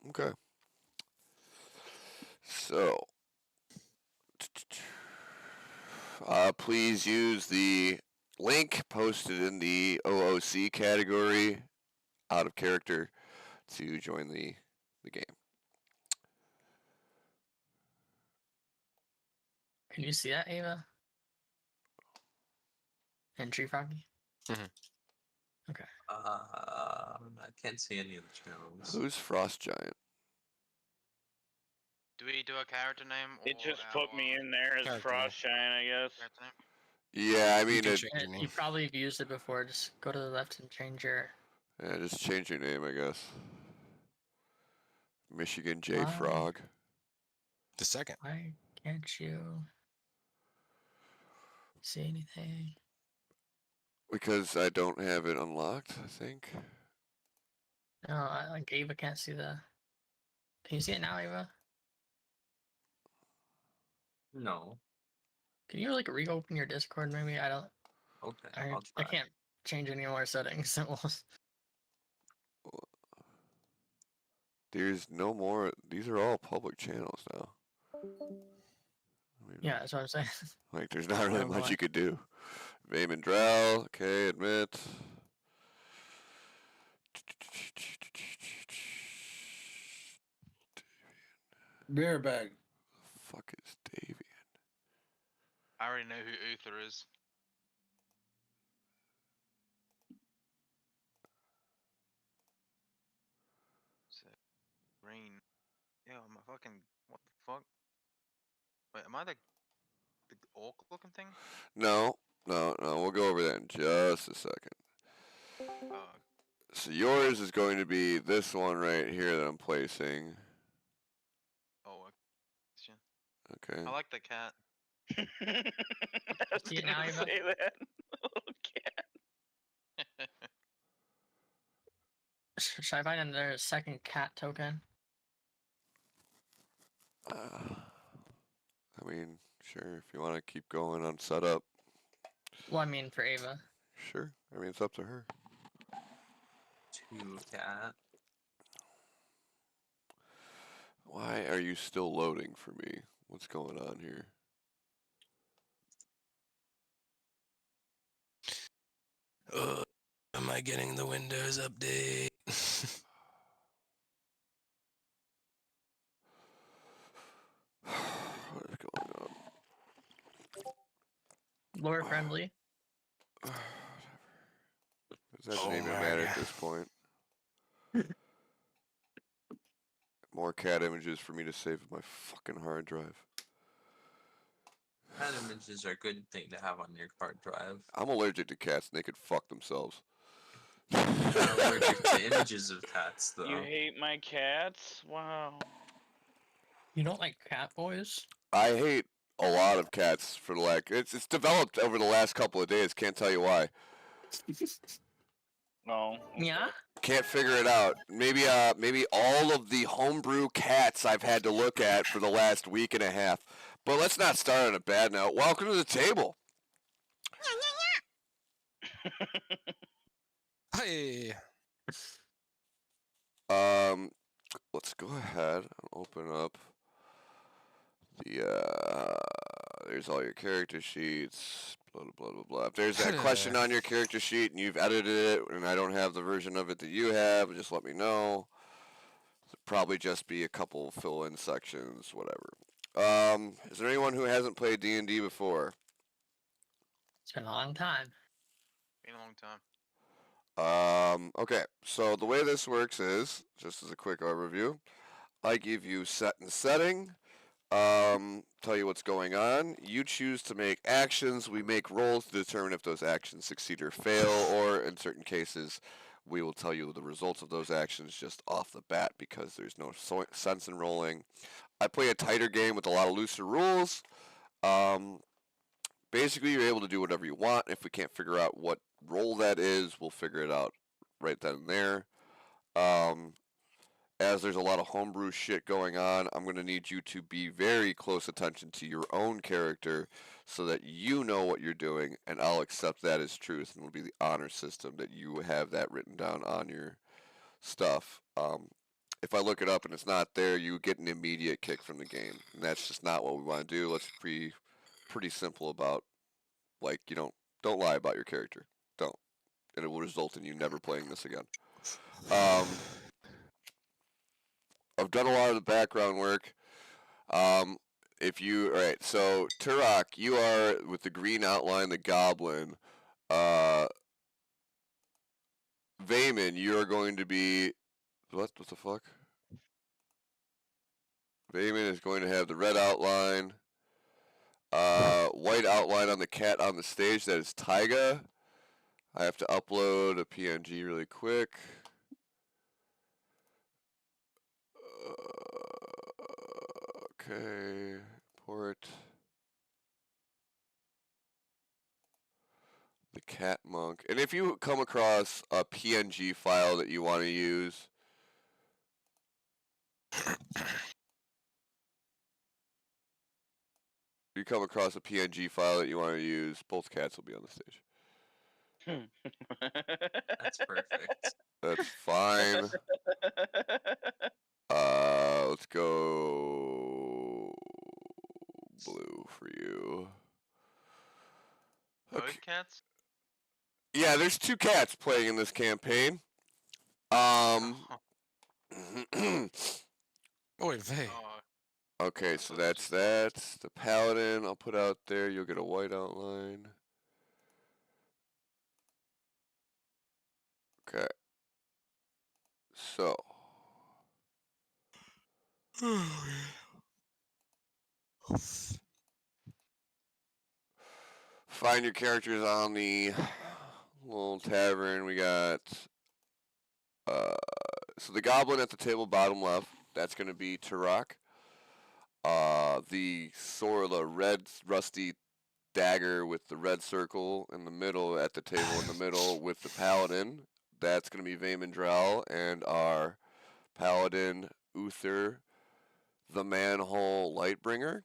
Okay. So, please use the link posted in the OOC category, out of character, to join the game. Can you see that, Ava? And Tree Froggy? Mhm. Okay. I can't see any of the channels. Who's Frost Giant? Do we do a character name? It just put me in there as Character. Frost Giant, I guess. Character name? Yeah, I You mean, can it, change your name. You probably have used it before. Just go to the left and change your. yeah, just change your name, I guess. Michigan J Wow. Frog. The second. Why can't you see anything? Because I don't have it unlocked, I think. No, like Ava can't see the. Can you see it now, Ava? No. Can you like reopen your Discord? Maybe I don't. Okay, I I'll try. can't change any more settings. There's no more. These are all public channels now. I mean, Yeah, that's what I'm saying. like, there's not really Oh, much boy. you could do. Vayman Drell, okay, admit. Beer bag. The fuck is Davian? I already know who Uther is. So, green. Yo, I'm a fucking. What the fuck? Wait, am I the orc looking thing? No. We'll go over that in just a second. Oh, So yours is going to be this one right here that I'm placing. oh, Okay. I like the cat. I was See it gonna now, Eva? say that. Okay. Should I find another second cat token? I mean, sure, if you want to keep going on setup, Well, I mean for Ava. sure. I mean, it's up to her. 2 cat. Why are you still loading for me? What's going on here? Am I getting the Windows update? What is going on? Lore friendly. Whatever. Does that Oh even my matter at God. this point? More cat images for me to save my fucking hard drive. Cat images are a good thing to have on your hard drive. I'm allergic to cats and they could fuck themselves. You're not allergic to images of cats, though. You hate my cats? Wow. You don't like cat boys? I hate a lot of cats for it's developed over the last couple of days. Can't tell you why. No. Yeah? Can't figure it out. Maybe all of the homebrew cats I've had to look at for the last week and a half. But let's not start on a bad note. Welcome to the table. Hey. Let's go ahead and open up the there's all your character sheets, blah blah blah blah. If there's a question on your character sheet and you've edited it and I don't have the version of it that you have, just let me know. It'll probably just be a couple fill-in sections, whatever. Is there anyone who hasn't played D&D before? It's been a long time. Been a long time. Okay, so the way this works is, just as a quick overview, I give you set and setting, tell you what's going on. You choose to make actions. We make rolls to determine if those actions succeed or fail, or in certain cases, we will tell you the results of those actions just off the bat because there's no sense in rolling. I play a tighter game with a lot of looser rules. Basically, you're able to do whatever you want. If we can't figure out what role that is, we'll figure it out right then and there. As there's a lot of homebrew shit going on, I'm going to need you to be very close attention to your own character so that you know what you're doing, and I'll accept that as truth, and it'll be the honor system that you have that written down on your stuff. if I look it up and it's not there, you get an immediate kick from the game. And that's just not what we want to do. Let's be pretty simple about, like, you don't lie about your character. Don't. And it will result in you never playing this again. I've done a lot of the background work. Alright, so Turok, you are with the green outline, the goblin. Vayman, you are going to be, what the fuck? Vayman is going to have the red outline, white outline on the cat on the stage. That is Taiga. I have to upload a PNG really quick. Okay, port. The cat monk. And if you come across a PNG file that you want to use, both cats will be on the stage. That's perfect. That's fine. Let's go blue for you. Toad Okay. cats? Yeah, there's 2 cats playing in this campaign. Oh, Oh, wait, Vay. Okay, so that's the paladin. I'll put out there. You'll get a white outline. Okay. So. Find your characters on the little tavern. We got so the goblin at the table bottom left, that's gonna be Turok. The sword, the red rusty dagger with the red circle in the middle at the table in the middle with the paladin, that's gonna be Vayman Drow, and our paladin Uther, the manhole lightbringer.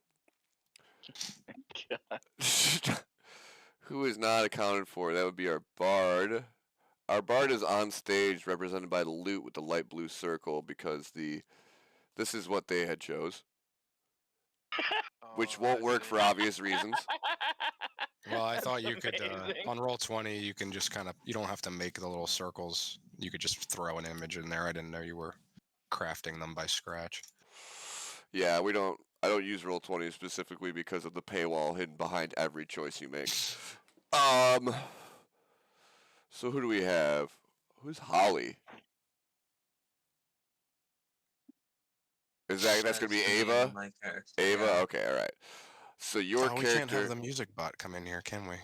Who is not accounted for? That would be our bard. Our bard is on stage, represented by the lute with the light blue circle, because this is what they had chose, which won't I work see. for obvious reasons. Well, I That's thought you could, amazing. on Roll20, you can just kind of, you don't have to make the little circles. You could just throw an image in there. I didn't know you were crafting them by scratch. Yeah, I don't use Roll20 specifically because of the paywall hidden behind every choice you make. So who do we have? Who's Holly? That's gonna be That's me Ava? and my character, Ava? yeah. Okay, alright. So your Oh, we can't have character the music bot come in here, can we?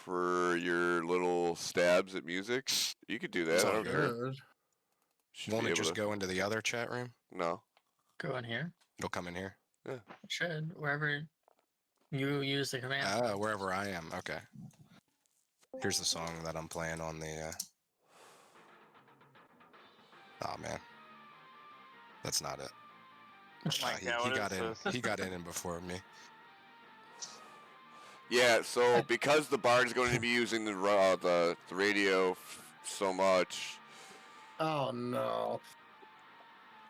for your little stabs at music, you could do that. It's I all don't good. care. Good. Should Won't be it able just to. go into the other chat room? No. Go in here. It'll come in here. It should, wherever you use the command. Ah, wherever I am. Okay. Here's the song that I'm playing on the. Oh man, that's not it. Oh my God, He what got is in. this? He got in before me. Yeah, so because the bard's going to be using the radio so much. Oh no.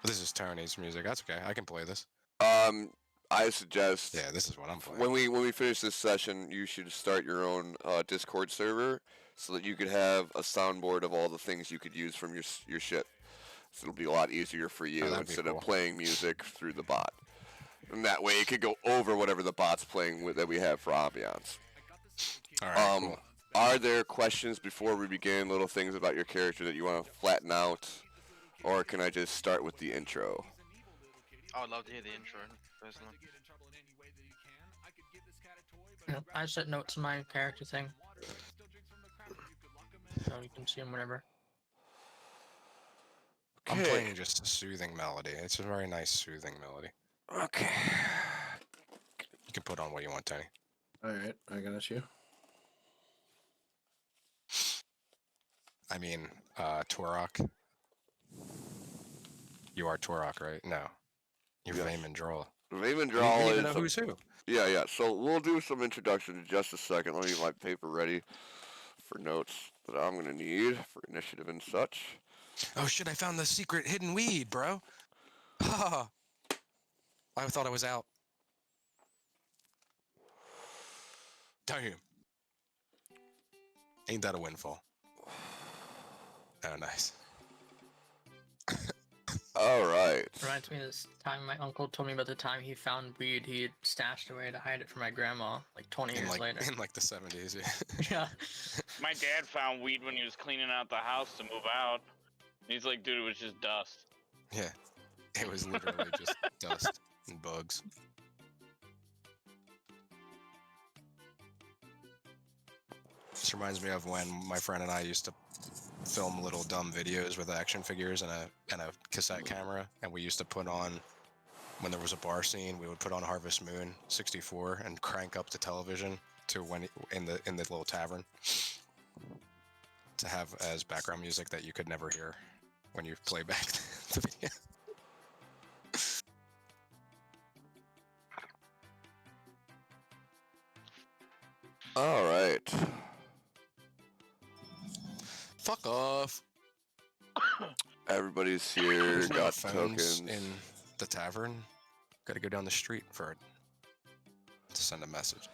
This is Tony's music. That's okay. I can play this. I suggest Yeah, this is what I'm playing. when we finish this session, you should start your own Discord server so that you could have a soundboard of all the things you could use from your shit. So it'll be a lot easier for you that'd be instead cool. of playing music through the bot. And that way it could go over whatever the bot's playing with that we have for ambiance. All right, cool. Are there questions before we begin? Little things about your character that you want to flatten out, or can I just start with the intro? I would love to hear the intro, personally. Yep, I set notes in my character thing. So you can see them whenever. I'm Okay. playing just a soothing melody. It's a very nice soothing melody. Okay. You can put on what you want, Tony. Alright, I got you. I mean, Torok. You are Torok, right? No. You're Yes. Vayman Droll. Raven You don't even Draw know is. who's who. Yeah. So we'll do some introduction in just a second. Let me get my paper ready for notes that I'm gonna need for initiative and such. Oh shit! I found the secret hidden weed, bro. Ha! I thought I was out. Damn. Ain't that a windfall? Oh, nice. All right. Reminds me of this time my uncle told me about the time he found weed he had stashed away to hide it from my grandma, like 20 In years like later. in like the 70s, yeah. Yeah. My dad found weed when he was cleaning out the house to move out. He's like, dude, it was just dust. Yeah. It was literally just dust and bugs. This reminds me of when my friend and I used to film little dumb videos with action figures and a cassette camera, and we used to put on, when there was a bar scene, we would put on Harvest Moon 64 and crank up the television to when in the little tavern to have as background music that you could never hear when you play back the video. All right. Fuck off. Everybody's here. There's no Got phones tokens. in the tavern. Gotta go down the street for it to send a message.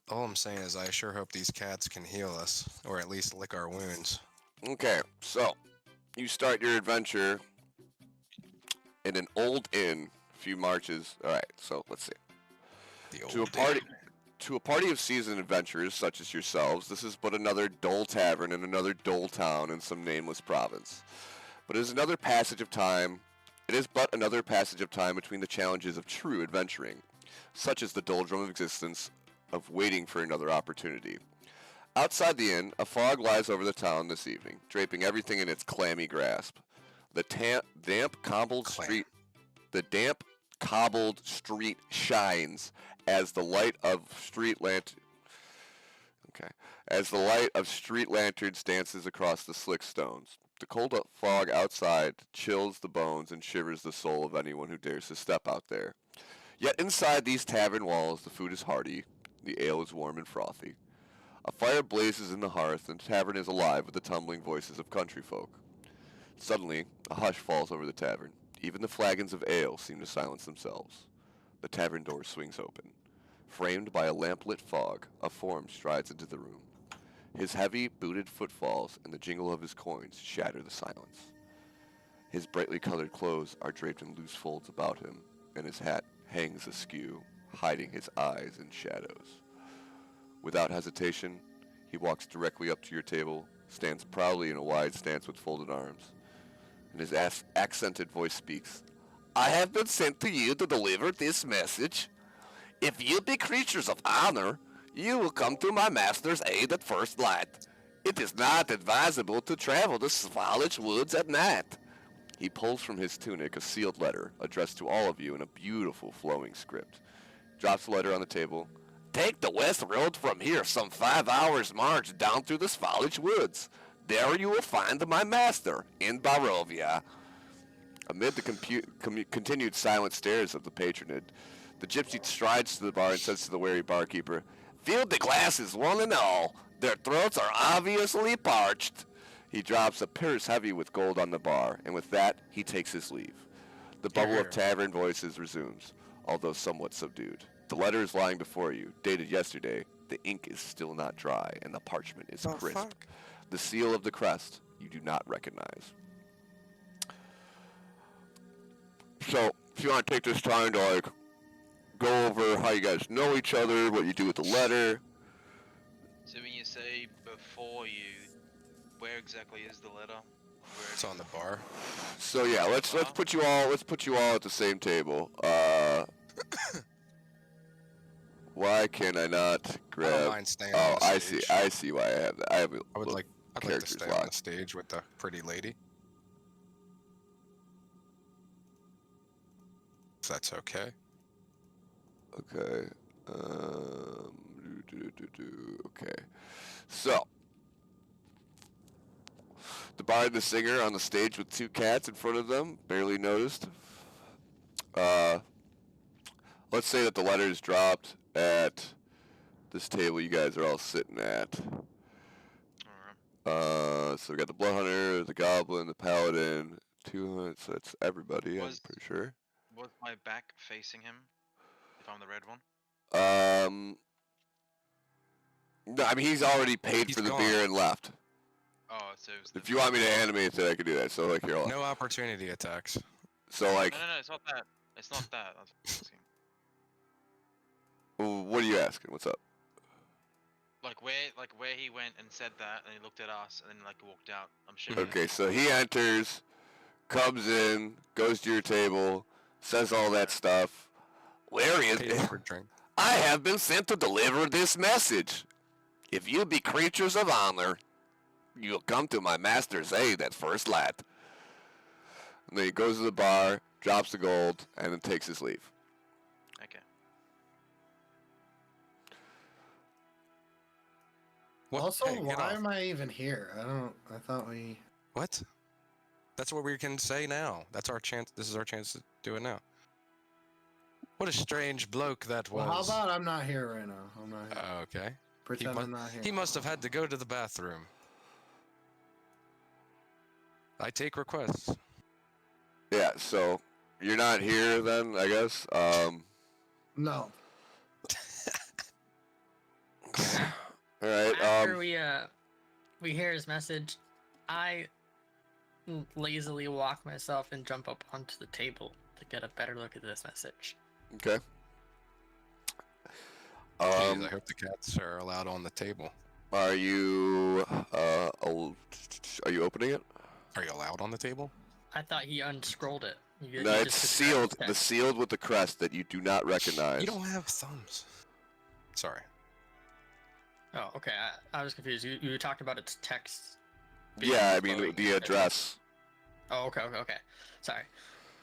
All I'm saying is I sure hope these cats can heal us, or at least lick our wounds. Okay, so you start your adventure in an old inn. A few marches. All right, so let's see. The To a old party. To a party of seasoned adventurers such as yourselves, this is but another dull tavern in another dull town in some nameless province. But it is another passage of time. It is but another passage of time between the challenges of true adventuring, such as the doldrum of existence of waiting for another opportunity. Outside the inn, a fog lies over the town this evening, draping everything in its clammy grasp. The damp cobbled street shines as the light of street lanterns dances across the slick stones. The cold fog outside chills the bones and shivers the soul of anyone who dares to step out there. Yet inside these tavern walls, the food is hearty, the ale is warm and frothy. A fire blazes in the hearth, and the tavern is alive with the tumbling voices of country folk. Suddenly, a hush falls over the tavern. Even the flagons of ale seem to silence themselves. The tavern door swings open. Framed by a lamp-lit fog, a form strides into the room. His heavy, booted footfalls and the jingle of his coins shatter the silence. His brightly colored clothes are draped in loose folds about him, and his hat hangs askew, hiding his eyes in shadows. Without hesitation, he walks directly up to your table, stands proudly in a wide stance with folded arms, and his accented voice speaks. "I have been sent to you to deliver this message. If you be creatures of honor, you will come to my master's aid at first light. It is not advisable to travel the Svalage woods at night." He pulls from his tunic a sealed letter addressed to all of you in a beautiful flowing script. Drops the letter on the table. "Take the west road from here, some 5 hours' march down through the Svalage woods. There you will find my master in Barovia." Amid the continued silent stares of the patronage, the gypsy strides to the bar and says to the wary barkeeper, "Fill the glasses, one and all. Their throats are obviously parched." He drops a purse heavy with gold on the bar, and with that, he takes his leave. The bubble of tavern voices resumes, although somewhat subdued. The letter is lying before you, dated yesterday. The ink is still not dry, and the parchment is crisp. Fuck? The seal of the crest you do not recognize. So, if you want to take this time to, go over how you guys know each other, what you do with the letter. So when you say before you, where exactly is the letter? Where It's on the bar. So yeah, let's put you all at the same table. Why can I not I don't grab? mind staying Oh, on the stage. I see why I have that. I'd I'd like to characters stay on the locked. stage with the pretty lady. If that's okay. Okay. Okay. So, the bard and the singer on the stage with 2 cats in front of them, barely noticed. Let's say that the letter is dropped at this table you guys are all sitting at. Alright. So we got the Blood Hunter, the Goblin, the Paladin, 200. So that's everybody. I'm Was- pretty sure. Was my back facing him? If I'm the red one? No, I mean he's already paid He's for the gone. beer and left. Oh, so it was the If you want me to animate it, I can do that. So like here, I'll- No opportunity attacks. so like, No, it's not that. It's not that. I was asking. what are you asking? What's up? Like where he went and said that, and he looked at us, and then like walked out. I'm sure. Okay, so he enters, comes in, goes to your table, says all that stuff. Where is Paid it? for a drink. I have been sent to deliver this message. If you be creatures of honor, you'll come to my master's aid at first light. And then he goes to the bar, drops the gold, and then takes his leave. Okay. What? Also, Hey, get why off. am I even here? I thought we. What? That's what we can say now. That's our chance. This is our chance to do it now. What a strange bloke that was. Well, how about I'm not here right now? I'm not here. Okay. Pretend mu- I'm not here. He must have had to go to the bathroom. I take requests. Yeah, so you're not here then, I guess. No. All right. After we hear his message, I lazily walk myself and jump up onto the table to get a better look at this message. Okay. Jeez, I hope the cats are allowed on the table. Are you opening it? Are you allowed on the table? I thought he unscrolled it. No, it's sealed. The sealed with the crest that you do not recognize. You don't have thumbs. Sorry. Oh, okay. I was confused. You talked about its text. Yeah, I mean flowing. the address. Oh, okay. Sorry.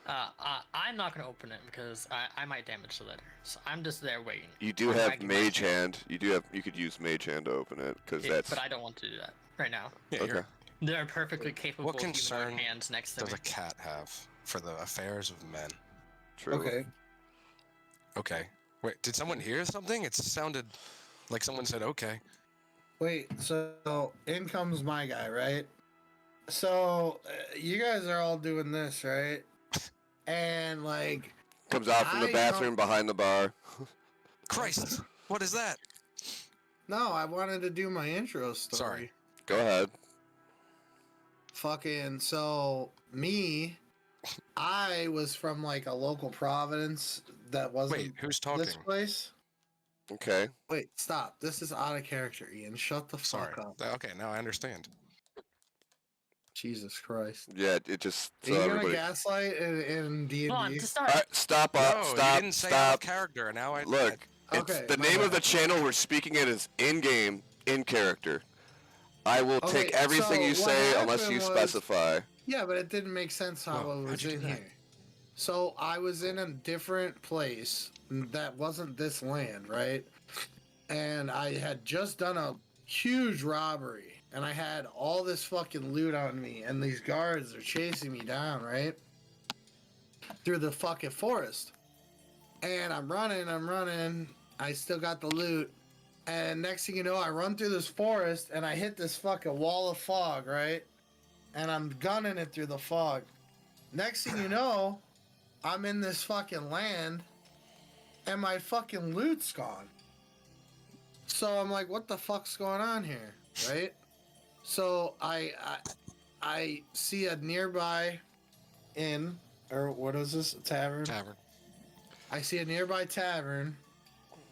I'm not gonna open it because I might damage the letter. So I'm just there waiting. You do I'm have wagging my Mage tail. Hand. You could use Mage Hand to open it because Yeah, that's But I don't want to do that right now. Yeah, okay. There are perfectly capable humanoid concern hands next to does me. a cat have for the affairs of men? True. Okay. Okay. Wait, did someone hear something? It sounded like someone said okay. Wait. So in comes my guy, right? So you guys are all doing this, right? And like, Comes out from the I bathroom behind the bar. Christ! What is that? no, I wanted to do my intro story. Sorry. Go ahead. Fucking so me, I was from like a local province that wasn't Wait, who's talking? this place. Okay. Wait, stop. This is out of character, Ian. Shut the Sorry. fuck up. Okay, now I understand. Jesus Christ. Yeah, it just Are so you gonna everybody. gaslight in D Hold on, and to D? start. All right, stop. No, Stop. you didn't say out Stop. of character. Now I Look, it's Okay, the my name of the bad. channel we're speaking it is in game, in character. I will Okay, take everything you so what say unless you happened was- specify. Yeah, but it didn't make sense how Whoa, it how'd was you do in that? here. So I was in a different place that wasn't this land, right? And I had just done a huge robbery, and I had all this fucking loot on me, and these guards are chasing me down, right? Through the fucking forest. And I'm running. I still got the loot. And next thing you know, I run through this forest, and I hit this fucking wall of fog, right? And I'm gunning it through the fog. Next thing you know, I'm in this fucking land, and my fucking loot's gone. So I'm like, what the fuck's going on here, right? So I see a nearby inn, or what is this, a tavern? Tavern. I see a nearby tavern.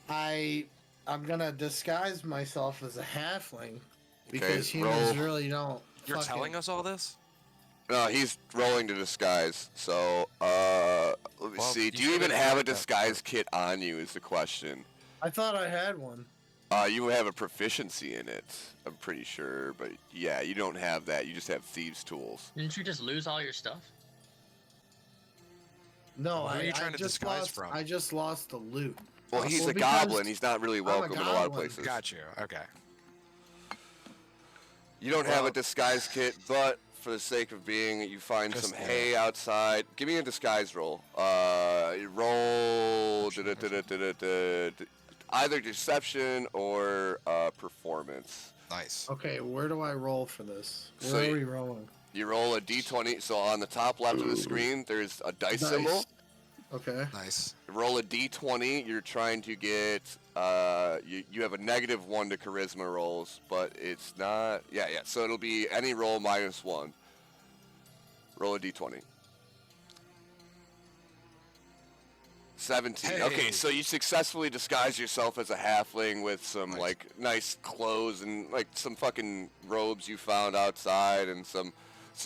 I'm gonna disguise myself as a halfling because humans roll. really don't. You're telling us all this? No, he's rolling to disguise. So, let me Well, see. you Do you even should've have a read that disguise kit on you? Is the question. I thought I had one. You have a proficiency in it. I'm pretty sure, but yeah, you don't have that. You just have thieves' tools. Didn't you just lose all your stuff? No, Who are you I trying to just disguise lost. from? I just lost the loot. Well, he's Well, a because goblin. He's not really I'm a welcome in a lot of goblin. places. Got you. Okay. You don't have a Well- disguise kit, but for the sake of being, you find Just, some hay outside. Give me a disguise roll. Roll. either deception or performance. Nice. Okay, where do I roll for this? Where So are you- we rolling? You roll a d20. So on the top left of the screen, there's a dice symbol. Okay. Nice. Roll a d20. You're trying to get you have a -1 to charisma rolls, but it's not. Yeah. So it'll be any roll -1. Roll a d20. 17. Okay, Hey. so you successfully disguise yourself as a halfling with some Nice. like nice clothes and like some fucking robes you found outside and some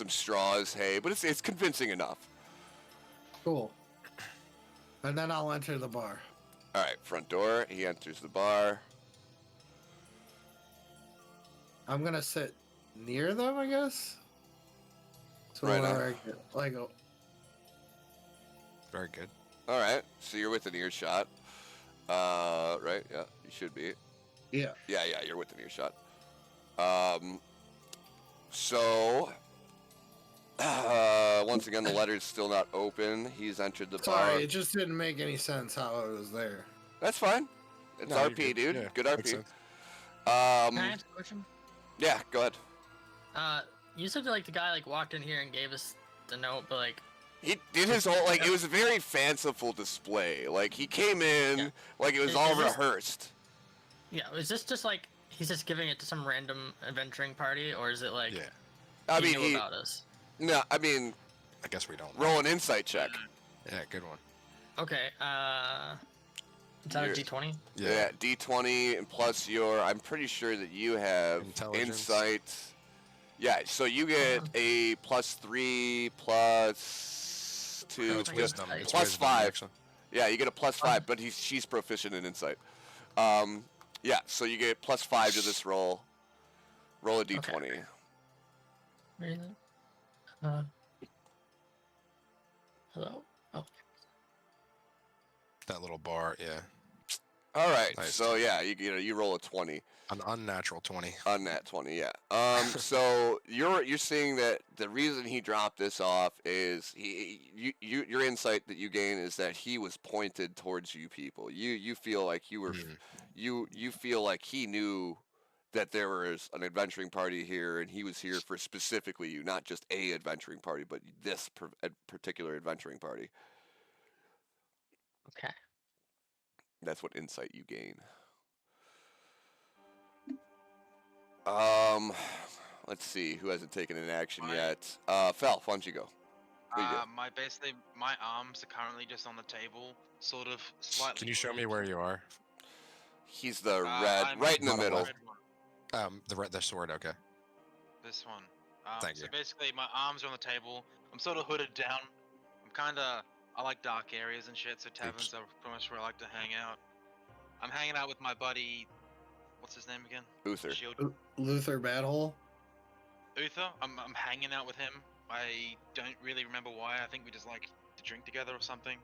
straws, hay, but it's convincing enough. Cool. And then I'll enter the bar. All right, front door. He enters the bar. I'm gonna sit near them, I guess. So Right where on. I get, like, Very good. All right, so you're within earshot. Right? Yeah, you should be. yeah. Yeah, you're within earshot. So once again, the letter's still not open. He's entered the bar. Sorry, it just didn't make any sense how it was there. That's fine. It's No, you're RP, good. dude. Yeah, Good makes RP. sense. Can I ask a question? Yeah, go ahead. You said like the guy like walked in here and gave us the note, but like He did his whole like it was a very fanciful display. Like he came in Yeah. like it was Is all this- rehearsed. yeah, is this just like he's just giving it to some random adventuring party, or is it like Yeah. I he mean, knew about us? no, I mean, I guess we don't. know. roll an insight check. Yeah, good one. Okay, is that a You're- D20? Yeah, D20 and plus your. I'm pretty sure that you have Intelligence. insight. Yeah, so you get a +3 plus 2 No, it's Plus wisdom. five. It's Plus wisdom, 5. actually. Yeah, you get a +5, but she's proficient in insight. Yeah, so you get +5 to this roll. Roll a D20. Really? Hello? Oh, That little bar, yeah. All right, Nice. so yeah, you roll a 20 An unnatural 20. on that 20. Yeah. So you're seeing that the reason he dropped this off is your insight that you gain is that he was pointed towards you people. You feel like you were Mhm. you feel like he knew that there was an adventuring party here and he was here for specifically you, not just a adventuring party, but this particular adventuring party. okay. That's what insight you gain. Let's see who hasn't taken an action My- yet. Fel, why don't you go? What do you do? My arms are currently just on the table, sort of slightly. Can you show me where you are? He's the Uh, red, I'm right in the bottom middle. red one, The sword, okay. This one. Thank so you. basically, my arms are on the table. I'm sort of hooded down. I like dark areas and shit, so taverns are pretty much where I like to hang out. I'm hanging out with my buddy. What's his name again? Uther. Shield. Luther Badhole. Uther. I'm hanging out with him. I don't really remember why. I think we just like to drink together or something.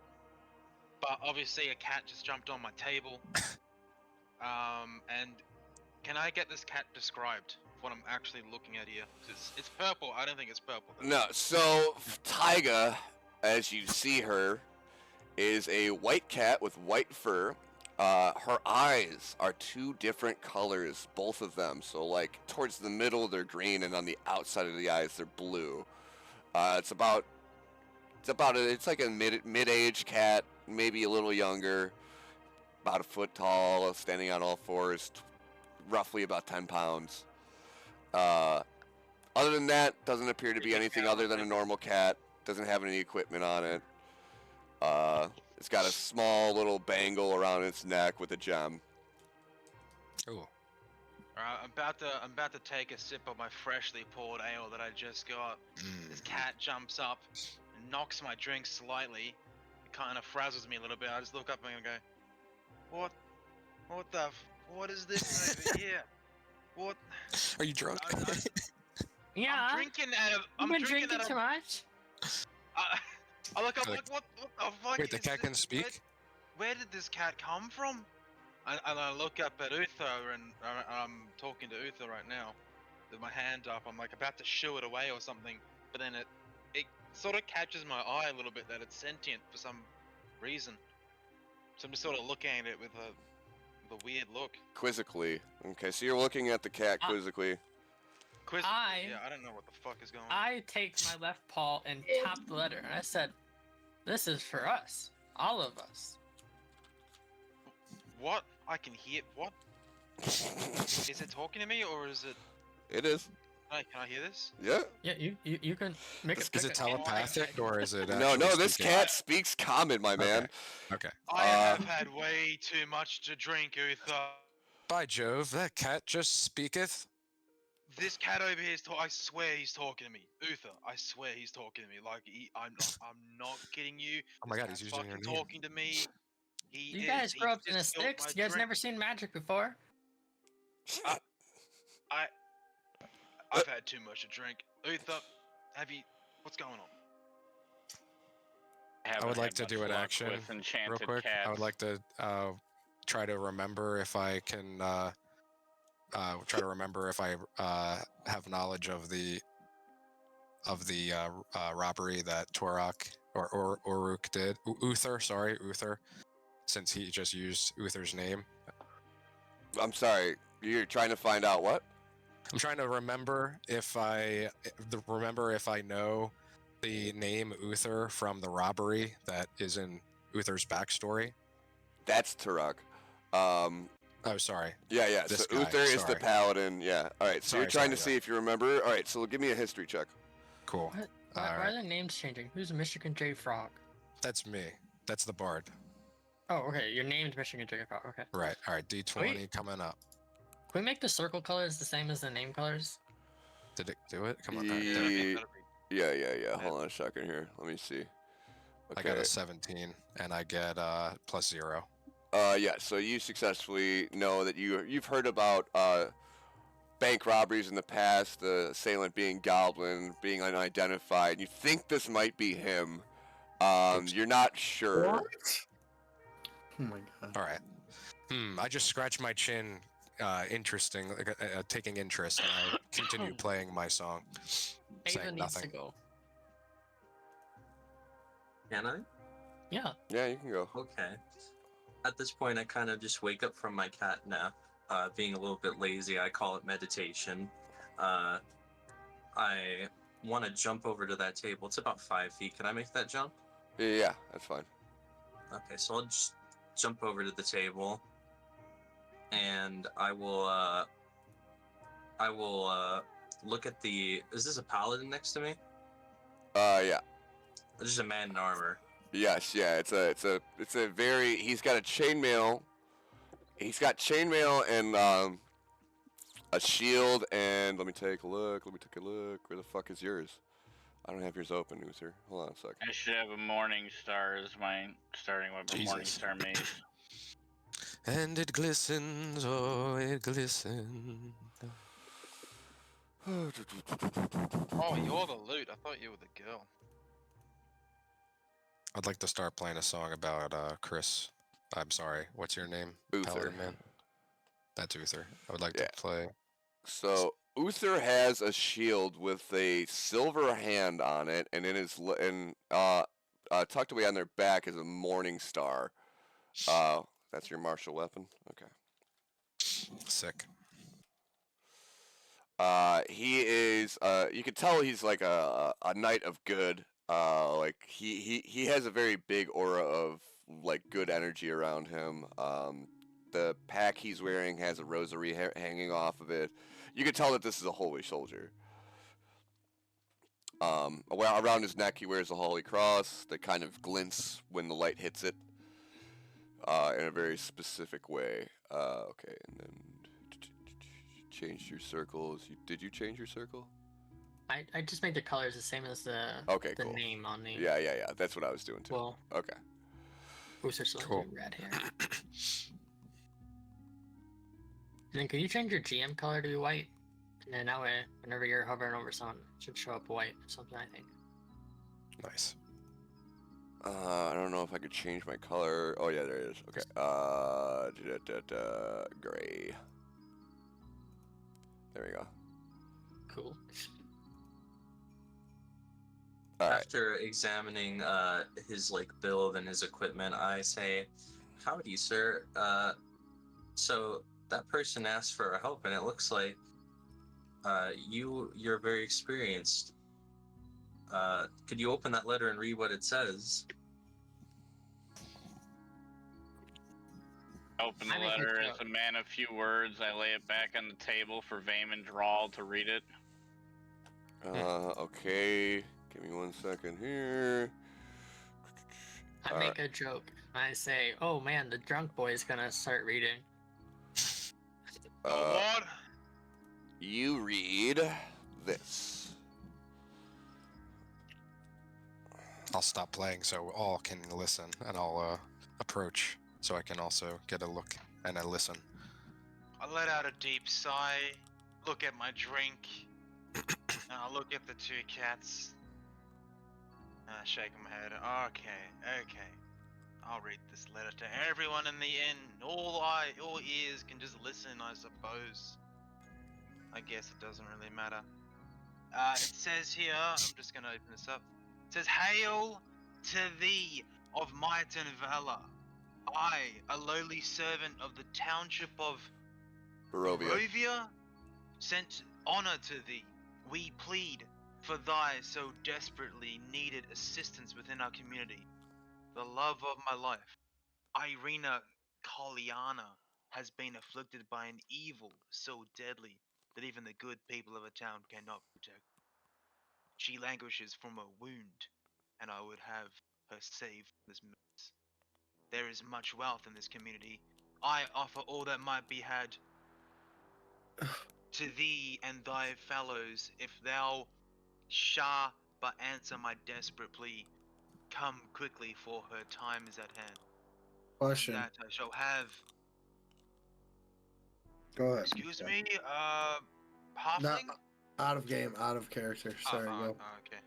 But obviously, a cat just jumped on my table. And can I get this cat described? What I'm actually looking at here? 'Cause it's purple. I don't think it's purple. though. No, so Tyga, as you see her, is a white cat with white fur. Her eyes are two different colors, both of them. So like towards the middle they're green, and on the outside of the eyes they're blue. It's like a mid-age cat, maybe a little younger, about a foot tall, standing on all fours, roughly about 10 pounds. Other than that, doesn't appear to be Big anything cat other than a looking. normal cat. Doesn't have any equipment on it. It's got a small little bangle around its neck with a gem. Ooh. Alright, I'm about to take a sip of my freshly poured ale that I just got. This cat jumps up and knocks my drink slightly. It kind of frazzles me a little bit. I just look up and go, what is this over here? What? Are you drunk? Yeah. I'm drinking out of. You've I'm been drinking drinking out too of. much. I look up Like- like, what the fuck? Wait, the is cat this? can speak? Where did this cat come from? And I look up at Uther and I'm talking to Uther right now with my hand up. I'm like about to shoo it away or something, but then it sort of catches my eye a little bit that it's sentient for some reason. So I'm just sort of looking at it with the weird look. Quizzically. Okay, so you're looking at the cat quizzically. Yeah, I don't know what the fuck is going on. I take my left paw and tap the letter, and I said, "This is for us, all of us." What? I can hear. What? Is it talking to me or is it? It is. Can I hear this? Yeah. Yeah, you can make it. Is it telepathic or is it? No, actually this speaking? cat speaks common, my man. Okay. I have had way too much to drink, Uther. By Jove, that cat just speaketh. This cat over here is I swear he's talking to me. Uther, I swear he's talking to me. Like I'm not kidding you. Oh my This god, cat's he's using your fucking name. talking to me. You guys grew up in the sticks. You guys never seen magic before. I've had too much to drink. Uther, what's going on? I would like to do an action with enchanted real quick. cats. I would like to try to remember if I can try to remember if I have knowledge of the robbery that Torok or Uruk did. Uther, since he just used Uther's name. I'm sorry. You're trying to find out what? I'm trying to remember if I know the name Uther from the robbery that is in Uther's backstory. That's Turok. Oh, sorry. Yeah. This So guy, Uther is the sorry. paladin. Yeah. All right. So Sorry, you're trying to sorry, see if you remember. All right. So give me a history check. Cool. Why All are right. the names changing? Who's Michigan J Frog? That's me. That's the bard. Oh, okay. Your name's Michigan J Frog. Okay. Right. All right. D20 coming up. Can we make the circle colors the same as the name colors? Did it do it? Come on. Yeah. Hold on a second here. Let me see. I got a 17 and I get +0. Yeah. So you successfully know that you've heard about bank robberies in the past. The assailant being Goblin, being unidentified. You think this might be him. You're not sure. What? Oh my god. All right. I just scratched my chin. Interesting, taking interest, and I continue playing my song, Ava saying needs to nothing. go. Can I? Yeah. Yeah, you can go. Okay. At this point, I kind of just wake up from my cat nap. Being a little bit lazy, I call it meditation. I want to jump over to that table. It's about 5 feet. Can I make that jump? Yeah, that's fine. Okay, so I'll just jump over to the table, and I will look at the. Is this a paladin next to me? Yeah. This is a man in armor. Yes, yeah. It's a very. He's got a chainmail. He's got chainmail and a shield. And let me take a look. Where the fuck is yours? I don't have yours open, Uther. Hold on a second. I should have a morning star as mine, starting with a morning Jesus. star mace. And it glistens, oh, it glistens. Oh, you're the loot. I thought you were the girl. I'd like to start playing a song about Chris. I'm sorry. What's your name? Uther. Paladin Man. That's Uther. I would like Yeah. to play. So Uther has a shield with a silver hand on it, and in his tucked away on their back is a morning star. That's your martial weapon. Okay. Sick. He is. You can tell he's like a knight of good. Like he has a very big aura of like good energy around him. The pack he's wearing has a rosary hanging off of it. You can tell that this is a holy soldier. Around his neck he wears a holy cross that kind of glints when the light hits it. In a very specific way. Okay, and then changed your circles. Did you change your circle? I just made the colors the same as the Cool. name on the. Yeah. That's what I was doing too. Well, Okay. Booster's still Cool. red here. And then can you change your GM color to be white? And then that way, whenever you're hovering over someone, it should show up white or something, I think. Nice. I don't know if I could change my color. Oh yeah, there it is. Okay. Gray. There we go. Cool. All right. After examining his like build and his equipment, I say, "Howdy, sir. So that person asked for help, and it looks like you're very experienced. Could you open that letter and read what it says? Open the I make a letter as joke. a man of few words. I lay it back on the table for Vayman Drawl to read it. Okay. Give me 1 second here. I make a joke. I say, "Oh man, the drunk boy is gonna start reading." Oh, what? You read this. I'll stop playing so all can listen, and I'll approach so I can also get a look and a listen. I let out a deep sigh, look at my drink, and I look at the two cats. And I shake my head. Okay. I'll read this letter to everyone in the inn. All ears can just listen, I suppose. I guess it doesn't really matter. It says here, I'm just gonna open this up. It says, "Hail to thee of might and valor. I, a lowly servant of the township of Barovia. sent honor to thee. We plead for thy so desperately needed assistance within our community. The love of my life, Irina Kaliana, has been afflicted by an evil so deadly that even the good people of a town cannot protect. She languishes from a wound, and I would have her saved from this mess. There is much wealth in this community. I offer all that might be had to thee and thy fellows, if thou shalt but answer my desperate plea. Come quickly, for her time is at hand. Question. And that I shall have. Go ahead. Excuse me, No, halfling? out of game, out of character. Sorry, go. Okay.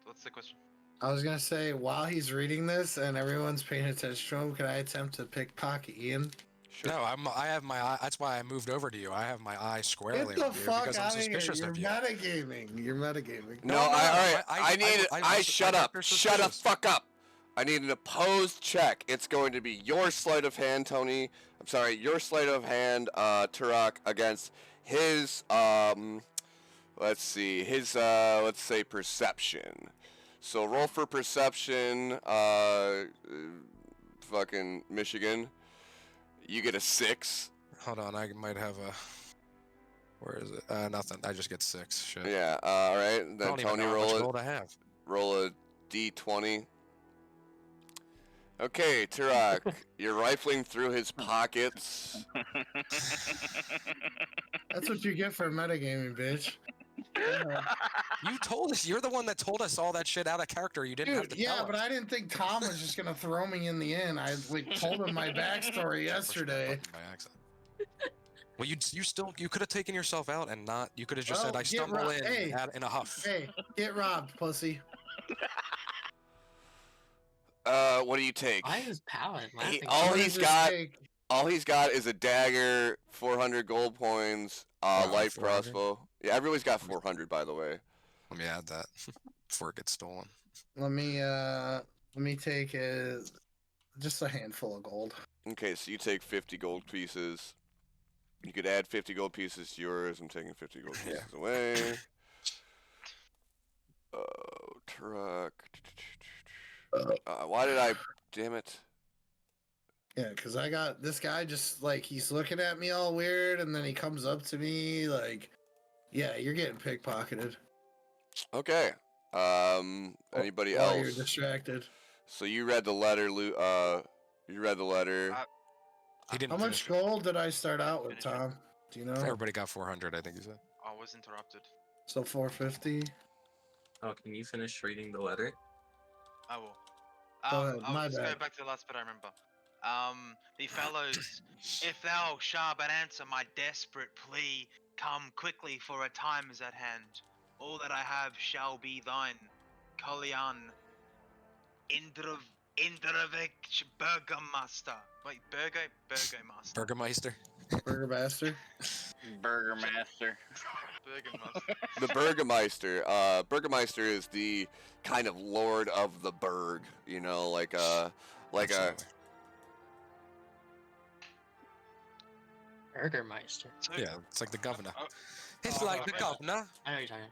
What's the question? I was gonna say, while he's reading this and everyone's paying attention to him, can I attempt to pickpicket Ian? Sure. No, I have my eye. That's why I moved over to you. I have my eye squarely Get the on you fuck because I'm out of here! suspicious You're of you. metagaming. You're metagaming. No, No, all right. I Shut up. you're Shut the suspicious. fuck up. I need an opposed check. It's going to be your sleight of hand, Tony. I'm sorry, your sleight of hand, Turok, against his, let's see, his, let's say perception. So roll for perception, fucking Michigan. You get a 6. Hold on, I might have a. Where is it? Nothing. I just get 6. Shit. Yeah, all right. I Then don't even Tony know how much roll gold I have. roll a d20. Okay, Turok, you're rifling through his pockets. That's what you get for metagaming, bitch. You told us. You're the one that told us all that shit out of character. You didn't have Dude, to yeah, tell but us. I didn't think Tom was just gonna throw me in the inn. I told him my backstory yesterday. By accident. Well, you could have taken yourself out and not. You could have just Well, said, "I get stumble robbed. in Hey. in a huff." Hey, get robbed, pussy. What do you take? Why is Palin laughing? all What he's does this got- take? All he's got is a dagger, 400 gold points, Wow, light 400? crossbow. Yeah, everybody's got 400, by the way. Let me add that before it gets stolen. Let me take just a handful of gold. Okay, so you take 50 gold pieces. You could add 50 gold pieces to yours. I'm taking 50 gold Yeah. pieces away. Truck. Why did I? Damn it. Yeah, because I got this guy just like he's looking at me all weird, and then he comes up to me like, "Yeah, you're getting pickpocketed." Okay. Anybody While else? you're distracted. So you read the letter, you read the letter. He didn't. How much finish it. gold did I start out with, Finish it. Tom? Do you know? Everybody got 400. I think he said. I was interrupted. So 450. Oh, can you finish reading the letter? I will. Go ahead, I'll my just go bad. back to the last bit I remember. The fellows, if thou shalt but answer my desperate plea, come quickly, for a time is at hand. All that I have shall be thine. Kalyan, Indravik Burgermaster. Wait, Burgomaster. Burgermeister. Burger Master. Burgermaster. Burgermaster. The Burgermeister. Burgermeister is the kind of lord of the burg. You know, like a Absolutely. Burgermeister. So, Yeah, it's like the governor. oh, It's oh, like I've the read- governor. I know you're talking.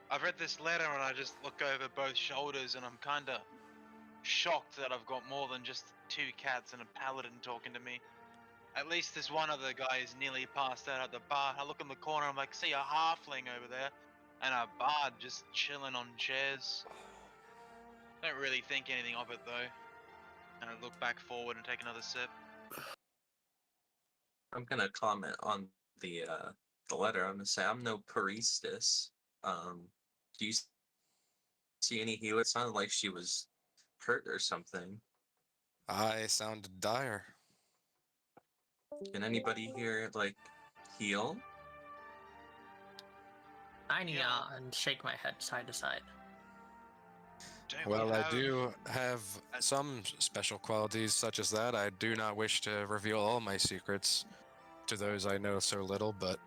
I've read this letter and I just look over both shoulders and I'm kinda shocked that I've got more than just 2 cats and a paladin talking to me. At least this one other guy is nearly passed out at the bar. I look in the corner, I'm like, see a halfling over there, and a bard just chilling on chairs. Don't really think anything of it though. And I look back forward and take another sip. I'm gonna comment on the letter. I'm gonna say I'm no priestess. Do you see any healer? It sounded like she was hurt or something. I sounded dire. Can anybody here like heal? I Yeah. and shake my head side to side. Don't we Well, I have- do have some special qualities such as that. I do not wish to reveal all my secrets to those I know so little, but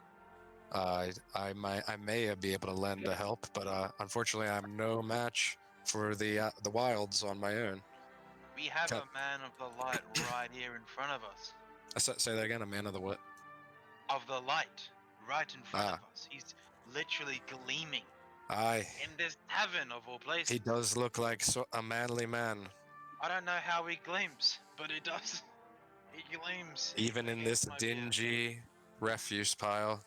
I may be able to lend a help. But unfortunately, I'm no match for the wilds on my own. We have Cap- a man of the light right here in front of us. Say that again. A man of the what? Of the light, right in front Ah. of us. He's literally gleaming Aye, in this tavern of all places. he does look like a manly man, I don't know how he gleams, but he does. He gleams. even in this Against my beard. dingy refuse pile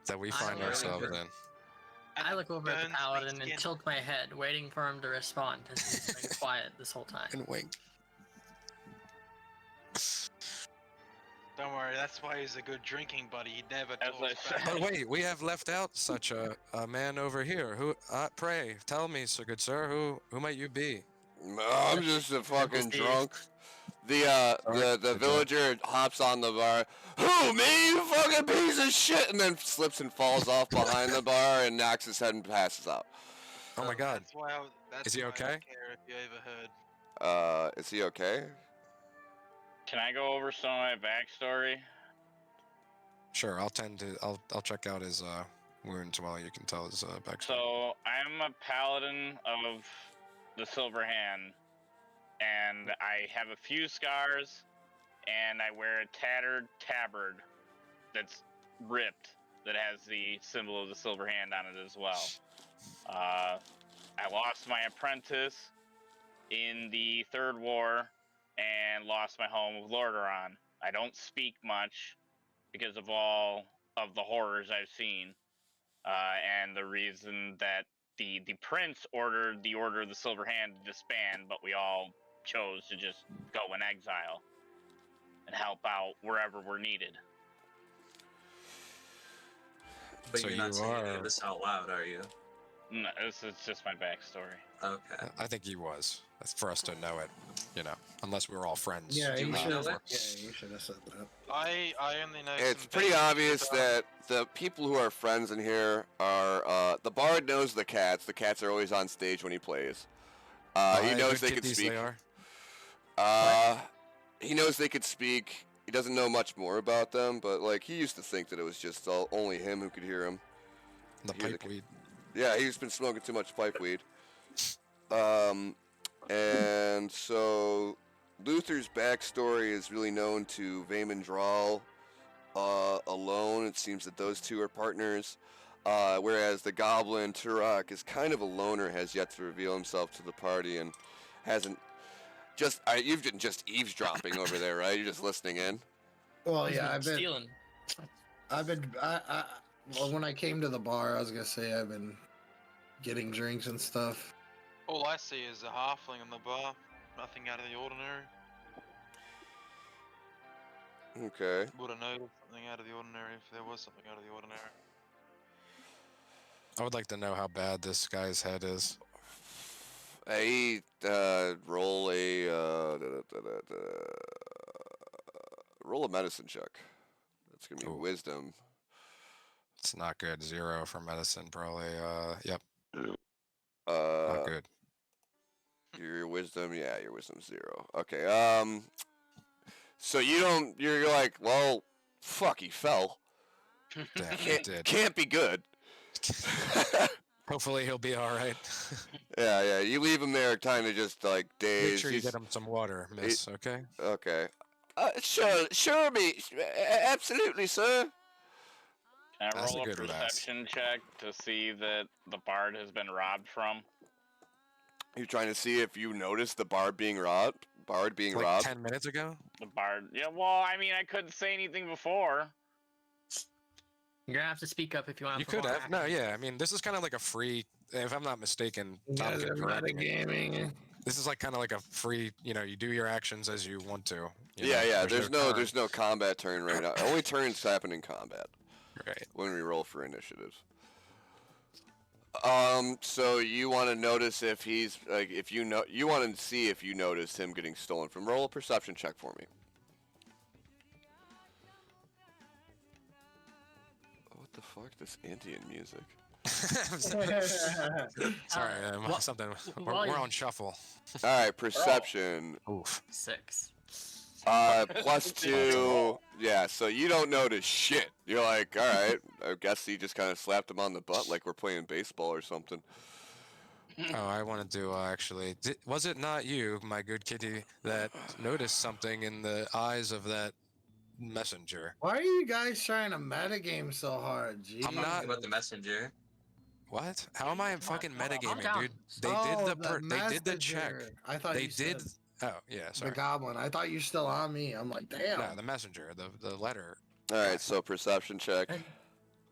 that we I find like ourselves it. in. And I it look over at the burns my paladin and skin. tilt my head, waiting for him to respond, as he's been quiet this whole time. And wink. Don't worry, that's why he's a good drinking buddy. He never As I talks said. back. But wait, we have left out such a man over here. Who? Pray, tell me, sir, good sir, who might you be? I'm just a fucking Steve. drunk. The Sorry, the good villager hops on the bar. Who, me, you fucking piece of shit, and then slips and falls off behind the bar and knocks his head and passes out. Oh my God, That's why that's Is he why I okay? don't care if you ever heard. Is he okay? Can I go over some of my backstory? sure. I'll check out his wounds while you can tell his backstory. So I'm a paladin of the Silver Hand, and I have a few scars, and I wear a tattered tabard that's ripped that has the symbol of the Silver Hand on it as well. I lost my apprentice in the Third War and lost my home with Lordaeron. I don't speak much because of all of the horrors I've seen, and the reason that the prince ordered the Order of the Silver Hand to disband, but we all chose to just go in exile and help out wherever we're needed. But So you're not you saying any are- of this out loud, are you? No, this is just my backstory. Okay. I think he was. That's for us to know it, unless we were all friends. Yeah, Do you we should know have. it? Yeah, you should have said that. I only know. It's some pretty basic obvious about- that the people who are friends in here are the bard knows the cats. The cats are always on stage when he plays. He Aye, knows good they could kitties speak. They are. He knows they could speak. He doesn't know much more about them, but like he used to think that it was just only him who could hear him. The Here's a- pipe weed. Yeah, he's been smoking too much pipe weed. And so Luther's backstory is really known to Vayman Drawl alone. It seems that those two are partners. Whereas the goblin Turok is kind of a loner, has yet to reveal himself to the party, and hasn't. You've been just eavesdropping over there, right? You're just listening in. Well, He's yeah, been I've been. stealing. Well, when I came to the bar, I was gonna say I've been getting drinks and stuff. All I see is a halfling in the bar. Nothing out of the ordinary. Okay. Would have noticed something out of the ordinary if there was something out of the ordinary. I would like to know how bad this guy's head is. Hey, roll a roll a medicine check. That's gonna be Ooh. wisdom. It's not good. 0 for medicine, probably. Yep, Uh, not good. your wisdom, yeah, your wisdom's 0. Okay. So you don't. You're like, well, fuck, he fell. Damn, it did. Can't be good. Hopefully he'll be all right. Yeah. You leave him there, kind of just like Make dazed. sure you He's- get him some water, miss. Okay. Okay. Sure, absolutely, sir. Can I That's a roll a good lass. perception check to see that the bard has been robbed from? You're trying to see if you noticed the bard being robbed? Bard being Like robbed? 10 minutes ago? The bard. Yeah, well, I mean, I couldn't say anything before. You're gonna have to speak up if you want You to. could have. No, yeah. I mean, this is kind of like a free. If I'm not mistaken, You Tom guys can are correct me. metagaming. This is like kind of like a free. You do your actions as you want to. Yeah. There's turn. there's no combat turn right now. Only turns happen in combat Right. when we roll for initiatives. So you want to notice if he's like, if you know, you want to see if you noticed him getting stolen from. Roll a perception check for me. What the fuck? This Indian music. Sorry, well- something. while We're you- on shuffle. All right, perception. Oof. 6. Plus 2. Yeah, so you don't notice shit. You're like, all right. I guess he just kind of slapped him on the butt like we're playing baseball or something. Oh, I wanted to actually. Was it not you, my good kitty, that noticed something in the eyes of that messenger? Why are you guys trying to metagame so hard? Jeez. I'm not- About the messenger. What? How am I fucking Calm metagaming, down. dude? Oh, They did the check. messenger. I thought They you did. said Oh yeah, the sorry. goblin. I thought you were still on me. I'm like, damn. No, the messenger, the letter. All right, so perception check.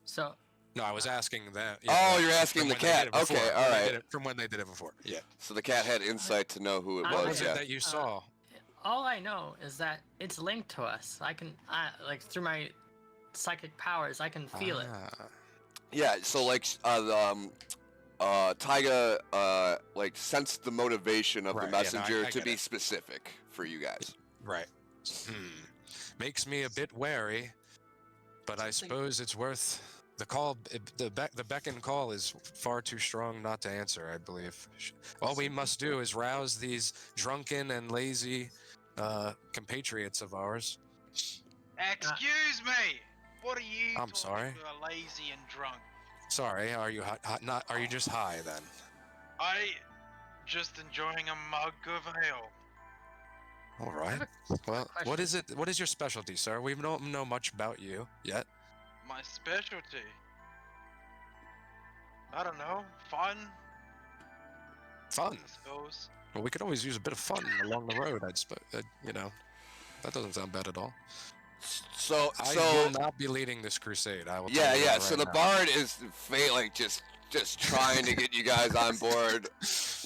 So No, I was asking that. Oh, you're asking from the when they did cat. it before, Okay, when all they right. did it- From when they did it before. Yeah. So the cat had insight to know who it I What was. was Yeah. it that you saw? all I know is that it's linked to us. I can, like through my psychic powers, I can feel it. Ah. Yeah. So like, Taiga like sensed the motivation of Right, the yeah, no, messenger I to get be it. specific for you guys. Right. Makes me a bit wary, but I suppose it's worth the call. The beck and call is far too strong not to answer, I believe. All we must do is rouse these drunken and lazy compatriots of ours. Excuse me. What are you? I'm talking sorry? to a lazy and drunk. Sorry, are you not? Are you just high then? I just enjoying a mug of ale. All right. Well, what is it? What is your specialty, sir? We don't know much about you yet. My specialty. I don't know. Fun, Fun. I suppose. Well, we could always use a bit of fun along the road. I'd that doesn't sound bad at all. So I so will not be leading this crusade. I will. tell yeah you yeah. that So right the now. bard is like just trying to get you guys on board,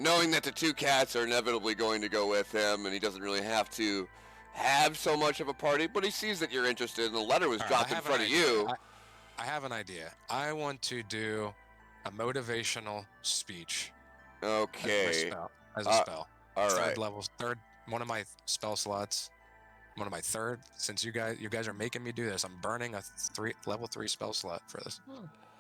knowing that the two cats are inevitably going to go with him, and he doesn't really have to have so much of a party. But he sees that you're interested, and the letter was All right, dropped I in have an front of idea. you. I have an idea. I want to do a motivational speech Okay. as a Uh, spell. All Third right. level, one of my spell slots. One of my third. Since you guys are making me do this, I'm burning a level 3 spell slot for this.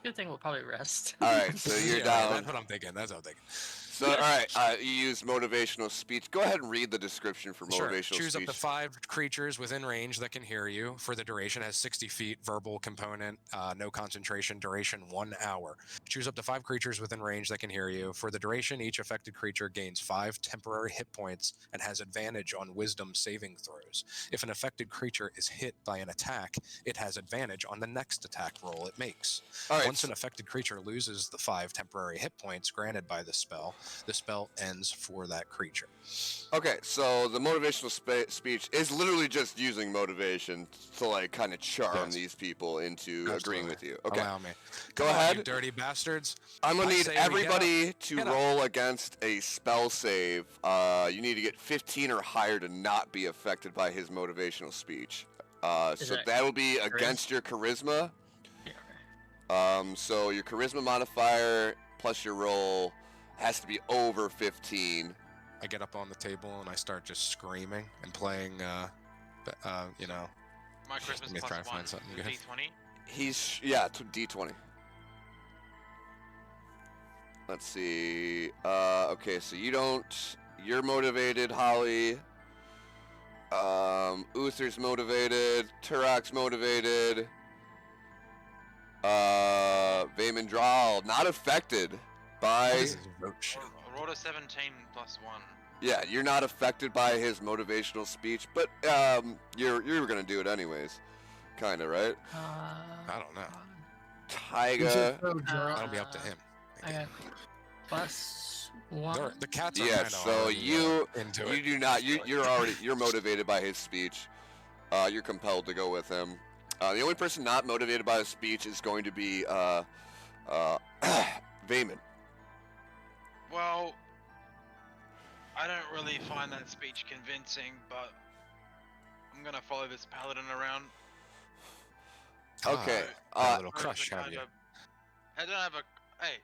Good thing we'll probably rest. All right. So you're Yeah, down. That's what I'm thinking. That's what I'm thinking. So, all right, you use motivational speech. Go ahead and read the description for Sure. motivational Choose speech. up to 5 creatures within range that can hear you. For the duration, has 60 feet. Verbal component, no concentration. Duration 1 hour. Choose up to 5 creatures within range that can hear you. For the duration, each affected creature gains 5 temporary hit points and has advantage on Wisdom saving throws. If an affected creature is hit by an attack, it has advantage on the next attack roll it makes. All right. Once an affected creature loses the 5 temporary hit points granted by the spell ends for that creature. Okay, so the motivational speech is literally just using motivation to like kind of charm Yes. these people into agreeing Absolutely. with you. Okay, Allow me. go Come on, ahead. you dirty bastards. I'm gonna I need say we get everybody to Get up. roll against a spell save. You need to get 15 or higher to not be affected by his motivational speech. Is So that that'll be against your charisma. So your charisma modifier plus your roll has to be over 15. I get up on the table and I start just screaming and playing, you know. My Let Christmas me try plus to find 1. something is good. D20. He's D20. Let's see. Okay, so you're motivated, Holly. Uther's motivated. Turok's motivated. Vaymandral not affected by. This is roach. Rolled a 17 plus 1. Yeah, you're not affected by his motivational speech, but you're gonna do it anyways, kind of, right? I don't know. He's just Tyga. so drunk. That'll be up to him. I got +1. The cats are Yeah, kind of so into you it. do not you're motivated by his speech. You're compelled to go with him. The only person not motivated by his speech is going to be Vayman. Well, I don't really find that speech convincing, but I'm gonna follow this paladin around. Okay. Got a little Where's crush, the have kind you? of- I don't have a hey.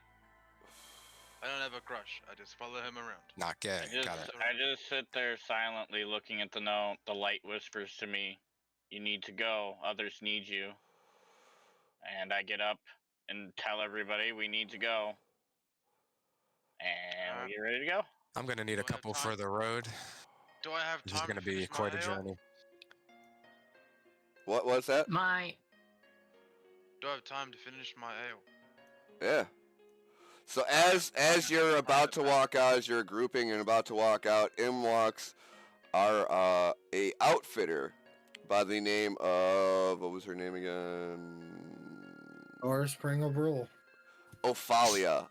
I don't have a crush. I just follow him around. Not gay. I Got it. just sit there silently looking at the note. The light whispers to me, "You need to go. Others need you." And I get up and tell everybody we need to go. And we get ready to go. I'm gonna need a Do I have couple time? further road. Do I have This is time gonna to be finish quite my a ale? journey. What's that? My Do I have time to finish my ale? Yeah. So as you're about to walk out, as you're grouping and about to walk out, in walks our a outfitter by the name of, what was her name again? Or Pringle Brule. Ophalia.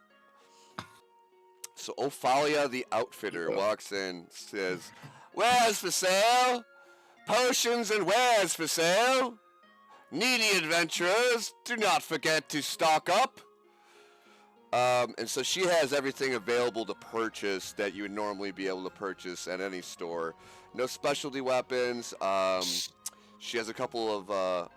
So Ophalia the outfitter walks in, says, "Wares for sale, potions and wares for sale. Needy adventurers, do not forget to stock up." And so she has everything available to purchase that you would normally be able to purchase at any store. No specialty weapons. She has a couple of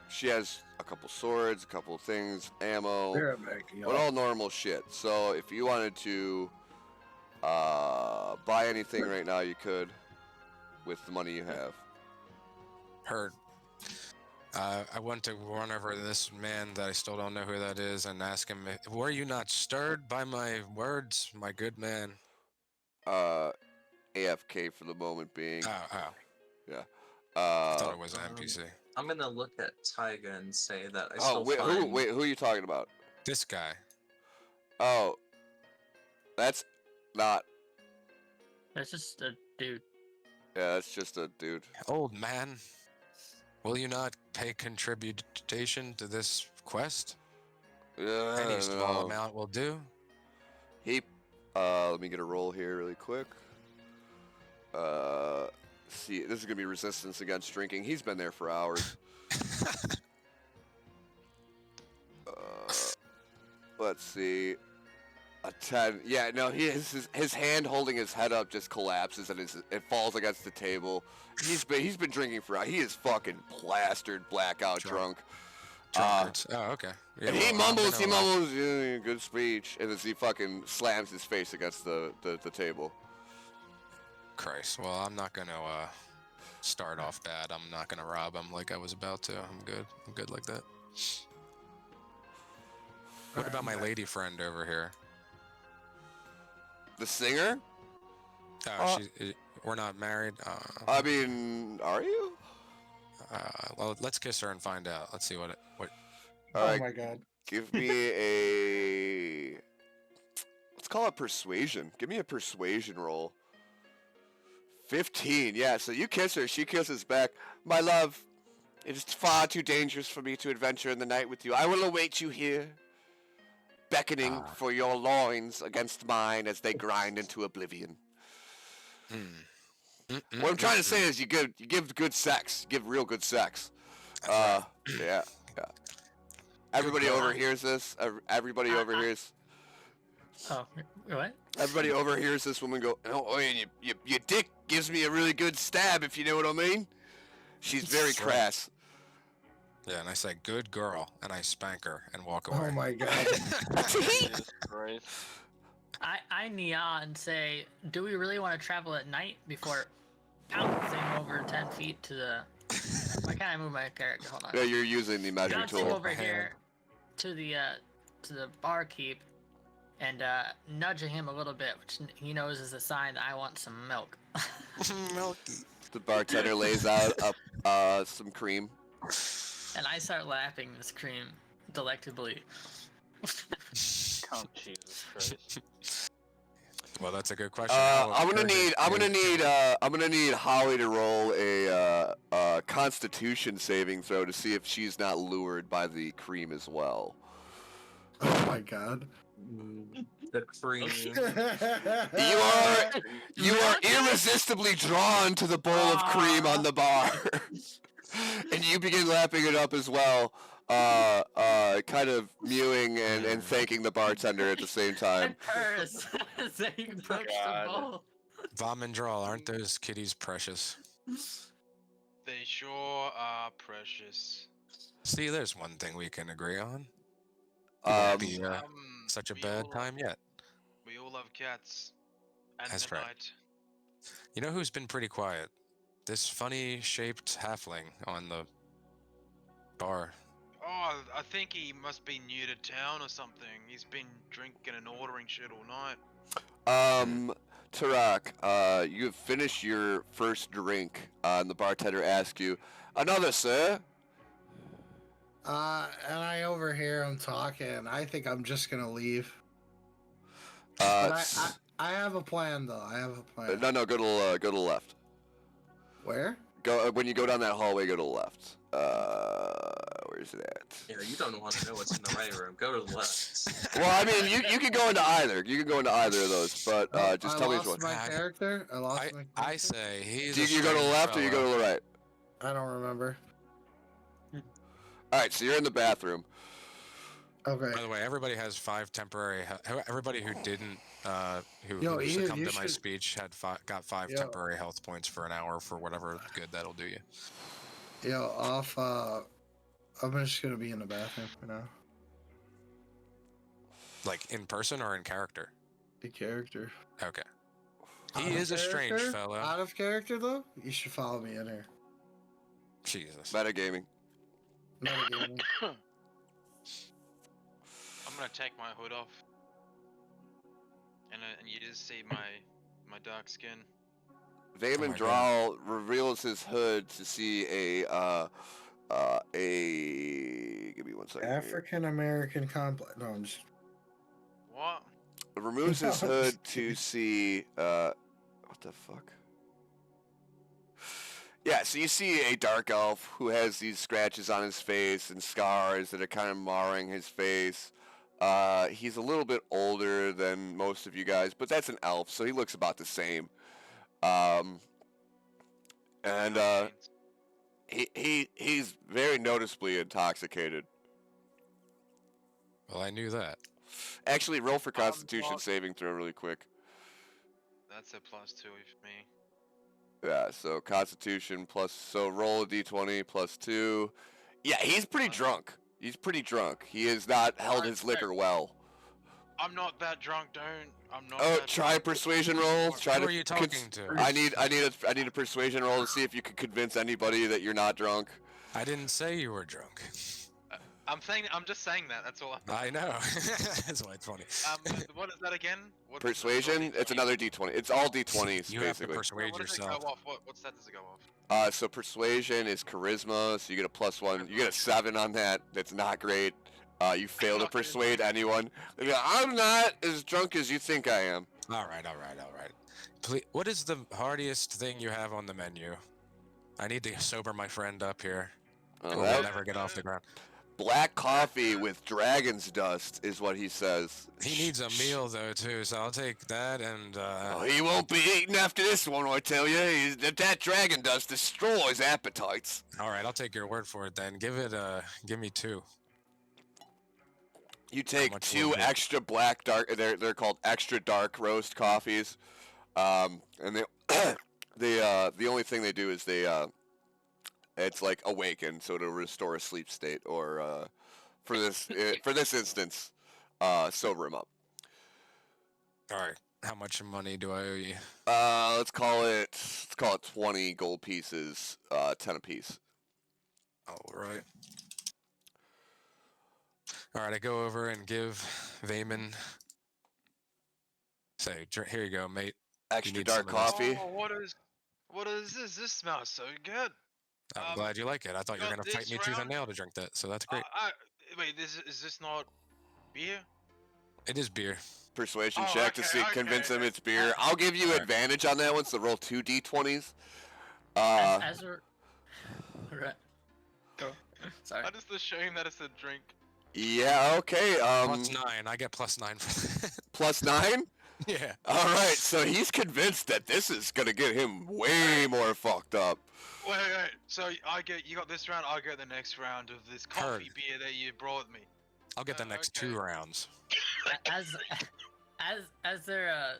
she has a couple swords, a couple things, ammo, They're making but all normal shit. So if you wanted to buy anything right now, you could with the money you have. Heard. I want to run over to this man that I still don't know who that is and ask him, were you not stirred by my words, my good man? AFK for the moment being. Oh. Yeah. I thought it was an NPC. I'm gonna look at Tyga and say that I Oh, still wait, find. who are you talking about? This guy. Oh, that's not. that's just a dude. Yeah, that's just a dude. Old man. Will you not pay contribution to this quest? Any small amount will do. He, let me get a roll here really quick. See, this is gonna be resistance against drinking. He's been there for hours. Let's see. A 10. Yeah, no, his hand holding his head up just collapses and it falls against the table. He's been drinking for hours. He is fucking plastered, blackout drunk. Drunkards. Oh, okay. Yeah, And he well, I'm mumbles, gonna, yeah, good speech, and as he fucking slams his face against the table. Christ. Well, I'm not gonna start off bad. I'm not gonna rob him like I was about to. I'm good. I'm good like that. What about my lady friend over here? The singer? Oh, we're not married. I mean, are you? Well, let's kiss her and find out. Let's see what. All Oh right, my god. give me a. Let's call it persuasion. Give me a persuasion roll. 15. Yeah. So you kiss her. She kisses back. My love, it is far too dangerous for me to adventure in the night with you. I will await you here, beckoning for your loins against mine as they grind into oblivion. What I'm trying to say is you give good sex. You give real good sex. Yeah. Everybody overhears this. Everybody overhears. Oh, what? Everybody overhears this woman go, "Oh, and your dick gives me a really good stab, if you know what I mean." She's very crass. Yeah, and I say, "Good girl," and I spank her and walk away. Oh my god. Jesus Christ. I Nia and say, do we really want to travel at night before bouncing over 10 feet to the... Why can't I move my character? Hold on. Yeah, you're using the measuring Bouncing tool. over here to the barkeep and nudging him a little bit, which he knows is a sign that I want some milk. Milky. The bartender lays out some cream. And I start lapping this cream delectably. Oh, Jesus Christ. Well, that's a good question. How I'm gonna urgent is- I'm gonna need Holly to roll a Constitution saving throw to see if she's not lured by the cream as well. Oh my god. The cream. You are irresistibly drawn to the bowl of cream on the bar, and you begin lapping it up as well. Kind of mewing and thanking the bartender at the same time. Purse as they approach the God. bowl. Vom and Drawl, aren't those kitties precious? They sure are precious. See, there's one thing we can agree on. Won't be such a We bad all- time yet. We all love cats. And That's the right. night. You know who's been pretty quiet? This funny-shaped halfling on the bar. Oh, I think he must be new to town or something. He's been drinking and ordering shit all night. Tarak, you have finished your first drink, and the bartender asks you, "Another, sir?" And I overhear him talking. I think I'm just gonna leave. Uh, But I have a plan though. I have a plan. no, go to the left. Where? Go when you go down that hallway. Go to the left. Where's it at? Yeah, you don't want to know what's in the right room. Go to the left. Well, I mean, you can go into either. You can go into either of those, but just I tell me lost which one. my character. I lost my character. I say he's. Do a you go to the strange left or you go fella. to the right? I don't remember. All right, so you're in the bathroom. Okay. By the way, everybody has 5 temporary. Everybody who didn't, who Yo, Ian, succumbed you to my should- speech got 5 Yo. temporary health points for an hour for whatever good that'll do you. Yo, I'm just gonna be in the bathroom for now. Like in person or in character? The character. Okay. Out He of is a strange character? fellow. Out of character though, you should follow me in here. Jesus. Metagaming. Metagaming. I'm gonna take my hood off. And you just see my dark skin. Vayman my Drawl reveals his hood to see a give me one second. here. African American complex. No, I'm just. What? Removes his No, I'm hood just to kidding. see what the fuck? Yeah, so you see a dark elf who has these scratches on his face and scars that are kind of marring his face. He's a little bit older than most of you guys, but that's an elf, so he looks about the same. And he's very noticeably intoxicated. Well, I knew that. Actually, roll for Constitution well- saving throw really quick. That's a +2 for me. Yeah, so Constitution plus, so roll a d20 plus 2. Yeah, he's pretty drunk. He's pretty drunk. He has not held his liquor well. I'm not that drunk, don't. I'm not. Oh, that try a drunk. persuasion roll. Try Who to are you talking to? I need a persuasion roll to see if you can convince anybody that you're not drunk. I didn't say you were drunk. I'm just saying that. That's all. I know. That's why it's funny. What is that again? Persuasion, it's another d20. It's all d20s You have to basically. persuade What does it yourself. go off? What stat does it go off? So persuasion is charisma, so you get a +1. You get a 7 on that. That's not great. You fail to not gonna persuade do it. anyone. They go, I'm not as drunk as you think I am. All right. Please, what is the hardiest thing you have on the menu? I need to sober my friend up here. Oh, Or that- we'll never get off the ground. Black coffee with dragon's dust is what he says. He needs a meal though too, so I'll take that and Oh, he won't be eating after this one, I tell you. That dragon dust destroys appetites. all right, I'll take your word for it then. Give me 2. You take much 2 will it be? extra black dark. They're called extra dark roast coffees, and they the only thing they do is they it's like awaken, so to restore a sleep state, or for this instance, sober him up. All right. How much money do I owe you? Let's call it 20 gold pieces, 10 apiece. All right. All right, I go over and give Vayman. Say, here you go, mate. Extra need dark some of this? coffee. Oh, what is this? This smells so good. I'm Um, glad you like it. I thought you were got gonna fight this me tooth and round. nail to drink that, so that's great. Wait, is this not beer? It is beer. Persuasion Oh, check to okay, see okay, convince him okay. it's beer. I'll give you Alright. advantage on that one, so roll 2 d20s. As we're right. Go. Sorry. I just assume that it's a drink. Yeah, okay. +9. I get +9 for that. +9? Yeah. Alright, so he's convinced that this is gonna get him way more fucked up. Wait. So you got this round. I get the next round of this coffee beer that you brought me. I'll get the next okay. 2 rounds. As they're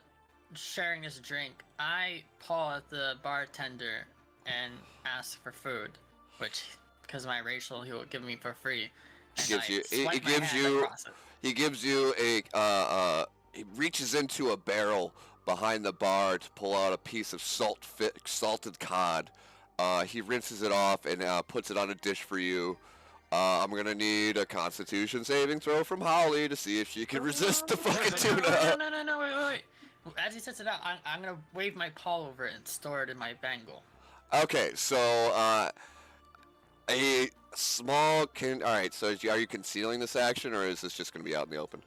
sharing this drink, I paw at the bartender and ask for food, which because of my racial, he will give me for free. And Gives I you- swipe it my gives hand you- across it. He gives you a he reaches into a barrel behind the bar to pull out a piece of salted cod. He rinses it off and puts it on a dish for you. I'm gonna need a Constitution saving throw from Holly to see if she can resist the fucking tuna. No, wait. As he sets it out, I'm gonna wave my paw over it and store it in my bangle. Okay, so a small All right, so are you concealing this action, or is this just gonna be out in the open?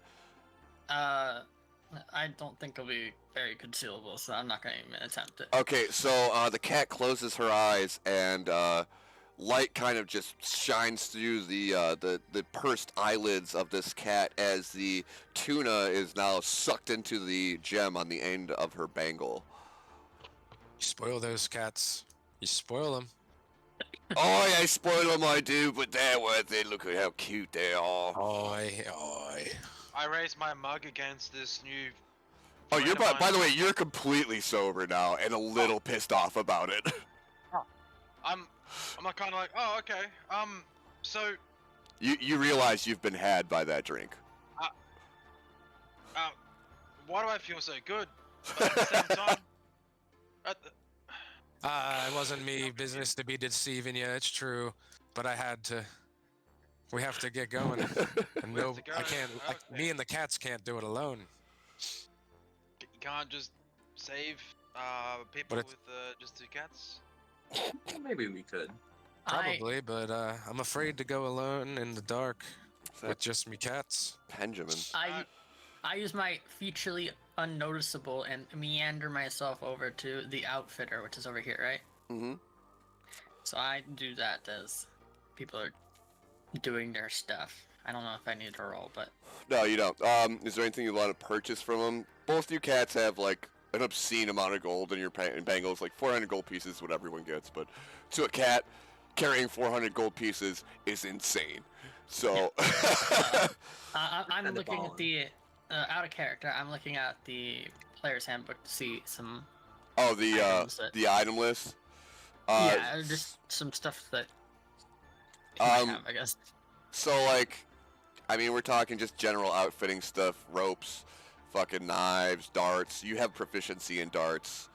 I don't think it'll be very concealable, so I'm not gonna even attempt it. Okay, so the cat closes her eyes, and light kind of just shines through the pursed eyelids of this cat as the tuna is now sucked into the gem on the end of her bangle. You spoil those cats. You spoil them. Oh, yeah, I spoil them, I do, but they're worth it. Look at how cute they are. Oi. I raise my mug against this new. Oh, you're friend of by the mine. way, you're completely sober now and a little pissed off about it. I'm not kind of like, oh, okay. So, You realize you've been had by that drink. why do I feel so good? But at the same time, It wasn't me business to be deceiving you. It's true, but I had to. We have to get going. And We have no, to go, I can't. okay. Me and the cats can't do it alone. you can't just save people But with just 2 cats. Maybe we could. Probably, but I'm afraid to go alone in the dark with just me cats. Benjamin. I use my featurely unnoticeable and meander myself over to the outfitter, which is over here, right? Mm-hmm. So I do that as people are doing their stuff. I don't know if I need to roll, but No, you don't. Is there anything you want to purchase from them? Both you cats have like an obscene amount of gold in your bangles, like 400 gold pieces is what everyone gets, but to a cat, carrying 400 gold pieces is insane. So I'm Kinda looking ballin'. at the out of character. I'm looking at the player's handbook to see some items that- the item list. yeah, just some stuff that he might have, I guess. So like, I mean, we're talking just general outfitting stuff, ropes, fucking knives, darts. You have proficiency in darts.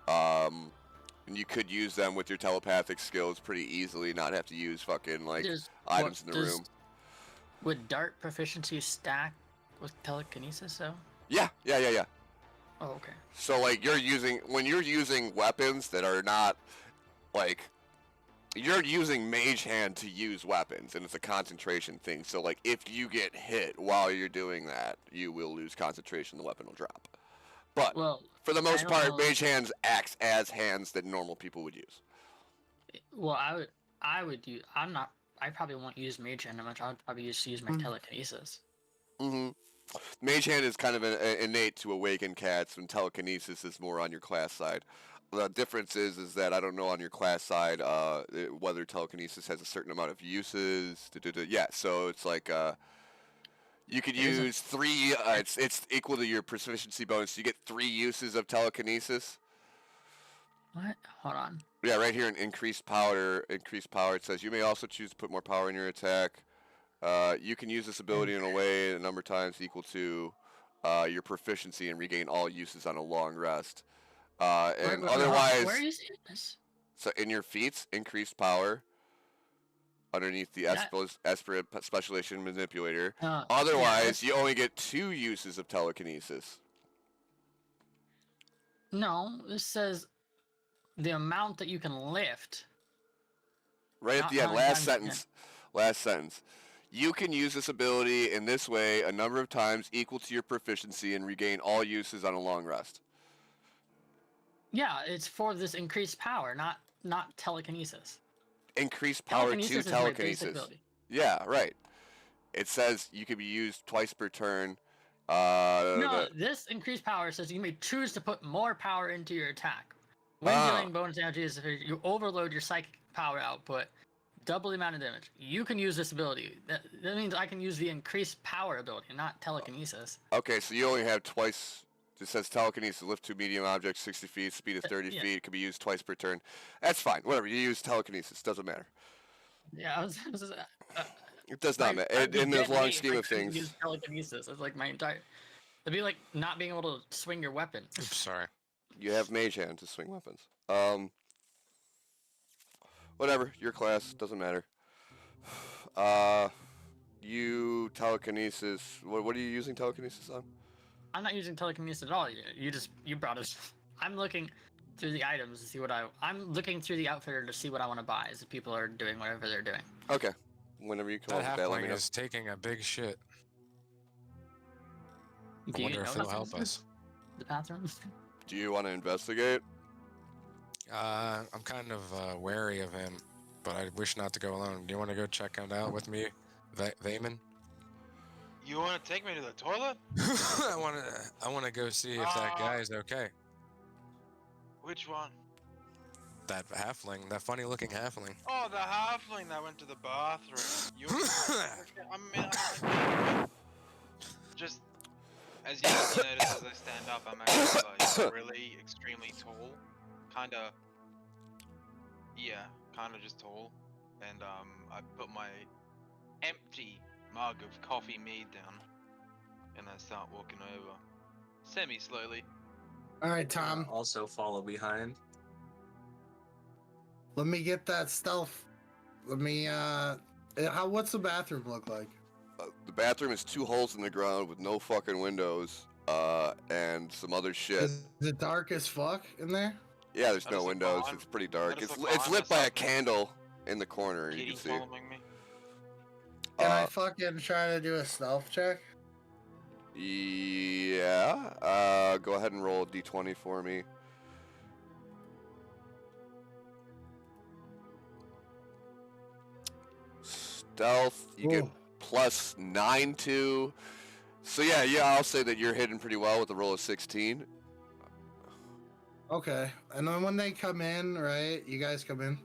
And you could use them with your telepathic skills pretty easily, not have to use fucking like items in the room. Would dart proficiency stack with telekinesis though? Yeah. Oh, okay. So like when you're using weapons that are not like you're using mage hand to use weapons, and it's a concentration thing. So like if you get hit while you're doing that, you will lose concentration. The weapon will drop. But Well, for the most I part, don't know. mage hands acts as hands that normal people would use. well, I would use. I probably won't use mage hand that much. I would probably use my telekinesis. Mm-hmm. Mage hand is kind of innate to awaken cats, and telekinesis is more on your class side. The difference is that I don't know on your class side whether telekinesis has a certain amount of uses. Yeah, so it's like you could It isn't- use 3. It's equal to your proficiency bonus. You get 3 uses of telekinesis. What? Hold on. Yeah, right here in increased power. It says you may also choose to put more power in your attack. You can use this ability in a way a number of times equal to your proficiency and regain all uses on a long rest. And Wait, otherwise, where is this? so in your feats, increased power. Underneath the That- Esprit Specialization Manipulator. Yeah, Otherwise, that's- you only get 2 uses of telekinesis. No, this says the amount that you can lift. Right at How- the end, how last many times sentence. You can use this ability in this way a number of times equal to your proficiency and regain all uses on a long rest. Yeah, it's for this increased power, not telekinesis. Increase power to Telekinesis is my basic telekinesis. ability. Yeah, right. It says you can be used twice per turn. No, this increased power says you may choose to put more power into your attack. When dealing bonus damage, you overload your psychic power output, double the amount of damage. You can use this ability. That means I can use the increased power ability, not telekinesis. Okay, so you only have twice. It says telekinesis, lift two medium objects 60 feet, speed of 30 Yeah. feet. It can be used twice per turn. That's fine. Whatever. You use telekinesis. Doesn't matter. Yeah, It does not matter. In the long scheme of things. Use telekinesis. It's like my entire. It'd be like not being able to swing your weapon. Oops, sorry. You have mage hand to swing weapons. Whatever. Your class. Doesn't matter. You telekinesis. What are you using telekinesis on? I'm not using telekinesis at all. You brought us. I'm looking through the items to see what I'm looking through the outfitter to see what I want to buy as people are doing whatever they're doing. Okay. Whenever you come That up with that, let me halfling know. is taking a big shit. I Do you wonder if know he'll help us. the bathroom? Do you want to investigate? I'm kind of wary of him, but I wish not to go alone. Do you want to go check him out with me, Vayman? You want to take me to the toilet? I want to go see if that guy is okay. Which one? That halfling, that funny-looking halfling. Oh, the halfling that went to the bathroom. Just as you guys notice as I stand up, I'm actually like really extremely tall, kinda just tall, and I put my empty mug of coffee mead down, and I start walking over, semi-slowly. All right, Tom. Also follow behind. Let me get that stealth. Let me. What's the bathroom look like? The bathroom is 2 holes in the ground with no fucking windows, and some other shit. Is it dark as fuck in there? Yeah, there's That no does look windows. fine. It's pretty dark. That does It's look it's fine. lit That's by a something. candle in the corner. You Kitty can see. following me. Can I fucking try to do a stealth check? Yeah. Go ahead and roll a d20 for me. Stealth. You get Ooh. +9 to. So yeah, I'll say that you're hidden pretty well with a roll of 16. Okay. And then when they come in, right? You guys come in.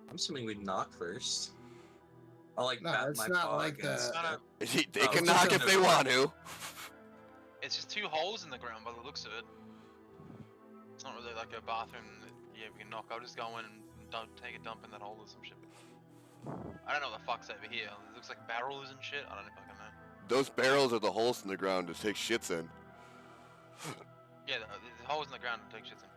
I'm assuming we'd knock first. I like No, pat it's my not paw like against that. it. They Oh, can it's knock just if a they door. want to. It's just 2 holes in the ground by the looks of it. It's not really like a bathroom that we can knock. I'll just go in and take a dump in that hole or some shit. I don't know what the fuck's over here. It looks like barrels and shit. I don't fucking know. Those barrels are the holes in the ground to take shits in. Yeah, the holes in the ground to take shits in.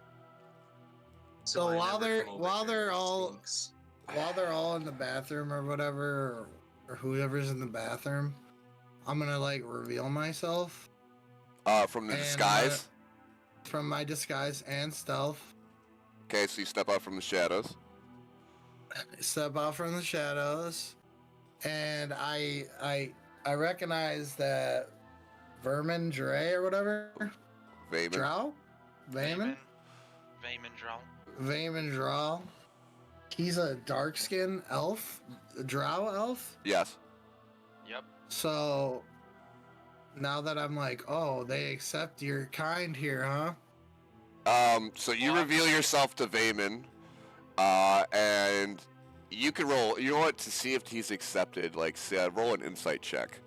So I while never they're- come over while here, they're it all- stinks. While they're all in the bathroom or whatever, or whoever's in the bathroom, I'm gonna like reveal myself From the And, disguise. from my disguise and stealth. Okay, so you step out from the shadows. Step out from the shadows, and I recognize that Vermin Dre or whatever. Vaven. Drow? Vayman? Vayman Drow. He's a dark skinned elf, a drow elf. Yes. Yep. So now that I'm like, oh, they accept your kind here, huh? So you Well, reveal yourself to Vayman, and you can roll. You know what? To see if he's accepted, like, roll an insight check.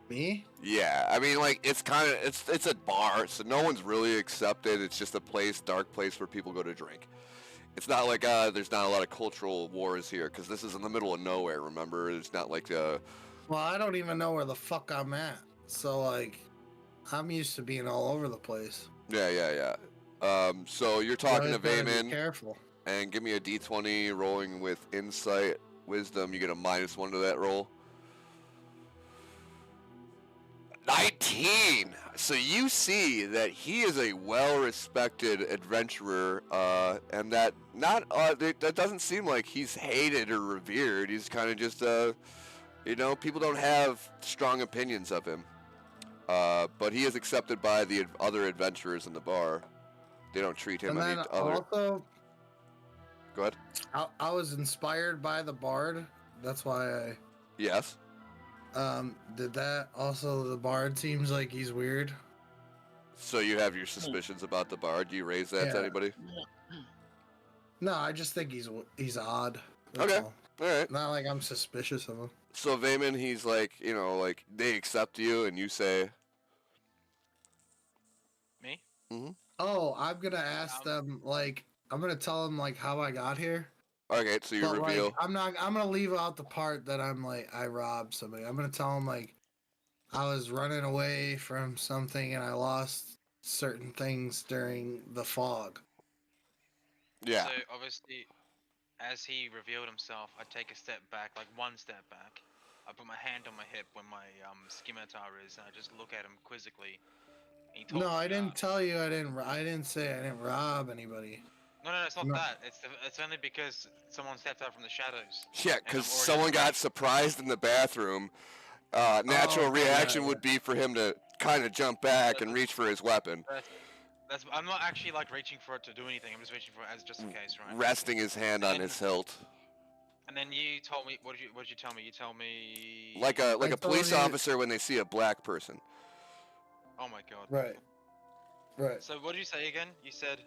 Me? Yeah, I mean, like, it's kind of it's a bar, so no one's really accepted. It's just a dark place where people go to drink. It's not like there's not a lot of cultural wars here, because this is in the middle of nowhere. Remember, it's not like Well, I don't even know where the fuck I'm at. So like, I'm used to being all over the place. yeah. So you're talking to Better be Vayman, Careful. and give me a d20 rolling with insight, wisdom. You get a -1 to that roll. 19. So you see that he is a well-respected adventurer, and that that doesn't seem like he's hated or revered. He's kind of just people don't have strong opinions of him. But he is accepted by the other adventurers in the bar. They don't treat him And any then other. also, Go ahead. I was inspired by the bard. That's why Yes. did that. Also, the bard seems like he's weird. So you have your suspicions about the bard. Do you raise that to Yeah. anybody? No, I just think he's odd. That's Okay. all. All right. Not like I'm suspicious of him. So Vayman, he's like, like they accept you, and you say, Me? Oh, I'm gonna ask them like I'm gonna tell them like how I got here. okay, so you But reveal. like I'm gonna leave out the part that I'm like I robbed somebody. I'm gonna tell them like I was running away from something and I lost certain things during the fog. Yeah. So obviously, as he revealed himself, I take a step back, like one step back. I put my hand on my hip where my scimitar is, and I just look at him quizzically. He told No, me, I didn't tell you I didn't say I didn't rob anybody. No, it's not No. that. It's only because someone stepped out from the shadows. Yeah, And because I'm already someone got afraid. surprised in the bathroom. Natural okay, reaction yeah, would be for him to kind of jump back and reach for his weapon, I'm not actually like reaching for it to do anything. I'm just reaching for it as just in case, right? resting his hand on his hilt, And then you told me, what did you tell me? You tell me like I a told police you- officer when they see a black person. Oh my god. Right. Right. So what did you say again? You said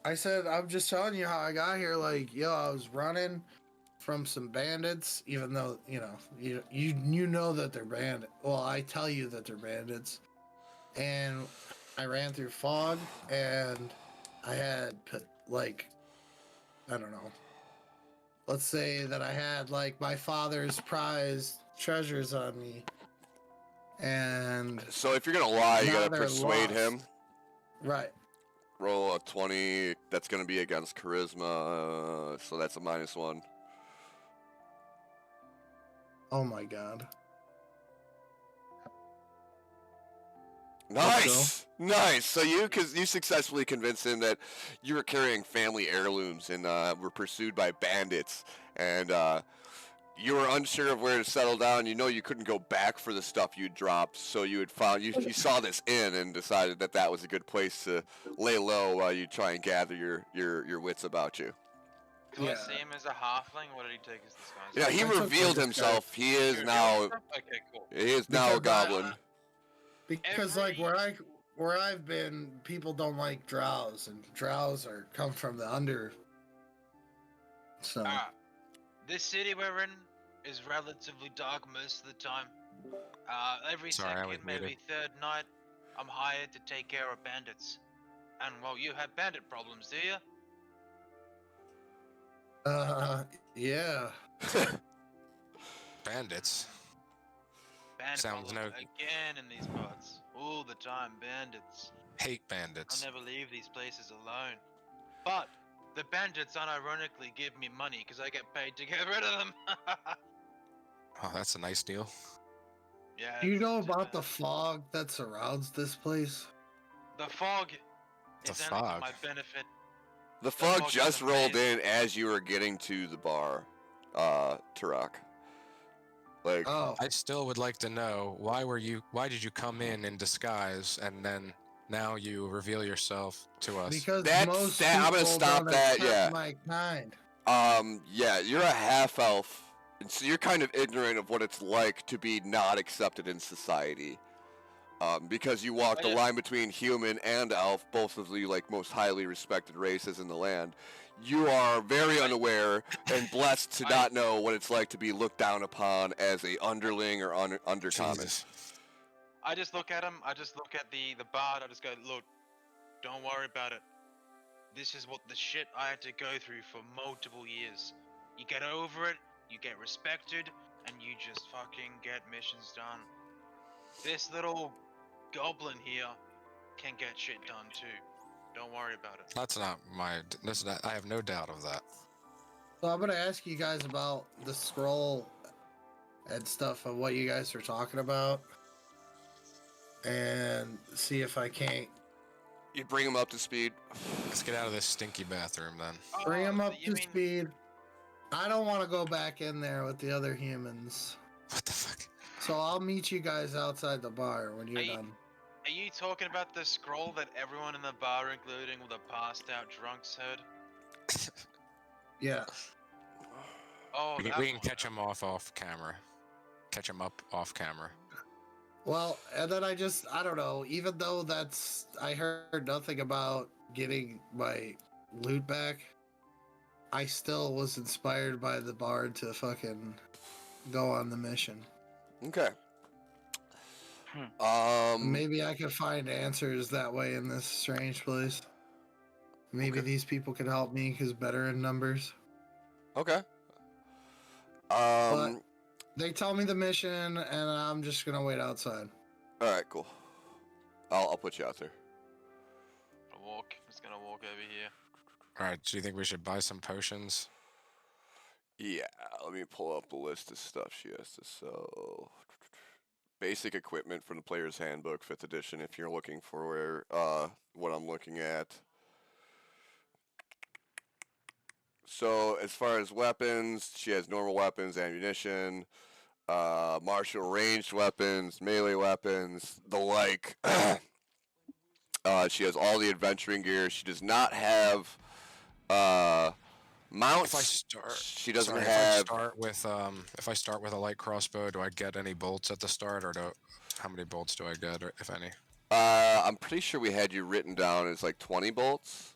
I said I'm just telling you how I got here. Like, yo, I was running from some bandits, even though you know that they're bandits. Well, I tell you that they're bandits, and I ran through fog, and I had like, I don't know. Let's say that I had like my father's prized treasures on me, and So if you're gonna lie, you Now gotta they're persuade lost. him. right. Roll a 20. That's gonna be against charisma, so that's a -1. Oh my god. Nice, nice. So you successfully convinced him that you were carrying family heirlooms and were pursued by bandits, and you were unsure of where to settle down. You know you couldn't go back for the stuff you dropped, so you had found you saw this inn and decided that that was a good place to lay low while you try and gather your wits about you. do I Yeah. see him as a halfling? What did he take his disguise? Yeah, he I took revealed my himself. He is You now revealed himself? Okay, cool. he is now a Because I- goblin. Because like where I've been, people don't like drows, and drows come from the under. So This city we're in is relatively dark most of the time. Every Sorry, I was second, maybe muted. third night, I'm hired to take care of bandits. And well, you have bandit problems, do you? yeah. Bandits. Bandit Sounds problems again in these parts. All the time, bandits. Hate I'll bandits. never leave these places alone. But the bandits unironically give me money because I get paid to get rid of them. Oh, that's a nice deal. Yeah. Do you it's know too about bad. the fog that surrounds this place? The fog The is only fog? for my benefit. The fog fog just doesn't rolled phase in as you were getting to the bar, Turok. Like, Oh, I still would like to know why did you come in disguise and then now you reveal yourself to us? because That's- most I'm gonna people stop don't that, accept yeah. my kind. yeah, you're a half elf, and so you're kind of ignorant of what it's like to be not accepted in society. Because you walk the line between human and elf, both of the most highly respected races in the land. You are very unaware and blessed to not know what it's like to be looked down upon as a underling or undercommon. Jesus. I just look at him. I just look at the bard. I just go, look, don't worry about it. This is what the shit I had to go through for multiple years. You get over it, you get respected, and you just fucking get missions done. This little goblin here can get shit done too. Don't worry about it. That's not my. I have no doubt of that. So I'm gonna ask you guys about the scroll and stuff and what you guys are talking about. and see if I can't You bring him up to speed. Let's get out of this stinky bathroom then. bring him Oh, up you to mean- speed. I don't want to go back in there with the other humans. What the fuck? So I'll meet you guys outside the bar when you're Are you- done. Are you talking about the scroll that everyone in the bar, including the passed out drunks, heard? Yeah. Oh, We that can one. catch him off camera. Catch him up off camera. Well, and then I don't know, even though I heard nothing about getting my loot back, I still was inspired by the bard to fucking go on the mission. Okay. Maybe I could find answers that way in this strange place. Maybe Okay. these people could help me because better in numbers. Okay. But they tell me the mission, and I'm just gonna wait outside. All right, cool. I'll put you out there. Just gonna walk over here. Alright, do you think we should buy some potions? Yeah, let me pull up the list of stuff she has to sell. Basic equipment from the Player's Handbook, 5th edition, if you're looking for what I'm looking at. So, as far as weapons, she has normal weapons, ammunition, martial ranged weapons, melee weapons, the like. She has all the adventuring gear. She does not have mounts. If I start, She doesn't sorry, have. if I start with a light crossbow, do I get any bolts at the start, or how many bolts do I get, or if any? I'm pretty sure we had you written down as like 20 bolts.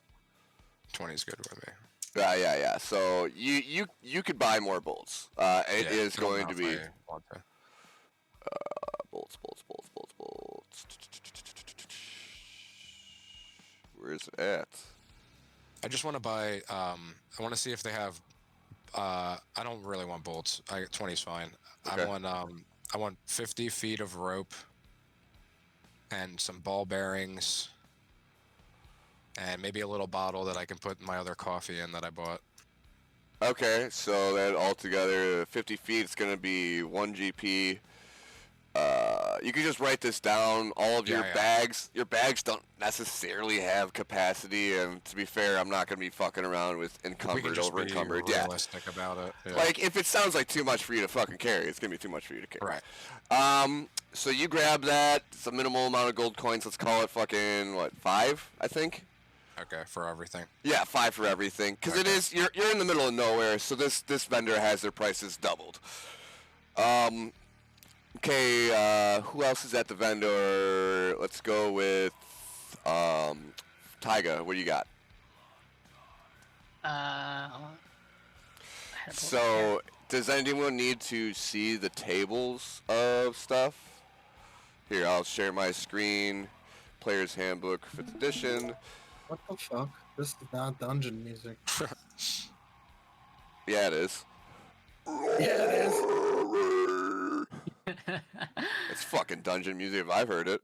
20 is good with me. Yeah. So you could buy more bolts. It is I don't going know to if be I want to. bolts. Where's it at? I just want to buy. I want to see if they have. I don't really want bolts. 20 is fine. Okay. I want 50 feet of rope and some ball bearings and maybe a little bottle that I can put my other coffee in that I bought. Okay, so that altogether 50 feet is going to be 1 GP. You can just write this down. All of your bags don't necessarily have capacity, and to be fair, I'm not going to be fucking around with We can encumbered, just over be encumbered. realistic about it. Yeah. Like, if it sounds like too much for you to fucking carry, it's going to be too much for you to carry. Right. So you grab that. It's a minimal amount of gold coins. Let's call it fucking, 5, I think? Okay, for everything. Yeah, 5 for everything. Because it is, you're in the middle of nowhere, so this vendor has their prices doubled. Okay, who else is at the vendor? Let's go with, Tyga. What do you got? So, does anyone need to see the tables of stuff? Here, I'll share my screen. Player's Handbook, 5th edition. What the fuck? This is not dungeon music. Yeah, it is. Yeah, it is. It's fucking dungeon music if I've heard it.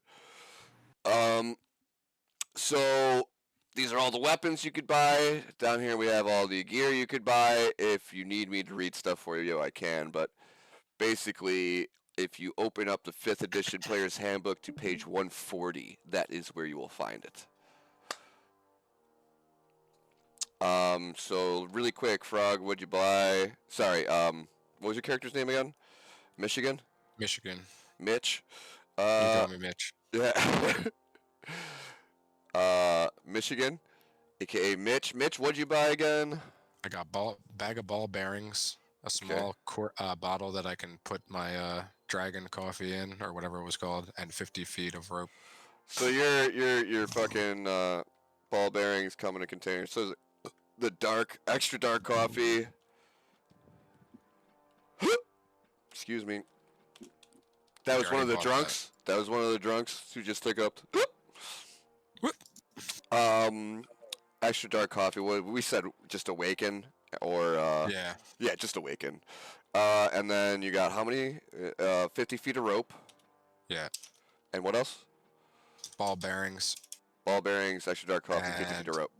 So these are all the weapons you could buy. Down here we have all the gear you could buy. If you need me to read stuff for you, I can. But basically, if you open up the 5th edition Player's Handbook to page 140, that is where you will find it. So really quick, Frog, what'd you buy? Sorry, what was your character's name again? Michigan? Michigan. Mitch? You call me Mitch. Yeah. Michigan, aka Mitch. Mitch, what'd you buy again? I got bag of ball bearings, a small bottle that I can put my dragon coffee in, or whatever it was called, and 50 feet of rope. So your fucking ball bearings come in a container. So the extra dark coffee. Excuse me. That was You one of the already bought drunks. That was one of the drunks who just took up. Extra dark coffee. What we said, just awaken or yeah, just awaken. And then you got how many? 50 feet of rope. Yeah. And what else? Ball bearings. Ball bearings, extra dark coffee, 50 feet of rope.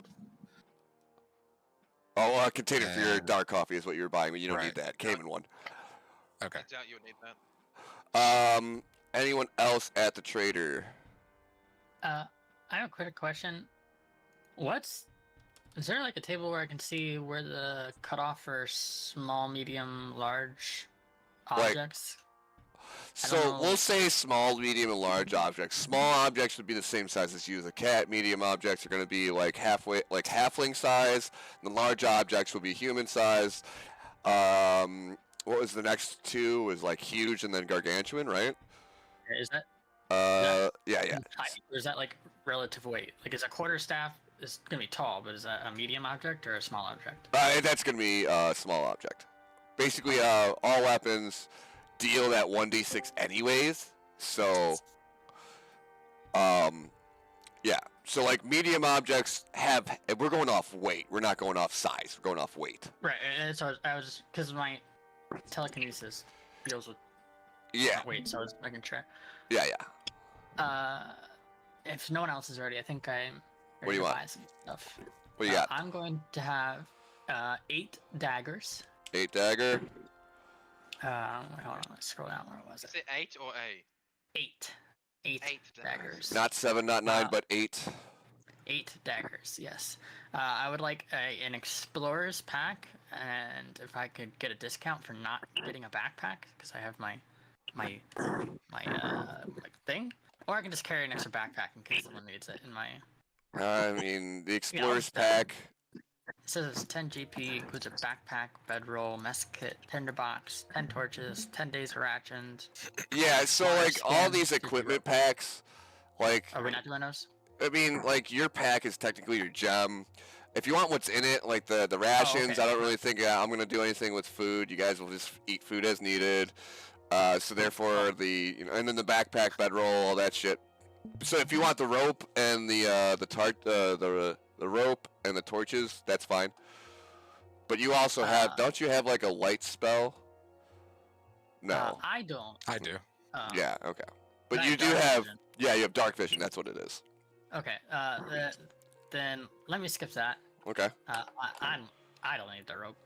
Oh, a container for your dark coffee is what you were buying, but you don't need that. Came in one. Okay. I doubt you would need that. anyone else at the trader? I have a quick question. Is there like a table where I can see where the cutoff for small, medium, large objects? So we'll say small, medium, and large objects. Small objects would be the same size as you. The cat. Medium objects are going to be like halfway, like halfling size. And the large objects will be human size. What was the next two? Was like huge and then gargantuan, right? Is that? Yeah. Or is that like relative weight? Like, is a quarterstaff is gonna be tall, but is that a medium object or a small object? That's going to be a small object. Basically, all weapons deal that 1d6 anyways. So, yeah. So like medium objects we're going off weight. We're not going off size. We're going off weight. Right. And so I was because my telekinesis deals with weight, so I was making sure. Yeah. If no one else is ready, I think I'm What do you ready to want? buy some stuff. What do you got? I'm going to have 8 daggers. 8 dagger. Wait, hold on, let's scroll down. Where was Is it? it 8 or A? 8. 8 8 daggers. Not 7, not 9, but 8. 8 daggers, yes. I would like an explorer's pack, and if I could get a discount for not getting a backpack, because I have my like thing, or I can just carry an extra backpack in case someone needs it. In my, I mean, the explorer's pack. it says it's 10 GP, includes a backpack, bedroll, mess kit, tinderbox, 10 torches, 10 days of rations. Yeah, so like all these equipment packs, like. Are we not doing those? I mean, like your pack is technically your gem. If you want what's in it, like the rations, okay. I don't really think I'm gonna do anything with food. You guys will just eat food as needed. So therefore, and then the backpack, bedroll, all that shit. So if you want the rope and the rope and the torches, that's fine. But you also have, don't you have like a light spell? No. I don't. I do. Yeah. Okay. But I you have do dark have. vision. Yeah, you have dark vision. That's what it is. Okay. Then let me skip that. Okay. I don't need the rope.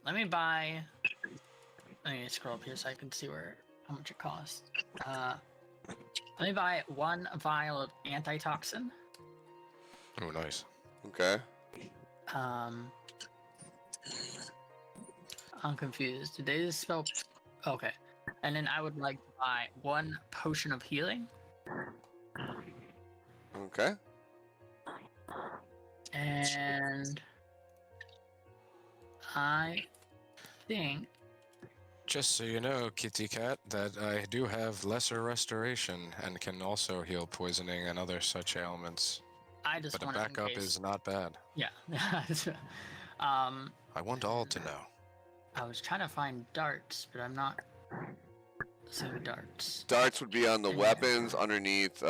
Let me buy. Let me scroll up here so I can see how much it costs. Let me buy 1 vial of antitoxin. Oh, nice. Okay. I'm confused. Did they just spell? Okay. And then I would like to buy 1 potion of healing. Okay. And I think. Just so you know, Kitty Cat, that I do have lesser restoration and can also heal poisoning and other such ailments. I just But a want it in backup case. is not bad. Yeah. I want all to know. I was trying to find darts, but I'm not seeing darts. Darts would be on the weapons underneath.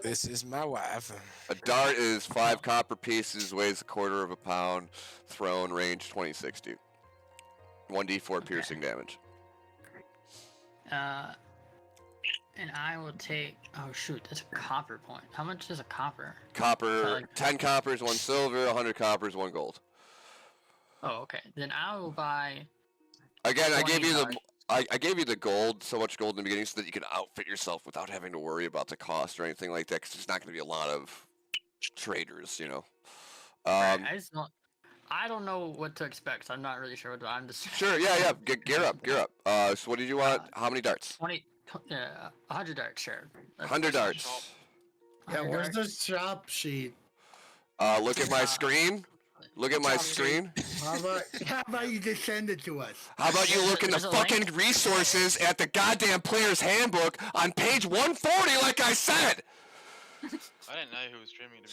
This is my wife. A dart is 5 copper pieces, weighs 1/4 pound, thrown, range 20-60. 1d4 piercing damage. And I will take. Oh shoot, that's a copper point. How much is a copper? Copper, 10 coppers, 1 silver, 100 coppers, 1 gold. Oh, okay. Then I will buy. Again, I 20 gave you the darts. I gave you the gold, so much gold in the beginning, so that you can outfit yourself without having to worry about the cost or anything like that. Because there's not going to be a lot of traders, you know. Right, I don't know what to expect. So I'm not really sure what I'm just. Sure, yeah. Gear up. So what did you want? How many darts? 100 darts, sure. 100 darts. Yeah, 100 where's the darts. shop sheet? Look at my screen. Look at my screen. How about you just send it to us? How about you look in the There's a link. fucking resources at the goddamn player's handbook on page 140, like I said? I didn't know who was streaming to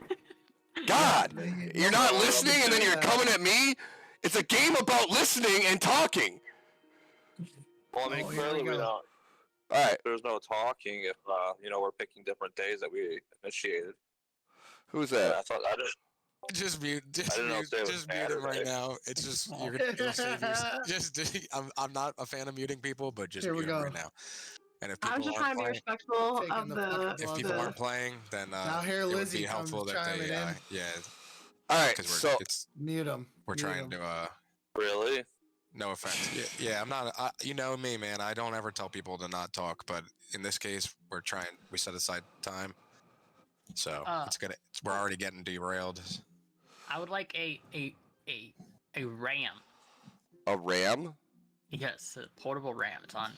me. God, you're not listening and then you're coming at me? It's a game about listening and talking. Well, I mean, Oh, here clearly we we go. don't. All right. There's no talking if we're picking different days that we initiated. Who's Yeah, that? I thought I just Just mute. I didn't know if they was Just mute him right Saturday. now. It's just you'll save your, just. I'm not a fan of muting people, but just Here we mute him go. right now. And if I was people just trying aren't to be playing, respectful Taking of the the. fucking if Well, people the- aren't playing, then Now here it would Lizzie be helpful comes that chiming they in. yeah, All right, because so it's Mute him. we're trying to really. No offense. Yeah, I'm not. You know me, man. I don't ever tell people to not talk, but in this case, we set aside time, so we're already getting derailed. I would like a ram. A ram? Yes, a portable ram. It's on.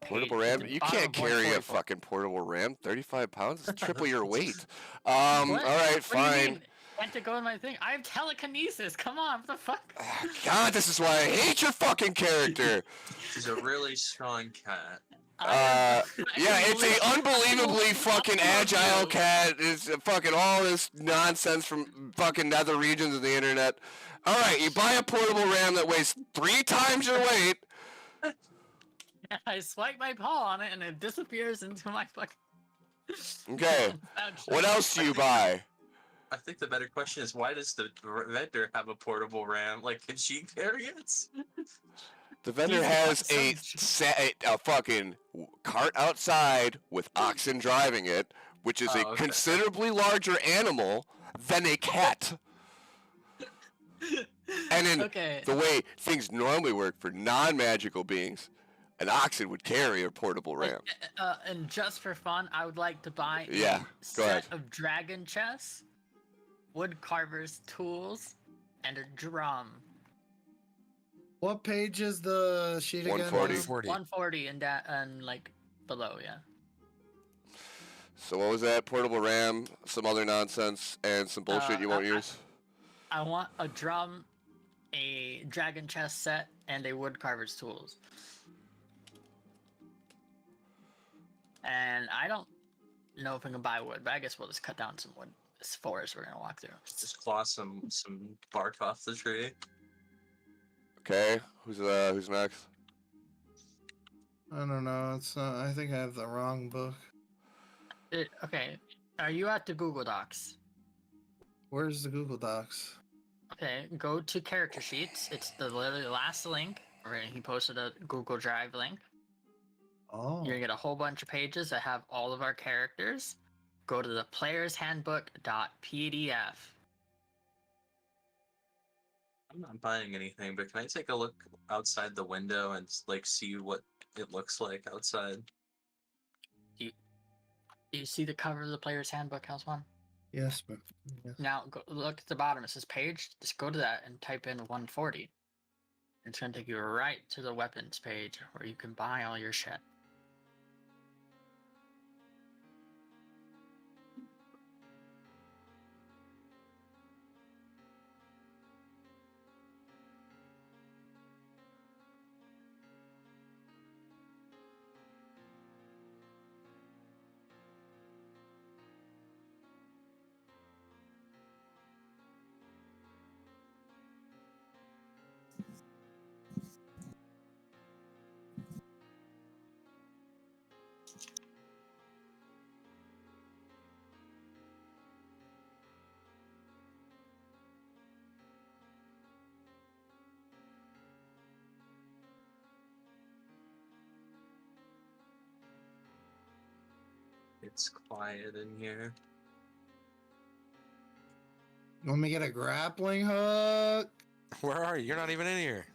Portable at ram? the You bottom can't of carry a 144. fucking portable ram. 35 pounds? It's triple your weight. What? All right, What do you fine. mean? Had to go in my thing. I have telekinesis. Come on, what the fuck? God, this is why I hate your fucking character. She's a really strong cat. Yeah, it's a unbelievably fucking agile cat. It's fucking all this nonsense from fucking nether regions of the internet. All right, you buy a portable ram that weighs 3 times your weight. I swipe my paw on it and it disappears into my fucking. Okay, what else do you buy? I think the better question is, why does the vendor have a portable ram? Like, can she carry it? The vendor has a fucking cart outside with oxen driving it, which is a considerably larger animal than a cat. And in the way things normally work for non-magical beings, an oxen would carry a portable ram. And just for fun, I would like to buy Yeah, a set of dragon chests, wood carver's tools, and a drum. What page is the sheet again? 140. 140 and like below, yeah. So what was that? Portable ram, some other nonsense, and some bullshit you won't use? I want a drum, a dragon chest set, and a wood carver's tools. And I don't know if we can buy wood, but I guess we'll just cut down some wood. This forest we're gonna walk through. Just claw some bark off the tree. Okay, who's next? I don't know. It's not. I think I have the wrong book. Okay, are you at the Google Docs? Where's the Google Docs? Okay, go to character sheets. It's literally the last link. He posted a Google Drive link. Oh. You're gonna get a whole bunch of pages that have all of our characters. Go to the playershandbook.pdf. I'm not buying anything, but can I take a look outside the window and like see what it looks like outside? You see the cover of the player's handbook, House One? Yes, but yes. Now look at the bottom. It says page. Just go to that and type in 140. It's gonna take you right to the weapons page where you can buy all your shit. It's quiet in here. Let me get a grappling hook. Where are you? You're not even in here.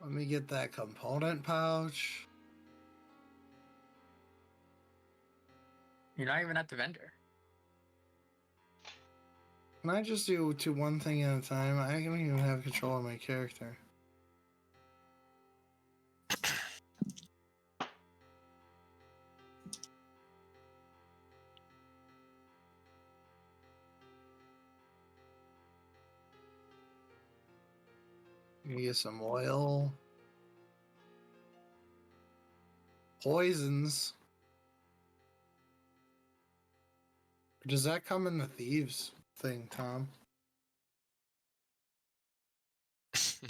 Let me get that component pouch. You're not even at the vendor. Can I just do one thing at a time? I don't even have control of my character. Let me get some oil. Poisons. Does that come in the thieves thing, Tom?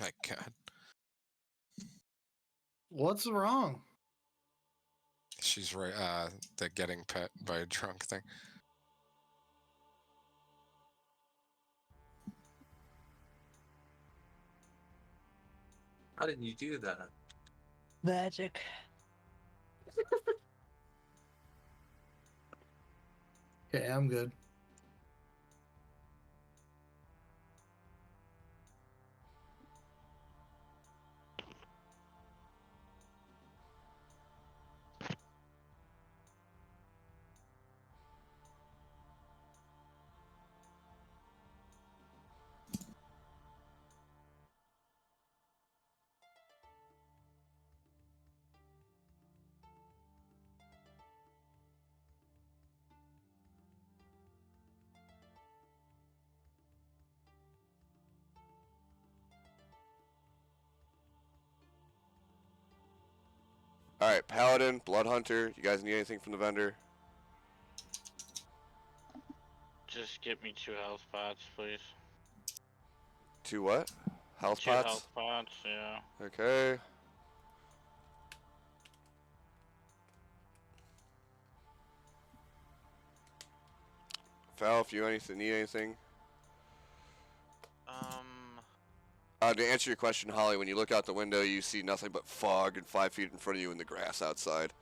My God. What's wrong? She's right. The getting pet by a drunk thing. How did you do that? Magic. Okay, I'm good. All right, Paladin, Blood Hunter. You guys need anything from the vendor? Just get me 2 health pots, please. 2 what? Health 2 pots? health pots, yeah. Okay. Val, if you need anything. To answer your question, Holly, when you look out the window, you see nothing but fog and 5 feet in front of you in the grass outside.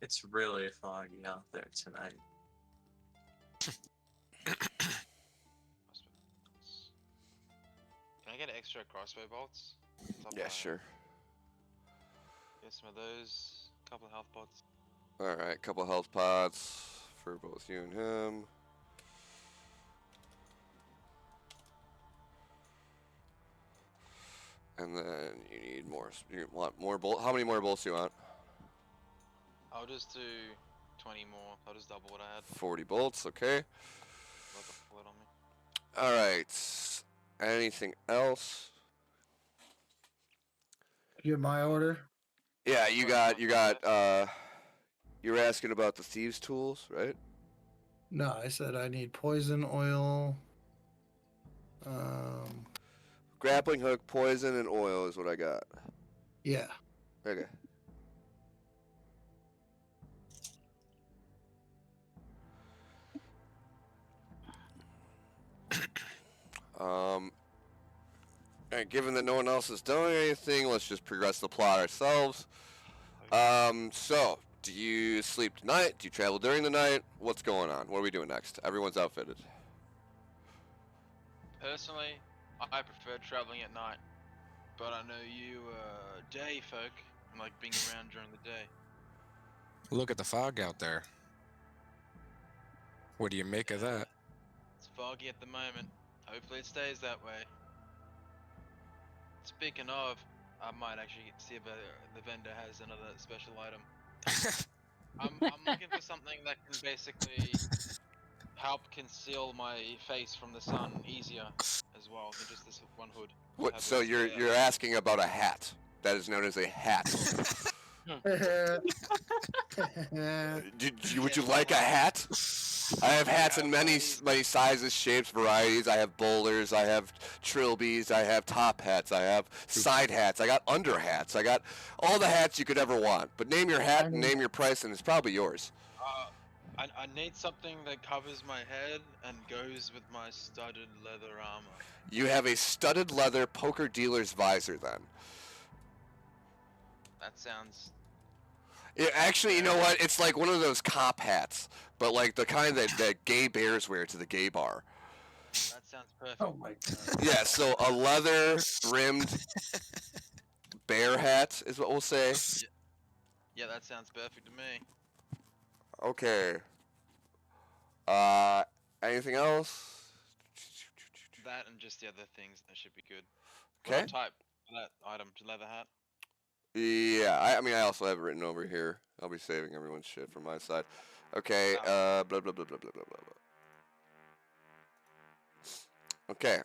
It's really foggy out there tonight. Can I get extra crossbow bolts? Yeah, sure. Get some of those. Couple of health pots. All right, couple health pots for both you and him. And then you need more. You want more bolts? How many more bolts do you want? I'll just do 20 more. I'll just double what I had. 40 bolts, okay. Like a bullet on me. All right. Anything else? You get my order? Yeah, you were asking about the thieves' tools, right? No, I said I need poison oil. Grappling hook, poison, and oil is what I got. Yeah. Okay. And given that no one else is doing anything, let's just progress the plot ourselves. So, do you sleep tonight? Do you travel during the night? What's going on? What are we doing next? Everyone's outfitted. Personally, I prefer traveling at night. But I know you, day folk, like being around during the day. Look at the fog out there. What do you make of that? It's foggy at the moment. Hopefully it stays that way. Speaking of, I might actually see if the vendor has another special item. I'm looking for something that can basically help conceal my face from the sun easier as well than just this one hood. What? So you're asking about a hat that is known as a hat. Would you like a hat? I have hats in many sizes, shapes, varieties. I have bowlers, I have trilbies, I have top hats, I have side hats, I got under hats, I got all the hats you could ever want. But name your hat and name your price, and it's probably yours. I need something that covers my head and goes with my studded leather armor. You have a studded leather poker dealer's visor, then. That sounds... Yeah, actually, you know what? It's like one of those cop hats, but like the kind that gay bears wear to the gay bar. That sounds perfect. Oh my god. Yeah, so a leather-rimmed bear hat is what we'll say. Yeah, that sounds perfect to me. Okay. Anything else? That and just the other things, that should be good. Okay. What type of that item? Leather hat? Yeah, I mean, I also have it written over here. I'll be saving everyone's shit from my side. Okay, blah, blah, blah, blah, blah, blah, blah. Okay.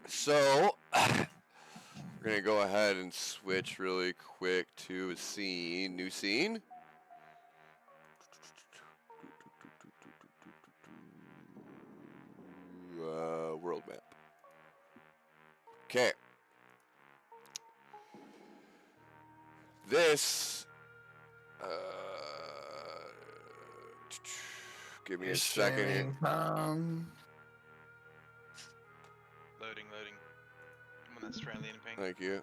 So, we're going to go ahead and switch really quick to a scene. New scene. World map. Okay. This, give me a second here. an Australian pink. Thank you.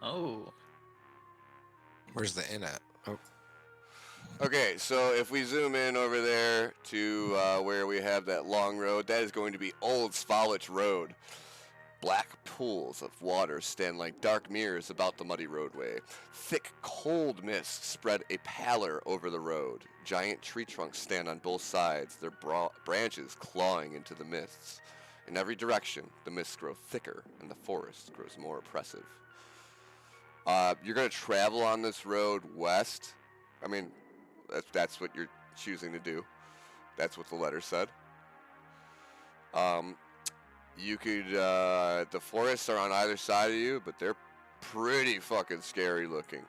Oh. Where's the inn at? Oh, Okay, so if we zoom in over there to where we have that long road, that is going to be Old Svalich Road. Black pools of water stand like dark mirrors about the muddy roadway. Thick, cold mist spread a pallor over the road. Giant tree trunks stand on both sides, their branches clawing into the mists. In every direction, the mists grow thicker and the forest grows more oppressive. You're going to travel on this road west. I mean, that's what you're choosing to do. That's what the letter said. You could, the forests are on either side of you, but they're pretty fucking scary looking.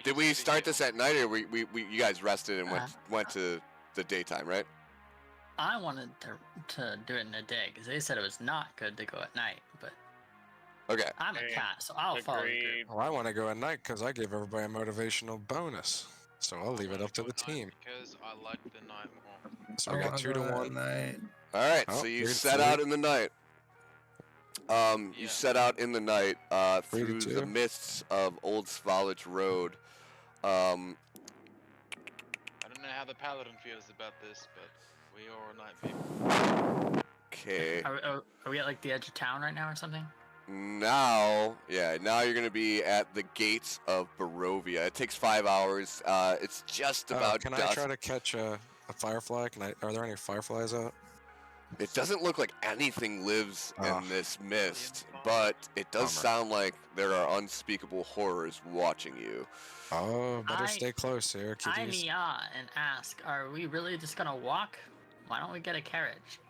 Did we start this at night, or you guys rested and went to the daytime, right? I wanted to do it in the day because they said it was not good to go at night, but Okay. I'm a cat, so I'll follow the group. well, I want to go at night because I gave everybody a motivational bonus. So I'll leave it up to the team. Because I like the night more. So we got 2 to 1. All right, Oh, so you weird set three. out in the night. You Yeah. set out in the night through 3 to the 2. mists of Old Svalich Road. I don't know how the paladin feels about this, but we are night people. Okay. Are we at like the edge of town right now or something? Now you're going to be at the gates of Barovia. It takes 5 hours. It's just about Can dusk. I try to catch a firefly? Are there any fireflies out? It doesn't look like anything lives Ah. in this mist, but it does Bummer. sound like there are unspeakable horrors watching you. Oh, better I- stay close here, I kiddies. and ask, are we really just gonna walk? Why don't we get a carriage?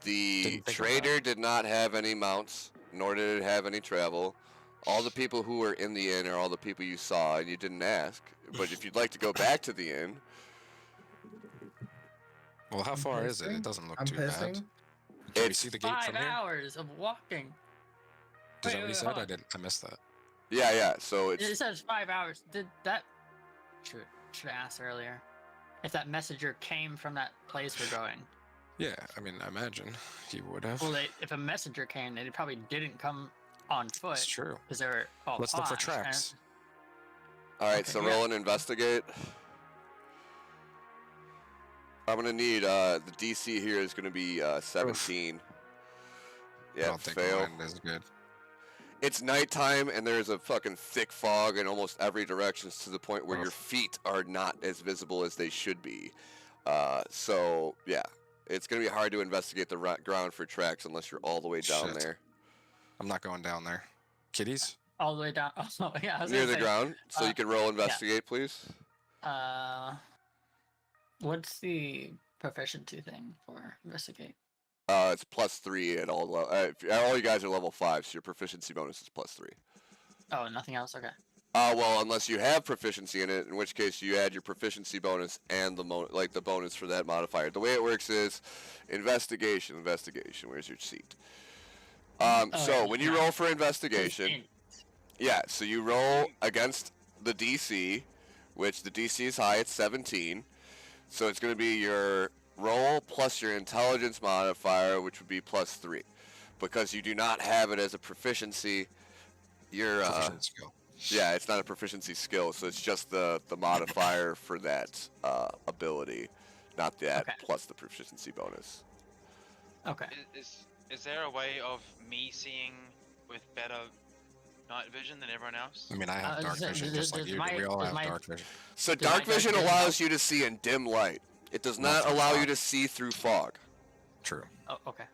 The Didn't think of trader that. did not have any mounts, nor did it have any travel. All the people who were in the inn are all the people you saw, and you didn't ask. But if you'd like to go back to the inn, Well, how I'm far is it? pissing. It doesn't look I'm too bad. pissing. Can we It's see the gate 5 from here? hours of walking. Is that what he wait, said? hold I on. didn't. I missed that. yeah. So It it's says 5 hours. Did that? Should have asked earlier. If that messenger came from that place we're going. Yeah, I mean, I imagine he would have. Well, if a messenger came, they probably didn't come on foot It's true. because they were all Let's look for posh, and- tracks. all right. Okay, So yeah. roll and investigate. I'm gonna need the DC here is gonna be 17. I Yeah, don't think fail. mine is good. It's nighttime and there's a fucking thick fog in almost every direction to the point where your Oof. feet are not as visible as they should be. So yeah, it's gonna be hard to investigate the ground for tracks unless you're all the way down Shit. there I'm not going down there. Kitties? all the way down. Oh yeah, I was near gonna the say, ground. So you can roll investigate, please. What's the proficiency thing for investigate? It's +3 at all. All you guys are level 5, so your proficiency bonus is +3. Oh, nothing else. Okay. Well, unless you have proficiency in it, in which case you add your proficiency bonus and the the bonus for that modifier. The way it works is investigation. Where's your seat? So when you roll for investigation, yeah, so you roll against the DC, which the DC is high, it's 17. So it's going to be your roll plus your intelligence modifier, which would be +3. Because you do not have it as a proficiency, your Proficient skill. yeah, it's not a proficiency skill, so it's just the modifier for that ability, not that Okay. plus the proficiency bonus. Okay. Is there a way of me seeing with better night vision than everyone else? I mean, I have dark does- vision does- just like does you do. my- We all does have my- dark vision. So Does dark my vision vision allows help? you to see in dim light. It does Not not through allow you fog. to see through fog. True. Oh, okay.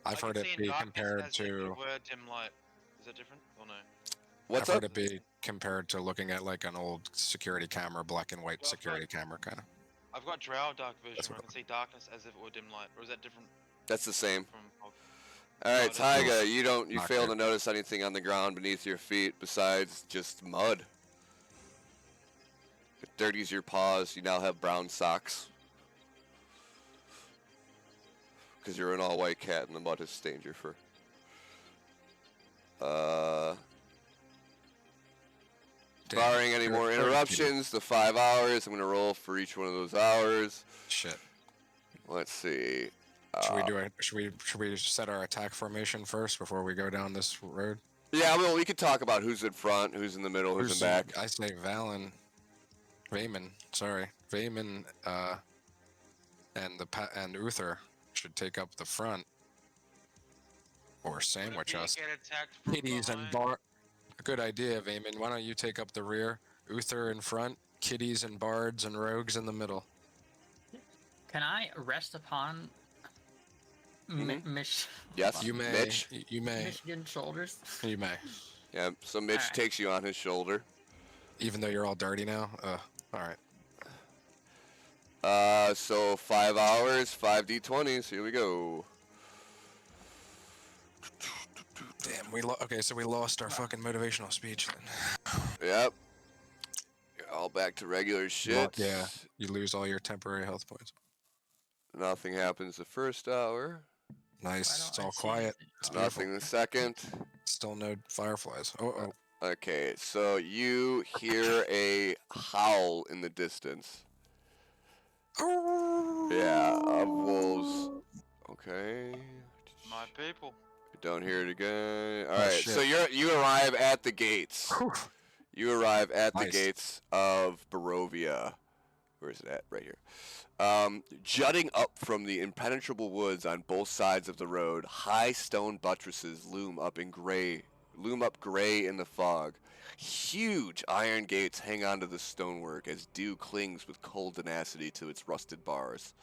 I've I heard can see it in be darkness compared as if to. it were dim light. Is that different or no? What's I've up? heard it be compared to looking at like an old security camera, black and white Well, security camera kind of. I've got drow dark vision That's where I what- can see darkness as if it were dim light. Or is that different That's the same. from fog? All right, it is. Tyga, you Not fail good. to notice anything on the ground beneath your feet besides just mud. It dirties your paws. You now have brown socks. Because you're an all-white cat and the mud has stained your fur. Barring any more interruptions, the 5 hours. I'm gonna roll for each one of those hours. Shit. Let's see. Should we set our attack formation first before we go down this road? Yeah, well, we could talk about who's in front, who's in the middle, who's in back. I say Vayman, and Uther should take up the front or sandwich us. Get attacked from Kitties and behind. Good idea, Vayman. Why don't you take up the rear? Uther in front, kitties and bards and rogues in the middle. Can I rest upon Yes, You may. Mitch. You may. Michigan shoulders? You may. Yeah, so Mitch Alright. takes you on his shoulder. Even though you're all dirty now? All right. So 5 hours, 5d20s. Here we go. Damn, okay, so we lost our fucking motivational speech then. Yep. You're all back to regular shit. Yeah, you lose all your temporary health points. Nothing happens the first hour. Nice, it's all quiet. It's beautiful. Nothing the second. Still no fireflies. Oh. Okay, so you hear a howl in the distance. Yeah, of wolves. Okay. My people. You don't hear it again. All Oh, right, shit. so you arrive at the gates. You arrive at the Nice. gates of Barovia. Where is it at? Right here. Jutting up from the impenetrable woods on both sides of the road, high stone buttresses loom up gray in the fog. Huge iron gates hang onto the stonework as dew clings with cold tenacity to its rusted bars.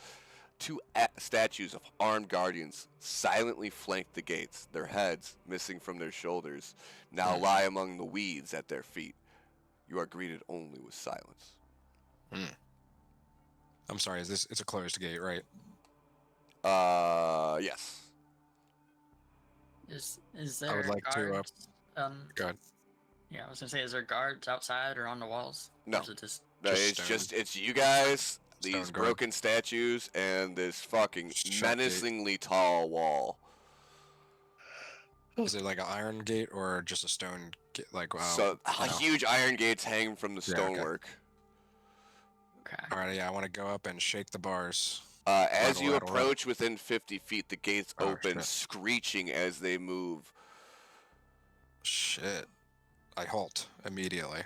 Two statues of armed guardians silently flank the gates, their heads, missing from their shoulders, now lie among the weeds at their feet. You are greeted only with silence. I'm sorry, it's a closed gate, right? Yes. Is there I would like guards? to, go ahead. Yeah, I was gonna say, is there guards outside or on the walls? No. Or is it just No, it's you guys, these Stone guard. broken statues, and this fucking Shut menacingly tall wall. Is it like an iron gate or just a stone gate? Like, So huge iron gates hang from the Yeah, okay. stonework. okay? All right, yeah, I want to go up and shake the bars. As Rattle, you rattle, approach within 50 feet, the gates Oh, open, shit. screeching as they move. Shit. I halt immediately.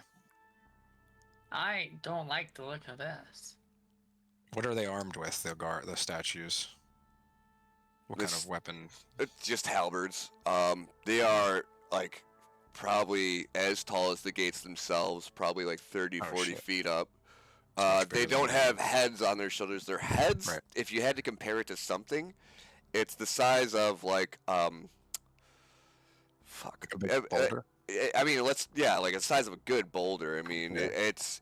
I don't like the look of this. What are they armed with, the statues? What kind This- of weapon? It's just halberds. They are like probably as tall as the gates themselves, probably like 30, Oh, 40 shit. feet up. much They bigger than don't I have heads on their shoulders. Their heads, Right. if you had to compare it to something, it's the size of like fuck. A big boulder? I mean, like the size of a good boulder. I mean, Yeah.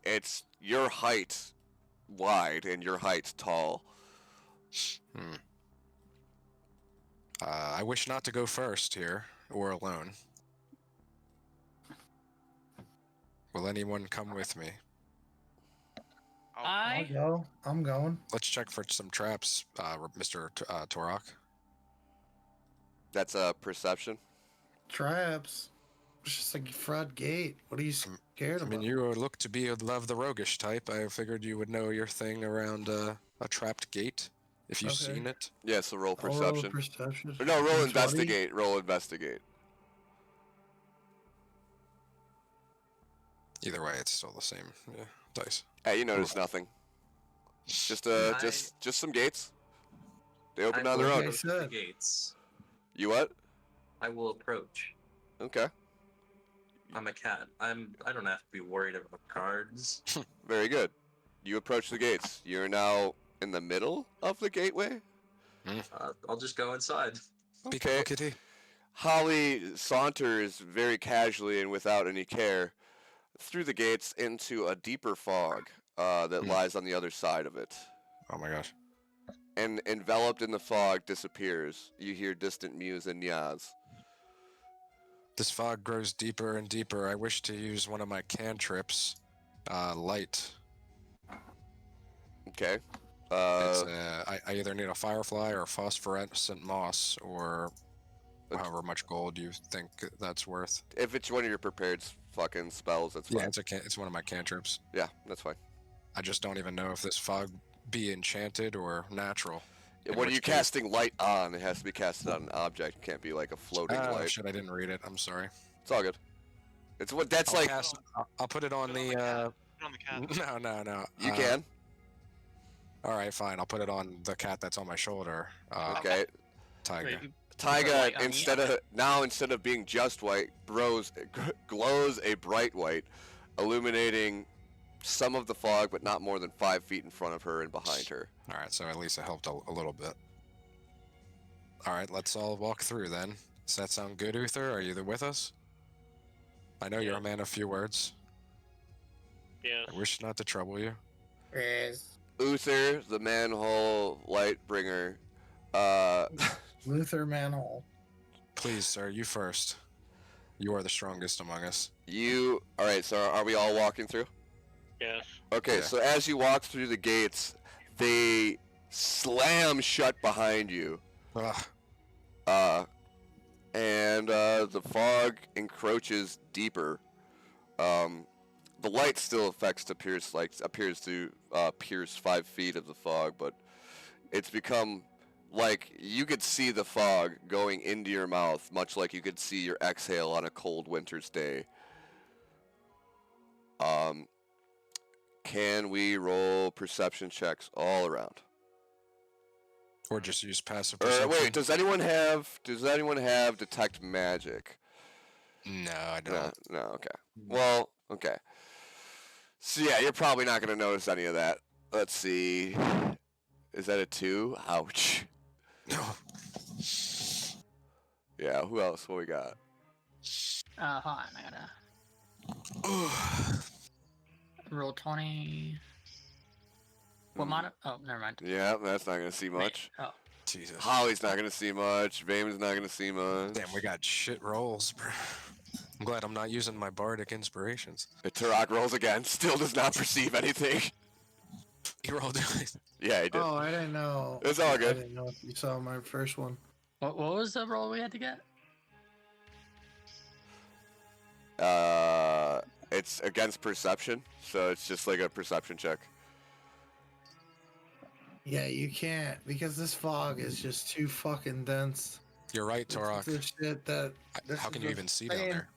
it's your height wide and your height tall. I wish not to go first here, or alone. Will anyone come with me? I'll go. I'm going. Let's check for some traps, Mr. Torok. That's a perception. Traps. It's just like a front gate. What are you scared I about? mean, you look to be love the roguish type. I figured you would know your thing around a trapped gate, if you've Okay. seen it. Yeah, so roll I'll roll perception. perception. Or no, roll 20. investigate. Roll investigate. Either way, it's still the same dice. Hey, you notice nothing. Just just some gates. They opened I on their will own. Okay. approach the Said. gates. You what? I will approach. Okay. I'm a cat. I don't have to be worried about cards. Very good. You approach the gates. You're now in the middle of the gateway. I'll just go inside. Okay. Kitty. Holly saunters very casually and without any care through the gates into a deeper fog that lies on the other side of it. Oh my gosh. And enveloped in the fog disappears. You hear distant mews and yas. This fog grows deeper and deeper. I wish to use one of my cantrips. Light. Okay. I either need a firefly or phosphorescent moss or however much gold you think that's worth. If it's one of your prepared fucking spells. That's Yeah, fine. it's one of my cantrips. Yeah, that's fine. I just don't even know if this fog be enchanted or natural. In What are which you case- casting light on? It has to be casted on an object. It can't be like a floating Oh light. shit! I didn't read it. I'm sorry. It's all good. It's what that's I'll like. I'll put it on Put it the. on the cat. No. You can. All right, fine. I'll put it on the cat that's on my shoulder. Okay. Tiger. Wait, you- Taiga, light on instead of being just white, glows a bright white, illuminating some of the fog, but not more than 5 feet in front of her and behind her. All right, so at least it helped a little bit. All right, let's all walk through then. Does that sound good, Uther? Are you there with us? I know you're a Yes. man of few words. Yes. I wish not to trouble you. Uther, the manhole light bringer. Luther Manhole. Please, sir, you first. You are the strongest among us. All right, so are we all walking through? Yes. Okay, Yeah. so as you walk through the gates, they slam shut behind you. Ugh. And the fog encroaches deeper. The light still appears to pierce 5 feet of the fog, but it's become like you could see the fog going into your mouth, much like you could see your exhale on a cold winter's day. Can we roll perception checks all around? Or just use passive Or perception. wait, does anyone have detect magic? No, I don't. No, okay. Well, okay. So yeah, you're probably not gonna notice any of that. Let's see. Is that a 2? Ouch. No. Yeah, who else? What we got? Hold on, I gotta roll 20. What mod? Oh, never mind. Yeah, that's not gonna see much. Oh, Jesus. Holly's not gonna see much. Vamon's not gonna see much. Damn, we got shit rolls, bro. I'm glad I'm not using my bardic inspirations. Turok rolls again. Still does not perceive anything. You rolled it. Yeah, he did. Oh, I didn't know. It's all I good. didn't know if you saw my first one. what was the roll we had to get? It's against perception, so it's just like a perception check. Yeah, you can't because this fog is just too fucking dense. You're right, Torok. This is shit that. this How is can you the even see down same- there?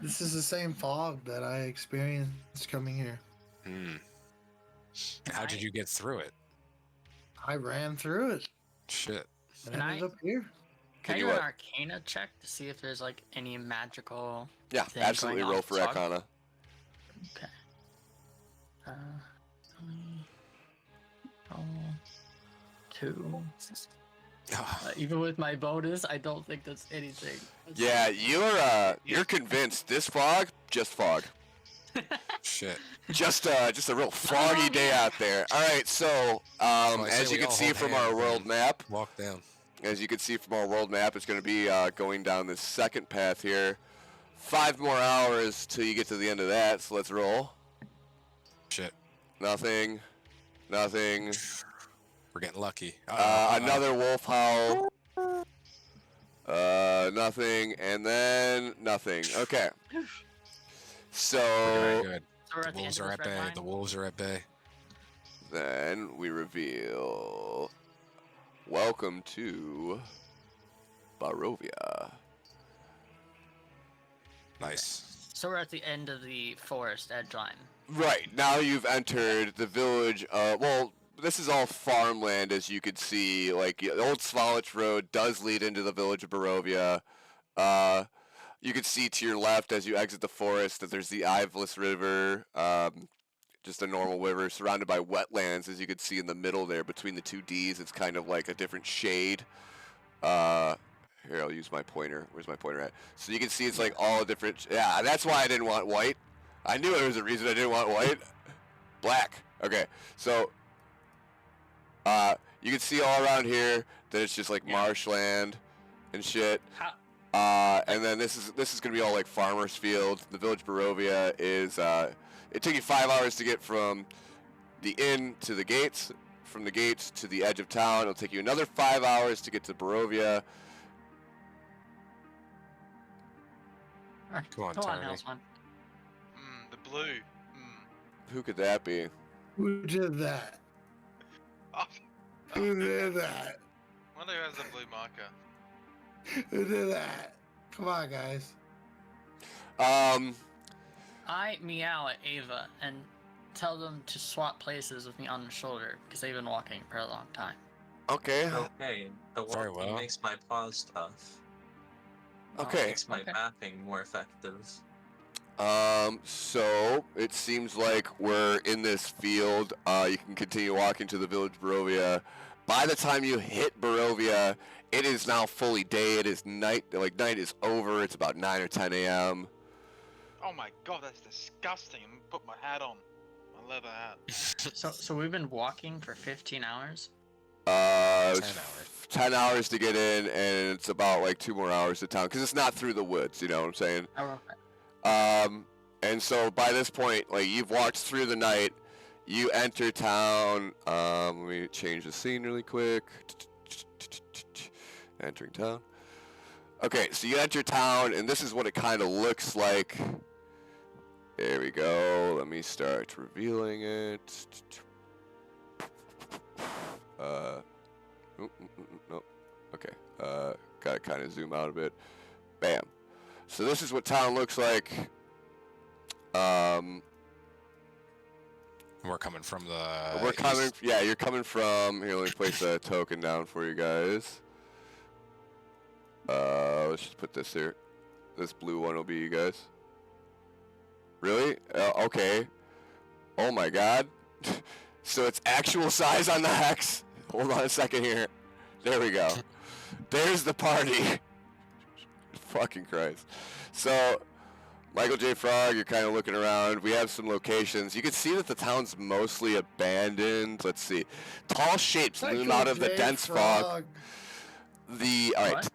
This is the same fog that I experienced coming here. Hmm. How did you get through it? I ran through it Shit. and Can ended I- up here. Can I you do an what? Arcana check to see if there's like any magical? Yeah, thing absolutely. going on Roll with for the fog? Arcana. Okay. Oh, 2. Even with my bonus, I don't think that's anything. Yeah, you're convinced this fog, just fog. Shit. Just a real foggy day out there. All right, so I say as you we can all see hold from hands our and world map, Walk down. as you can see from our world map, it's going to be going down this second path here. 5 more hours till you get to the end of that. So let's roll. Shit. Nothing. Nothing. We're getting lucky. Another wolf howl. Nothing, and then nothing. Okay. Very So good. So we're The at the wolves end are of at this red bay. line? The wolves are at bay. then we reveal. Welcome to Barovia. Nice. So we're at the end of the forest edge line. Right, now you've entered the village. Well, this is all farmland, as you could see. Like, the old Svalich Road does lead into the village of Barovia. You can see to your left as you exit the forest that there's the Iveless River, just a normal river surrounded by wetlands. As you can see in the middle there, between the two Ds, it's kind of like a different shade. Here, I'll use my pointer. Where's my pointer at? So you can see it's like all different. Yeah, that's why I didn't want white. I knew there was a reason I didn't want white. Black. Okay, so you can see all around here that it's just like marshland and shit. And then this is gonna be all like farmers' fields. The village Barovia is. It took you 5 hours to get from the inn to the gates. From the gates to the edge of town, it'll take you another 5 hours to get to Barovia. Come on, Come on, Tony. Nelsman. blue. Hmm. Who could that be? Who did that? Oh, Who did that? wonder who has the blue marker. Who did that? Come on, guys. I meow at Ava and tell them to swap places with me on the shoulder because they've been walking for a long time. Okay. Okay, the Very walking well. makes my paws tough. Okay. Makes my Okay. mapping more effective. So it seems like we're in this field. You can continue walking to the village Barovia. By the time you hit Barovia, it is now fully day. It is night. Like night is over. It's about 9 or 10 a.m. Oh my god, that's disgusting. I'm gonna put my hat on. My leather hat. So we've been walking for 15 hours. It 10 was hours. 10 hours to get in, and it's about like 2 more hours to town because it's not through the woods. You know what I'm saying? Oh, okay. And so by this point, like you've walked through the night, you enter town. Let me change the scene really quick. Entering town. Okay, so you enter town, and this is what it kind of looks like. There we go. Let me start revealing it. Nope. Okay. Gotta kind of zoom out a bit. Bam. So this is what town looks like. We're coming from the. We're coming. east. Yeah, you're coming from. Here, let me place a token down for you guys. Let's just put this here. This blue one will be you guys. Really? Okay. Oh my god. So it's actual size on the hex. Hold on a second here. There we go. There's the party. Fucking Christ. So, Michael J. Frog, you're kind of looking around. We have some locations. You can see that the town's mostly abandoned. Let's see. Tall shapes loom out of the dense fog. All right.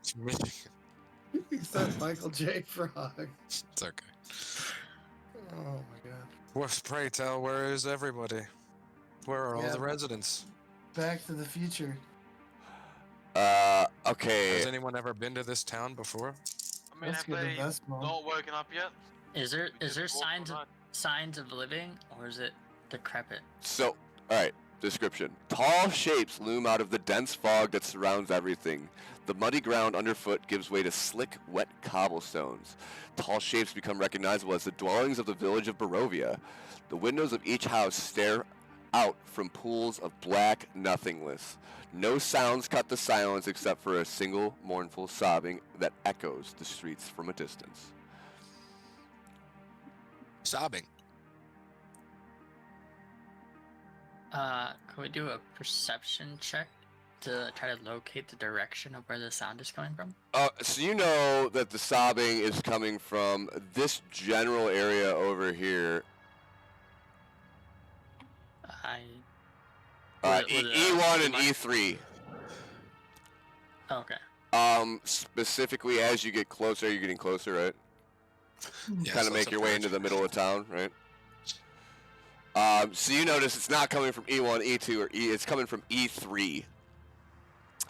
He said Michael J. Frog. It's okay. Oh my god. Well, pray tell, where is everybody? Where are all Yeah. the residents? Back to the future. Okay. Has anyone ever been to this town before? I mean, Let's have get the they best one. not woken up yet? Is there We is there just walked all signs night. of living, or is it decrepit? So, alright, description. Tall shapes loom out of the dense fog that surrounds everything. The muddy ground underfoot gives way to slick, wet cobblestones. Tall shapes become recognizable as the dwellings of the village of Barovia. The windows of each house stare out from pools of black nothingness. No sounds cut the silence except for a single mournful sobbing that echoes the streets from a distance. Sobbing. Can we do a perception check to try to locate the direction of where the sound is coming from? So you know that the sobbing is coming from this general area over here. E1 and E3. Okay. Specifically, as you get closer, you're getting closer, right? Yes, Kind of let's make your way into the middle of town, right? So you notice it's not coming from E1, E2, or E. It's coming from E3.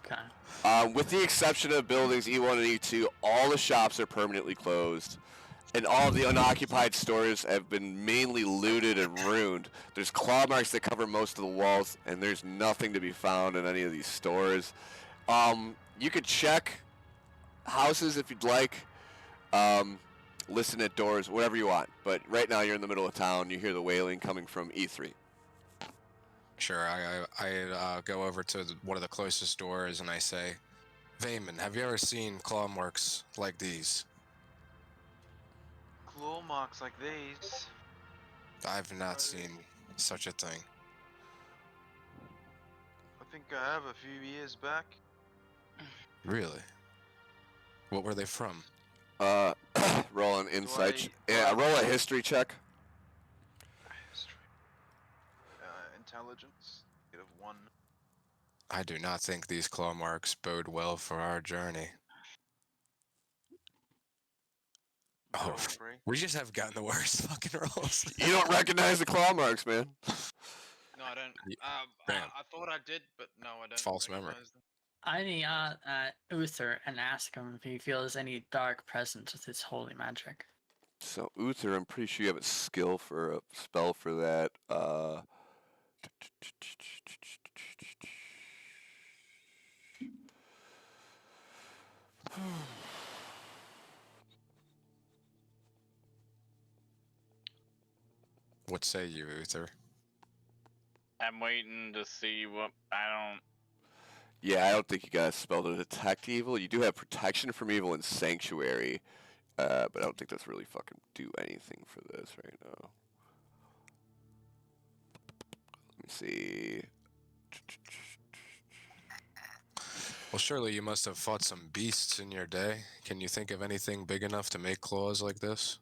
Okay. With the exception of buildings E1 and E2, all the shops are permanently closed, and all of the unoccupied stores have been mainly looted and ruined. There's claw marks that cover most of the walls, and there's nothing to be found in any of these stores. You could check houses if you'd like, listen at doors, whatever you want. But right now you're in the middle of town. You hear the wailing coming from E3. Sure, I go over to one of the closest doors and I say, Vayman, have you ever seen claw marks like these? Claw marks like these. I've not seen such a thing. I think I have a few years back. Really? What were they from? Roll an insight. I- Yeah, roll a history check. History. Intelligence. Get of 1. I do not think these claw marks bode well for our journey. Oh, Roll 3. we just have gotten the worst fucking rolls. You don't recognize the claw marks, man. No, I don't. Ye- I Bam. thought I did, but no, I don't. False memory. recognize them. I meow at Uther and ask him if he feels any dark presence with his holy magic. So Uther, I'm pretty sure you have a skill for a spell for that. What say you, Uther? I'm waiting to see what I don't. Yeah, I don't think you got a spell to detect evil. You do have protection from evil and sanctuary, but I don't think that's really fucking do anything for this right now. Let me see. Well, surely you must have fought some beasts in your day. Can you think of anything big enough to make claws like this?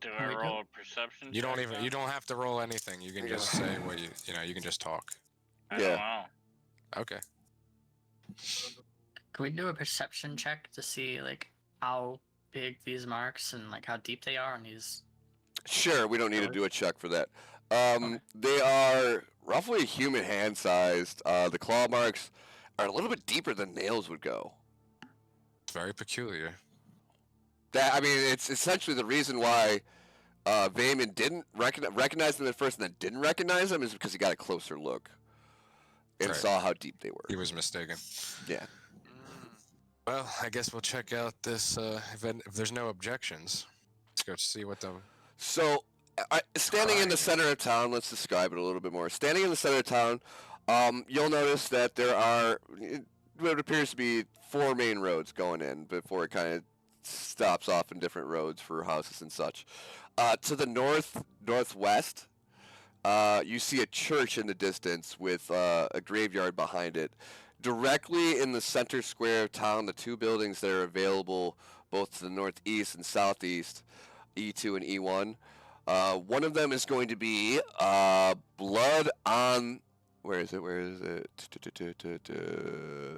Do Can I we do- roll a perception? You don't check even. then? You don't have to roll anything. You can just say what you know. You can just talk. I Yeah. don't know. Okay. Can we do a perception check to see like how big these marks and like how deep they are on these? Sure, we don't need to Doors? do a check for that. Okay. They are roughly human hand sized. The claw marks are a little bit deeper than nails would go. It's very peculiar. That I mean, it's essentially the reason why Vayman didn't recognize them at first, and then didn't recognize them is because he got a closer look and Right. saw how deep they were. He was mistaken. Yeah. Well, I guess we'll check out this. If there's no objections, let's go see what the. So, standing in the Crying. center of town, let's describe it a little bit more. Standing in the center of town, you'll notice that there are what appears to be 4 main roads going in before it kind of stops off in different roads for houses and such. To the northwest, you see a church in the distance with a graveyard behind it. Directly in the center square of town, the 2 buildings that are available both to the northeast and southeast, E2 and E1. One of them is going to be Blood on. Where is it? Where is it?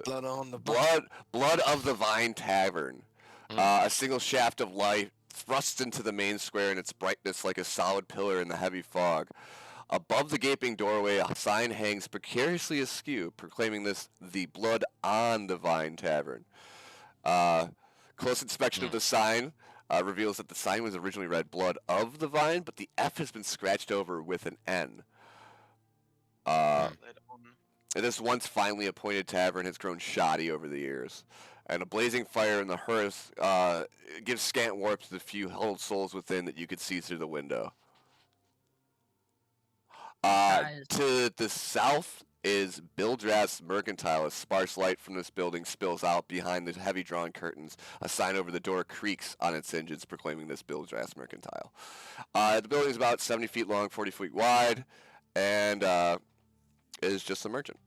Blood on the Blood of the Vine Tavern. A single shaft of light thrusts into the main square in its brightness like a solid pillar in the heavy fog. Above the gaping doorway, a sign hangs precariously askew, proclaiming this the Blood on the Vine Tavern. Close inspection of the sign reveals that the sign was originally read Blood of the Vine, but the F has been scratched over with an N. This once finely appointed tavern has grown shoddy over the years, and a blazing fire in the hearth gives scant warmth to the few huddled souls within that you could see through the window. To the south is Bildras Mercantile. A sparse light from this building spills out behind the heavy drawn curtains. A sign over the door creaks on its hinges, proclaiming this Bildras Mercantile. The building is about 70 feet long, 40 feet wide, and is just a merchant,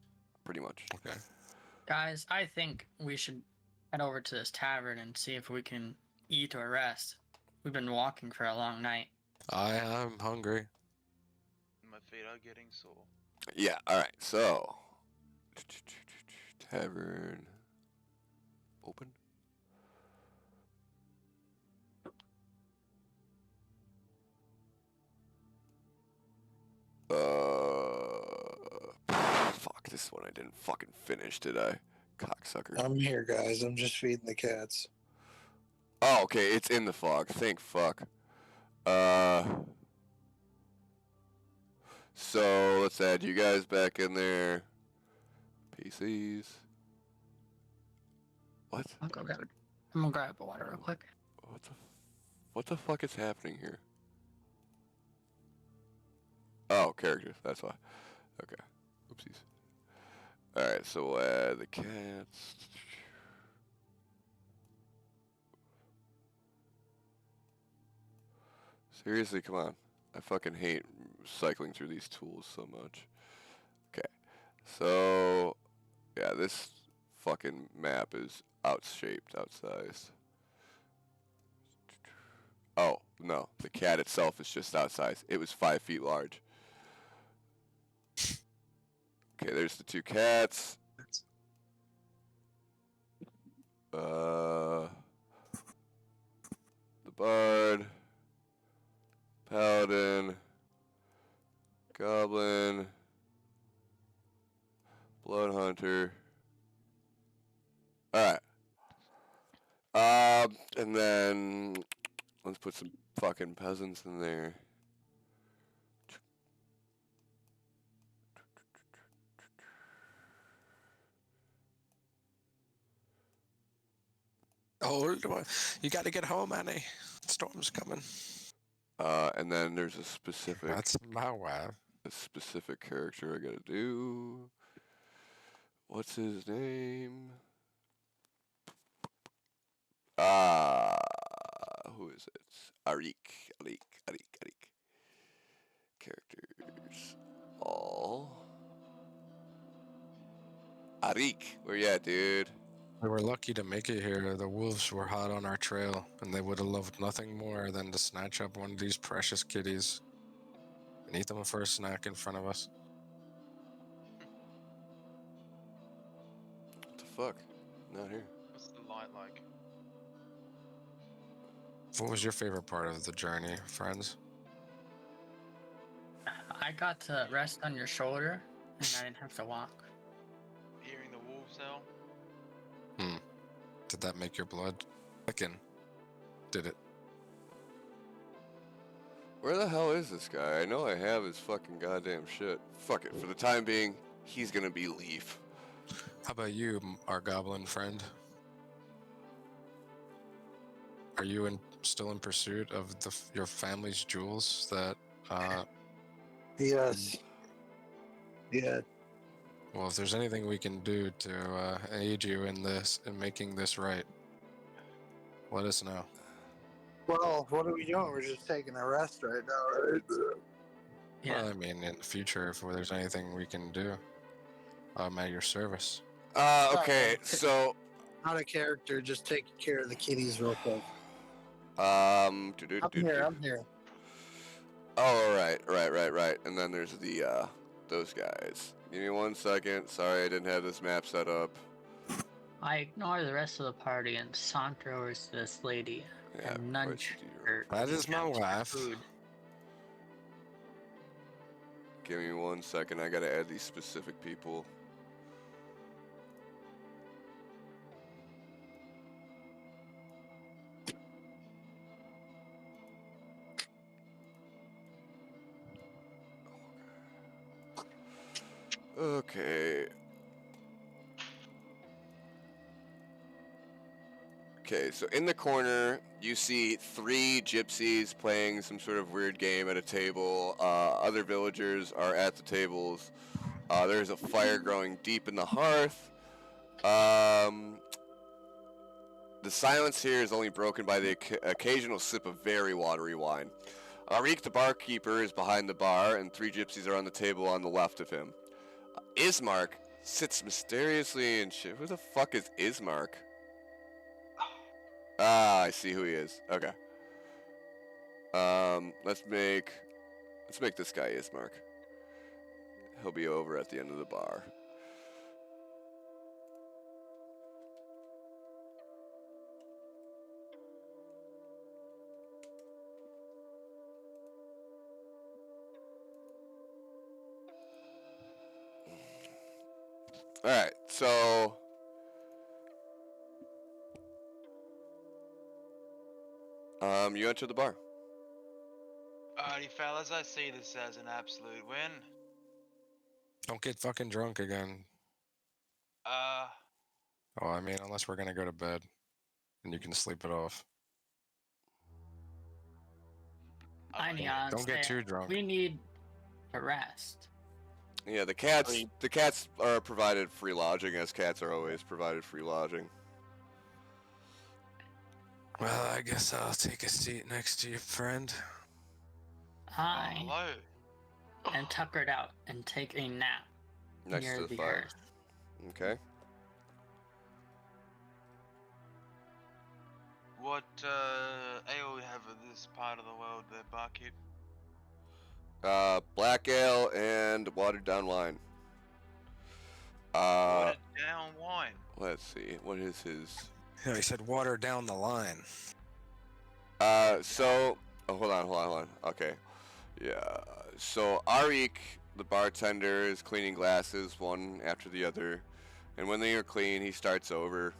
pretty much. Okay. Guys, I think we should head over to this tavern and see if we can eat or rest. We've been walking for a long night. I am hungry. My feet are getting sore. Yeah, alright, so. Tavern. Open. Fuck, this one I didn't fucking finish, did I? Cocksucker. I'm here, guys. I'm just feeding the cats. Oh, okay, it's in the fog. Thank fuck. So let's add you guys back in there. PCs. What? I'm gonna grab water real quick. What the fuck is happening here? Oh, characters. That's why. Okay. Oopsies. Alright, so we'll add the cats. Seriously, come on. I fucking hate cycling through these tools so much. Okay. So, yeah, this fucking map is outshaped, outsized. Oh, no. The cat itself is just outsized. It was 5 feet large. Okay, there's the 2 cats. The bard. Paladin. Goblin. Blood Hunter. Alright. And then let's put some fucking peasants in there. Oh, you got to get home, Annie. Storm's coming. And then there's a specific That's my wife. character I gotta do. What's his name? Who is it? Arik. Characters. All. Arik. Where you at, dude? We were lucky to make it here. The wolves were hot on our trail, and they would have loved nothing more than to snatch up one of these precious kitties and eat them for a snack in front of us. What the fuck? Not here. What's the light like? What was your favorite part of the journey, friends? I got to rest on your shoulder, and I didn't have to walk. Hearing the wolves howl? Did that make your blood thicken? Did it? Where the hell is this guy? I know I have his fucking goddamn shit. Fuck it. For the time being, he's gonna be Leaf. How about you, our goblin friend? Are you still in pursuit of your family's jewels that, Yes. Yeah. well, if there's anything we can do to aid you in making this right, let us know. Well, what are we doing? We're just taking a rest right now, right? Yeah. Well, I mean, in the future, if there's anything we can do, I'm at your service. Okay, so Not a character, just taking care of the kitties real quick. I'm I'm here. Oh, right. And then there's the those guys. Give me 1 second. Sorry, I didn't have this map set up. I ignore the rest of the party and saunter over to this lady Yeah, and nudge her. That is my down to her wife. food. Give me 1 second. I gotta add these specific people. Okay. Okay, so in the corner, you see 3 gypsies playing some sort of weird game at a table. Other villagers are at the tables. There's a fire growing deep in the hearth. The silence here is only broken by the occasional sip of very watery wine. Arik, the barkeeper, is behind the bar, and 3 gypsies are on the table on the left of him. Ismark sits mysteriously in shit. Who the fuck is Ismark? Ah, I see who he is. Okay. Let's make this guy Ismark. He'll be over at the end of the bar. All right, so you enter the bar. Alrighty, fellas, I see this as an absolute win. Don't get fucking drunk again. Oh, I mean, unless we're gonna go to bed, and you can sleep it off. I mean, Don't get too drunk. We need to rest. Yeah, the cats are provided free lodging, as cats are always provided free lodging. Well, I guess I'll take a seat next to your friend. I hello. am tuckered out and take a nap Next near to the the fire. earth. Okay. What ale we have in this part of the world there, barkeep? Black ale and watered down wine. Watered down wine. Let's see. What is his? Yeah, he said water down the line. So, hold on. Okay. Yeah. So Arik, the bartender, is cleaning glasses one after the other, and when they are clean, he starts over.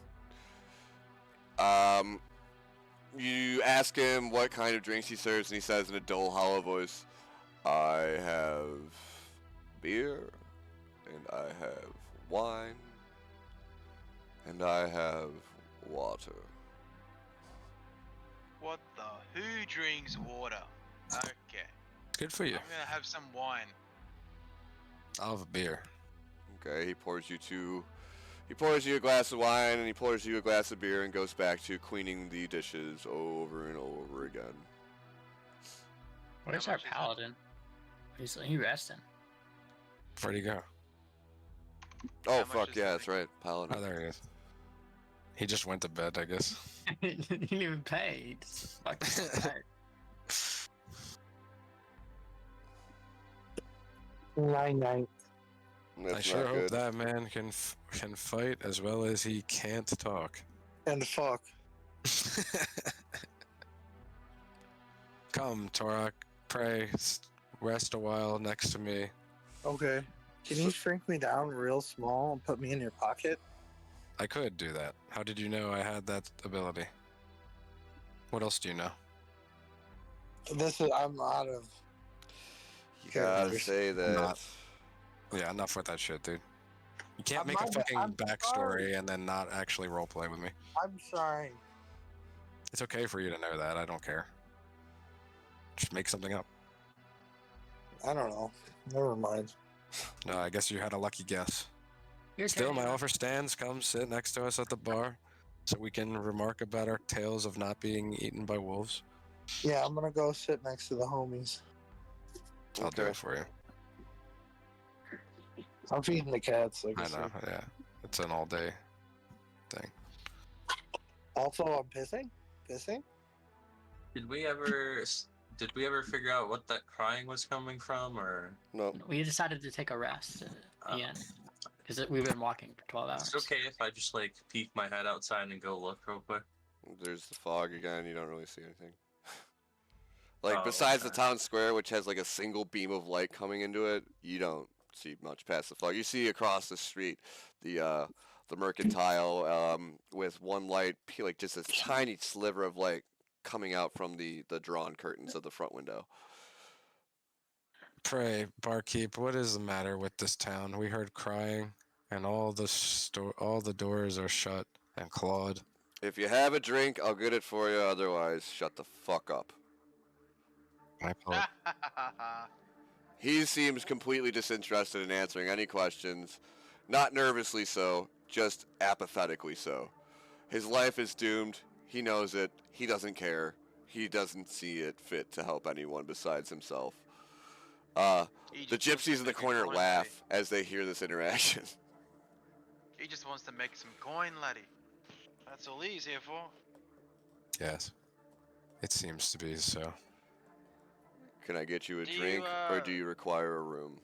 You ask him what kind of drinks he serves, and he says in a dull, hollow voice, I have beer, and I have wine, and I have water. What the? Who drinks water? Okay. Good for you. I'm gonna have some wine. I'll have a beer. Okay, he pours you a glass of wine, and he pours you a glass of beer, and goes back to cleaning the dishes over and over again. Where's How our much is it? paladin? He resting. Where'd he go? Oh, much fuck, is yeah, the that's right. Paladin. Oh, there he is. He just went to bed, I guess. He didn't even pay. He just fucking tired. 9-9. That's I sure not hope good. that man can fight as well as he can't talk. And fuck. Come, Torak, pray, rest a while next to me. Okay. Can you shrink me down real small and put me in your pocket? I could do that. How did you know I had that ability? What else do you know? I'm out of. You gotta Characters. say that. Not- Yeah, enough with that shit, dude. You can't I'm make a not- fucking I'm backstory sorry. and then not actually roleplay with me. I'm sorry. It's okay for you to know that. I don't care. Just make something up. I don't know. Never mind. No, I guess you had a lucky guess. Your Still, turn, my Eva. offer stands. Come sit next to us at the bar so we can remark about our tales of not being eaten by wolves. Yeah, I'm gonna go sit next to the homies. I'll do Okay. it for you. I'm feeding the cats. Like I I know, said. yeah. It's an all day thing. Also, I'm pissing. Pissing. Did we ever figure out what that crying was coming from, or No. We decided to take a rest at Oh. the end because we've been walking for 12 hours. is it okay if I just like peek my head outside and go look real quick? There's the fog again. You don't really see anything. Like, Oh, besides the okay. town square, which has like a single beam of light coming into it, you don't see much past the fog. You see across the street the mercantile with one light, like just a tiny sliver of light coming out from the drawn curtains of the front window. Pray, barkeep, what is the matter with this town? We heard crying, and all the doors are shut and clawed. If you have a drink, I'll get it for you. Otherwise, shut the fuck up. I apologize. He seems completely disinterested in answering any questions. Not nervously so, just apathetically so. His life is doomed. He knows it. He doesn't care. He doesn't see it fit to help anyone besides himself. He The just wants to gypsies in the make a corner coin, laugh laddie. as they hear this interaction. He just wants to make some coin, laddie. That's all he's here for. Yes. It seems to be so. Can I get you a Do you, drink, or do you require a room?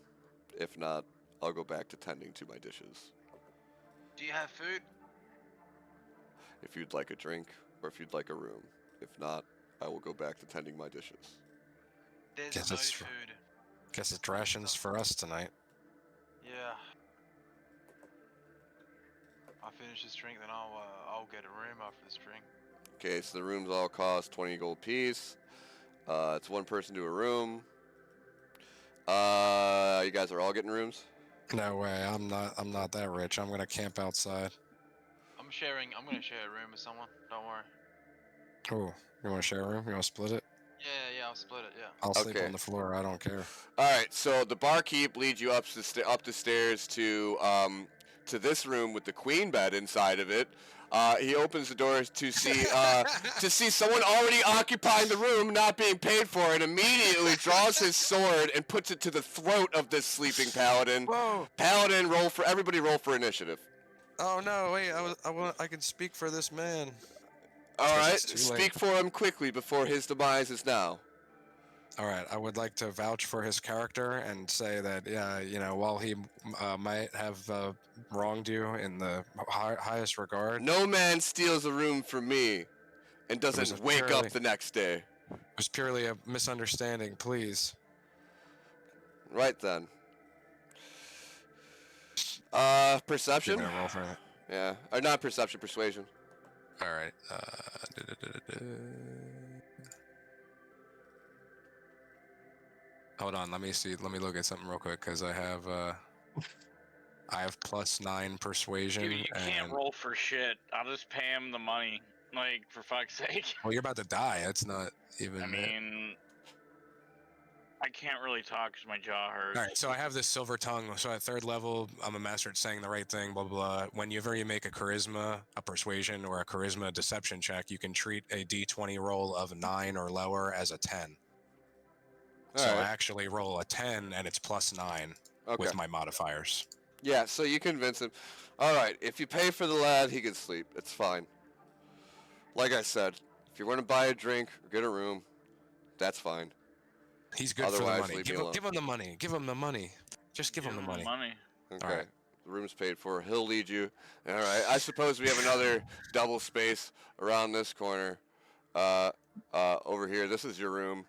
If not, I'll go back to tending to my dishes. Do you have food? If you'd like a drink, or if you'd like a room. If not, I will go back to tending my dishes. There's Guess no it's food. Guess it's rations for us tonight. Yeah. I'll finish this drink, then I'll get a room after this drink. Okay, so the rooms all cost 20 gold piece. It's one person to a room. You guys are all getting rooms? No way, I'm not that rich. I'm gonna camp outside. I'm gonna share a room with someone. Don't worry. Oh, you wanna share a room? You wanna split it? Yeah, I'll split it. Yeah. I'll sleep Okay. on the floor, I don't care. All right, so the barkeep leads you up the stairs to this room with the queen bed inside of it. He opens the doors to see someone already occupying the room, not being paid for, and immediately draws his sword and puts it to the throat of this sleeping paladin. Whoa! Paladin, roll for initiative. Oh no, wait, I can speak for this man. All Guess right, it's too late. speak for him quickly before his demise is now. Alright, I would like to vouch for his character and say that, yeah, you know, while he might have wronged you in the highest regard, No man steals a room from me and was doesn't a wake up purely- the next day. it was purely a misunderstanding, please. Right then. Give Perception? me a roll for it. Yeah. Or not perception, persuasion. All right. Hold on. Let me see. Let me look at something real quick because I have +9 persuasion. Dude, you can't and... roll for shit. I'll just pay him the money. Like, for fuck's sake. Well, you're about to die. That's not even. I mean, I can't really talk because my jaw hurts. All right, so I have this silver tongue. So at 3rd level, I'm a master at saying the right thing, blah, blah, blah. Whenever you make a charisma, a persuasion, or a charisma deception check, you can treat a d20 roll of 9 or lower as a 10. So I actually roll a 10, and it's +9 with my modifiers. Yeah, so you convince him. All right, if you pay for the lad, he can sleep. It's fine. Like I said, if you want to buy a drink or get a room, that's fine. He's good for the money. Give him the money. Give him the money. Just give him the money. Okay. All right. The room's paid for. He'll lead you. All right. I suppose we have another double space around this corner. Over here. This is your room.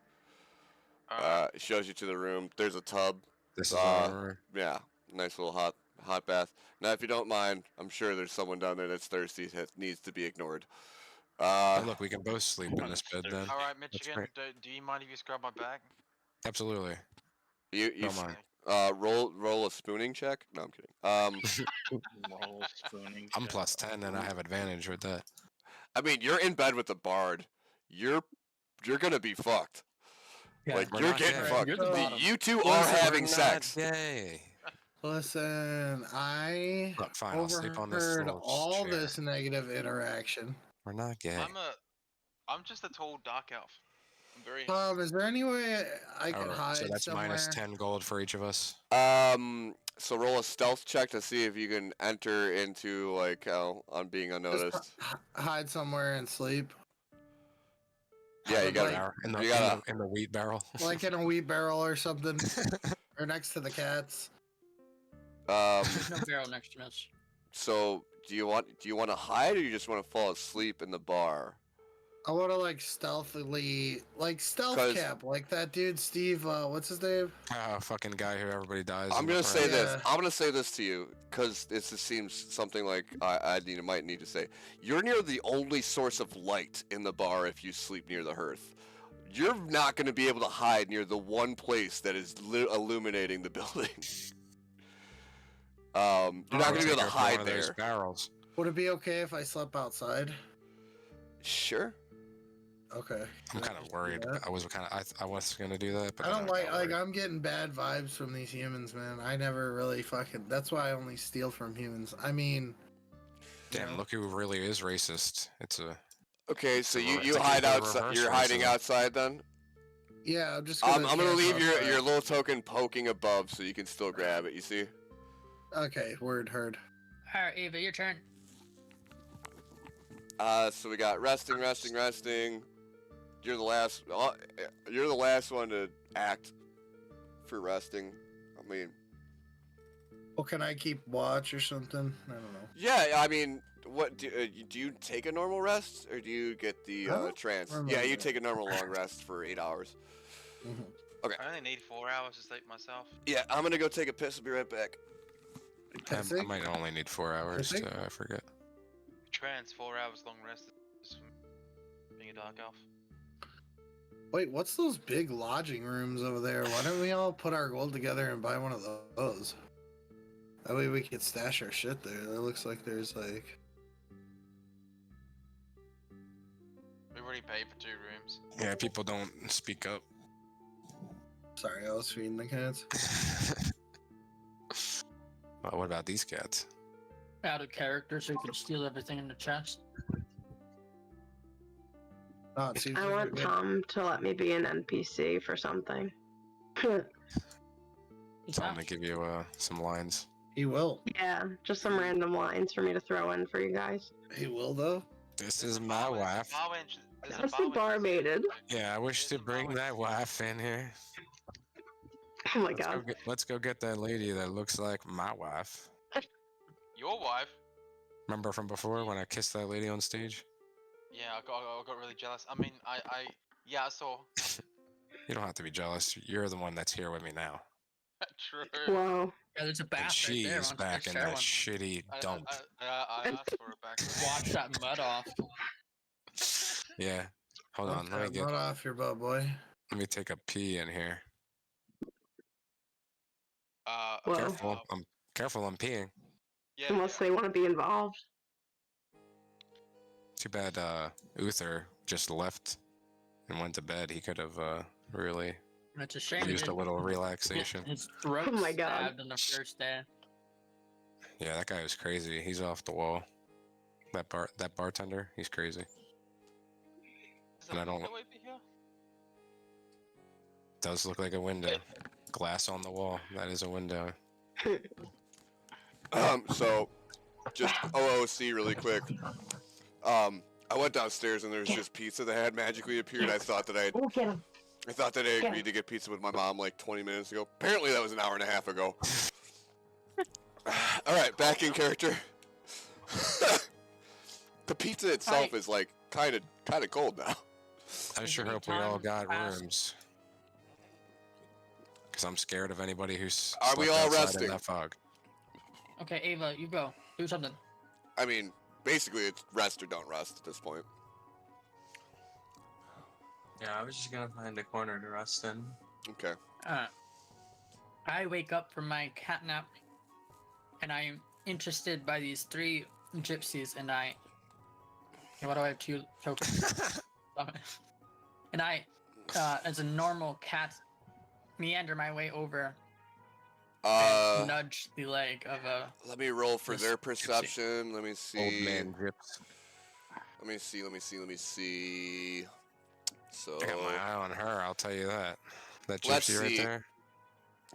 It shows you to the room. There's a tub. This is our room. Yeah. Nice little hot bath. Now, if you don't mind, I'm sure there's someone down there that's thirsty that needs to be ignored. Hey, look, we can both sleep in this bed then. All right, Michigan. Do you mind if you scrub my back? Absolutely. You don't mind. Roll a spooning check. No, I'm kidding. Roll spooning. I'm +10 and I have advantage with that. I mean, you're in bed with the bard. You're gonna be fucked. Yeah, like we're you're not getting gay. fucked. You're the bottom. You two are having sex. Yay. Listen, I Look, fine. I'll sleep on this overheard little all chair. this negative interaction. We're not gay. I'm just a tall dark elf. I'm very. Is there any way I can Alright, hide so that's somewhere? -10 gold for each of us. So roll a stealth check to see if you can enter into like on being unnoticed. Hide somewhere and sleep. Yeah, you got Like- in the wheat barrel. Like in a wheat barrel or something, or next to the cats. There's no barrel next to us. So do you want to hide or you just want to fall asleep in the bar? I want to like stealthily, like stealth 'Cause- cap, like that dude Steve. What's his name? Fucking guy who everybody dies. I'm in gonna the say front. this. Yeah. I'm gonna say this to you because this just seems something like I might need to say. You're near the only source of light in the bar if you sleep near the hearth. You're not gonna be able to hide near the one place that is illuminating the building. You're not gonna be able to hide there. Barrels. Would it be okay if I slept outside? Sure. Okay. I'm kind of worried. Yeah. I was gonna do that, but I then don't got like worried. I'm getting bad vibes from these humans, man. I never really fucking. That's why I only steal from humans. I mean, Damn, know? look who really is racist. It's a. Okay, so It's a you it's hide a outside. reverse You're hiding racism. outside then. yeah, I'm just. I'm gonna camp leave outside. your little token poking above so you can still grab it. You see? Okay, word heard. All right, Ava, your turn. So we got resting. You're the last. You're the last one to act for resting. I mean, Well, can I keep watch or something? I don't know. yeah. I mean, what do you take a normal rest or do you get the I don't trance? remember Yeah, you that. take a normal long rest for 8 hours. Mhm. I only need 4 hours to sleep myself. Yeah, I'm gonna go take a piss. I'll be right back. I Pissing? might only need 4 hours Pissing? to. I forget. Trance, 4 hours long rest is being a dark elf. Wait, what's those big lodging rooms over there? Why don't we all put our gold together and buy one of those? That way we could stash our shit there. That looks like there's like. We already paid for 2 rooms. Yeah, people don't speak up. Sorry, I was feeding the cats. Well, what about these cats? Out of character, so you can steal everything in the chest. Oh, it seems I like want we- Tom to let me be an NPC for something. Tell them to give you some lines. He will. Yeah, just some random lines for me to throw in for you guys. He will though. This is my wife. That's the barmaid. Yeah, I wish to bring that wife in here. Oh my god. Let's go get that lady that looks like my wife. Your wife? Remember from before when I kissed that lady on stage? Yeah, I got really jealous. I mean, yeah, I saw. You don't have to be jealous. You're the one that's here with me now. True. Whoa. Yeah, there's a And bath right she there. is Why don't you back guys in share that one? shitty dump. I asked for it back. Wash that mud off. Yeah. Hold on. Let off your butt, boy. Let me take a pee in here. Whoa. Careful. I'm peeing. Yeah, Unless they want to be involved. Too bad Uther just left and went to bed. He could have really It's a shame. used a little relaxation. His throat Oh my God. stabbed on the first day. Yeah, that guy was crazy. He's off the wall. That bartender, he's crazy. Is And I that don't- window over here? Does look like a window. Glass on the wall. That is a window. So, just OOC really quick. I went downstairs and there was just pizza that had magically appeared. I thought that I agreed to get pizza with my mom like 20 minutes ago. Apparently that was an hour and a half ago. All right, back in character. The pizza itself is like kind of cold now. I sure Every hope we all time got past- rooms. Because I'm scared of anybody who's Are we slept all outside resting? in that fog. Okay, Ava, you go. Do something. I mean, basically it's rest or don't rest at this point. Yeah, I was just gonna find a corner to rest in. Okay. I wake up from my cat nap, and I'm interested by these 3 gypsies, and I. Why do I have 2 tokens? And I, as a normal cat, meander my way over and nudge the leg of a. Let me roll for this their gypsy. perception. Let me see. Old man grips. Let me see. So I got my eye on her, I'll tell you that. That Let's gypsy right see. there.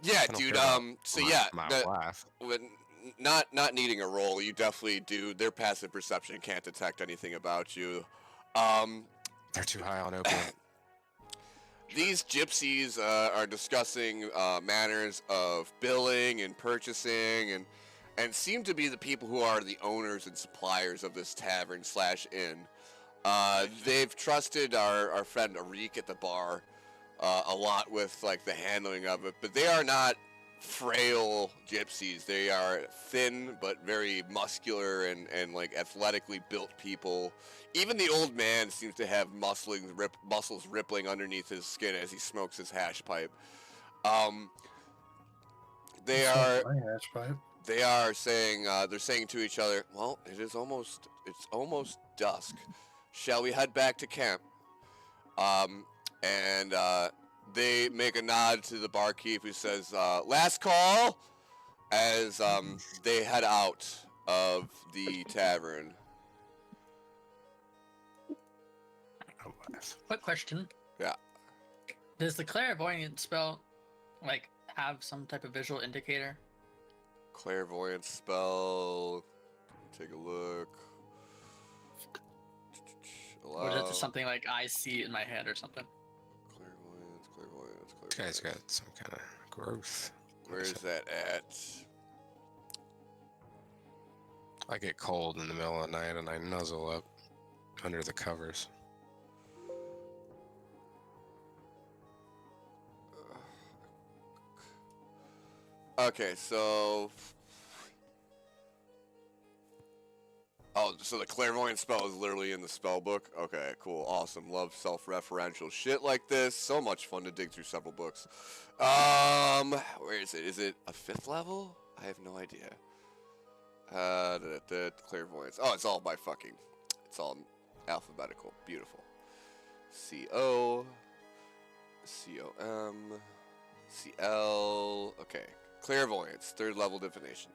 yeah, I don't dude. care about So my, yeah, my the- wife. when not needing a roll, you definitely do. Their passive perception can't detect anything about you. They're too high on opium. These gypsies are discussing manners of billing and purchasing, and seem to be the people who are the owners and suppliers of this tavern / inn. They've trusted our friend Arik at the bar a lot with like the handling of it, but they are not frail gypsies. They are thin but very muscular and like athletically built people. Even the old man seems to have muscles rippling underneath his skin as he smokes his hash pipe. They are saying they're saying to each other, "Well, it's almost dusk. Shall we head back to camp?" And they make a nod to the barkeep who says, "Last call," as they head out of the tavern. Quick question. Yeah. Does the clairvoyant spell, like, have some type of visual indicator? Clairvoyance spell. Take a look. Or is it just something like I see in my head or something? Clairvoyance. This guy's got some kind of growth. Where is that at? I get cold in the middle of the night and I nuzzle up under the covers. Okay, so... Oh, so the clairvoyant spell is literally in the spell book? Okay, cool, awesome. Love self-referential shit like this. So much fun to dig through several books. Where is it? Is it a 5th level? I have no idea. Clairvoyance. Oh, it's all by fucking... It's all alphabetical. Beautiful. C-O... C-O-M... C-L... Okay. Clairvoyance. 3rd level divination.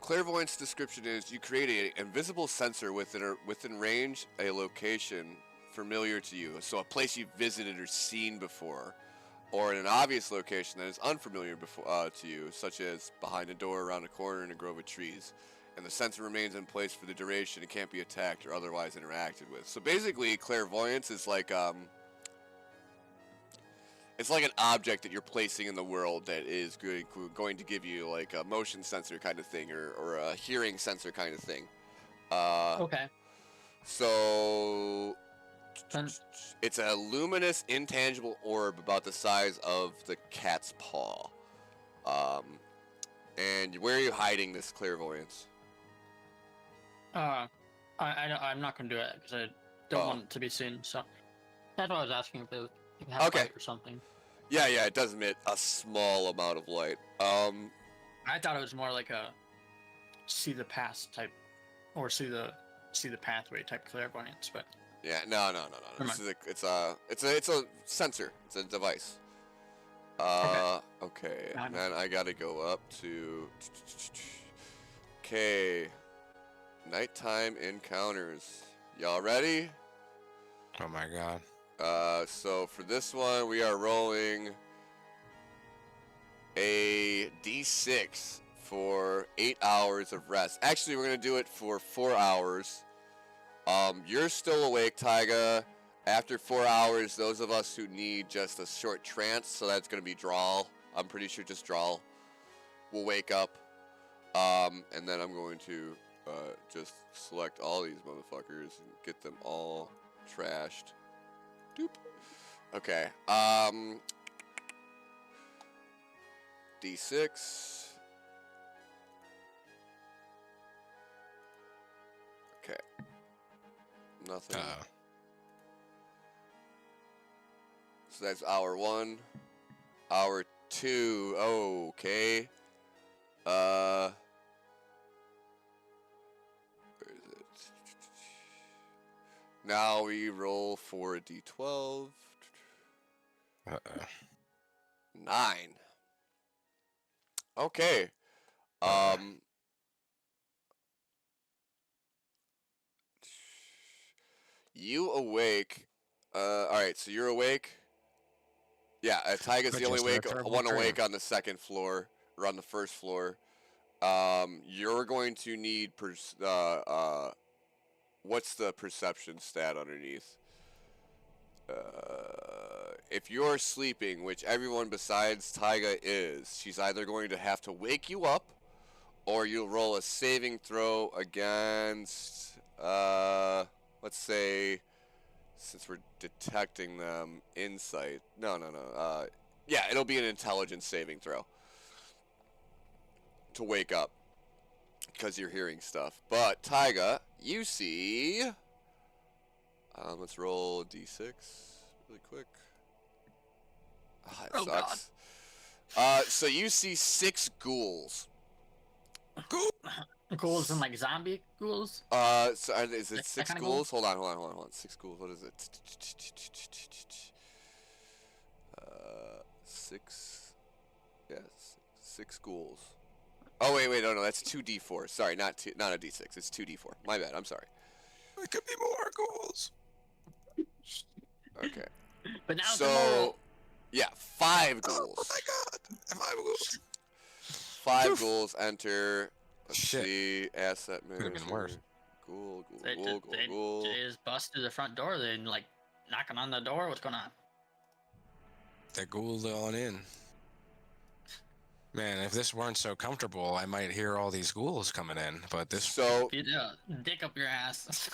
Clairvoyance description is you create an invisible sensor within range, a location familiar to you. So a place you've visited or seen before, or in an obvious location that is unfamiliar to you, such as behind a door, around a corner, in a grove of trees. And the sensor remains in place for the duration and can't be attacked or otherwise interacted with. So basically, clairvoyance is like it's like an object that you're placing in the world that is going to give you like a motion sensor kind of thing or a hearing sensor kind of thing. Okay. So It's a luminous, intangible orb about the size of the cat's paw. And where are you hiding this clairvoyance? I'm not gonna do it because I don't want it to be seen. So that's why I was asking if it had light or something. Yeah, it does emit a small amount of light. I thought it was more like a see the past type, or see the pathway type clairvoyance, but. Yeah, no. It's a sensor. It's a device. Okay. And then I gotta go up to. Okay. Nighttime encounters. Y'all ready? Oh my god. So for this one, we are rolling a D6 for 8 hours of rest. Actually, we're gonna do it for 4 hours. You're still awake, Taiga. After 4 hours, those of us who need just a short trance, so that's gonna be Drawl. I'm pretty sure just Drawl will wake up. And then I'm going to just select all these motherfuckers and get them all trashed. Doop. Okay. D6. Okay. Nothing. So that's hour 1. Hour 2. Okay. Where is it? Now we roll for a D12. 9. Okay. You awake. Alright, so you're awake. Yeah, Taiga's the only one awake on the second floor, or on the first floor. You're going to need, what's the perception stat underneath? If you're sleeping, which everyone besides Taiga is, she's either going to have to wake you up, or you'll roll a saving throw against, let's say, since we're detecting them, insight. No. Yeah, it'll be an intelligence saving throw to wake up, because you're hearing stuff. But Taiga, you see. Let's roll a d6 really quick. It sucks. God. So you see 6 ghouls. Ghouls and like zombie ghouls? So is it 6 ghouls? Hold on. 6 ghouls. What is it? 6. Yes, 6 ghouls. Oh wait, no, that's 2d4. Sorry, not a d6. It's 2d4. My bad. I'm sorry. It could be more ghouls. Okay. But now so, yeah, 5 ghouls. Oh my god, 5 ghouls. 5 ghouls enter. Let's see. Asset manager. Could have been worse. Ghoul. They just bust through the front door. They like knocking on the door. What's going on? They're ghouled on in. Man, if this weren't so comfortable, I might hear all these ghouls coming in. But this. So. Dick up your ass.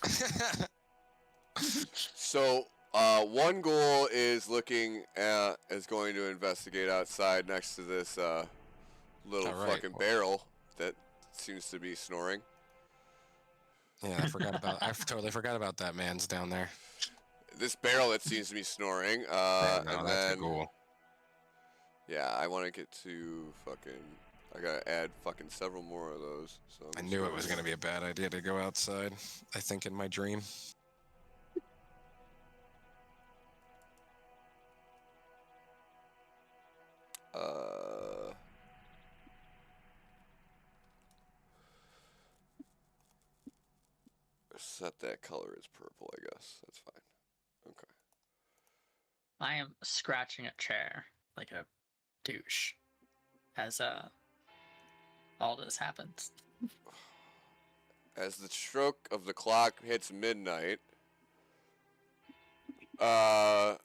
So, one ghoul is is going to investigate outside next to this little fucking barrel that seems to be snoring. Yeah, I totally forgot about that man's down there. This barrel that seems to be snoring. And then, cool. Yeah, I want to get to fucking. I gotta add fucking several more of those. So I knew it was gonna be a bad idea to go outside. I think in my dream. Set that color as purple, I guess. That's fine. Okay. I am scratching a chair like a douche as all this happens. As the stroke of the clock hits midnight, come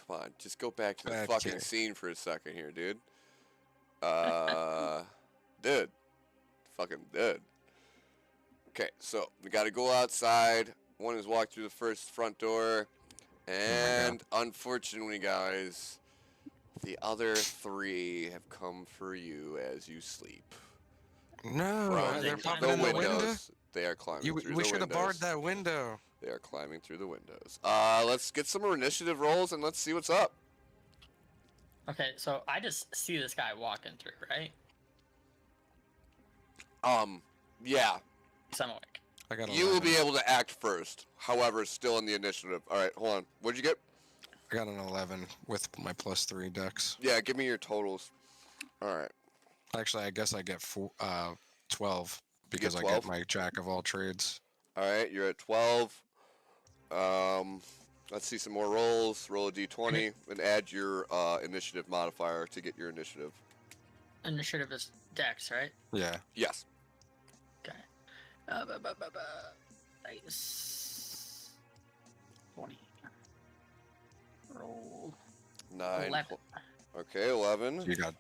on, just go back to the fucking scene for a second here, dude. Dude. Fucking dude. Okay, so we got to go outside. One has walked through the first front door, and unfortunately, guys, the other 3 have come for you as you sleep. No, From they're climbing popping the in the window. windows. They are climbing through We the should have barred windows. that window. They are climbing through the windows. Let's get some more initiative rolls and let's see what's up. Okay, so I just see this guy walking through, right? Yeah. So I'm awake. I got You will 11. be able to act first. However, still in the initiative. All right, hold on. What'd you get? I got an 11 with my +3 dex. Yeah, give me your totals. All right. Actually, I guess I get 12 because I 12? get my jack of all trades. All right, you're at 12. Let's see some more rolls. Roll a d20 and add your initiative modifier to get your initiative. Initiative is Dex, right? Yeah. Yes. Okay. Nice. 20. Roll 9. 11. Okay, 11. You got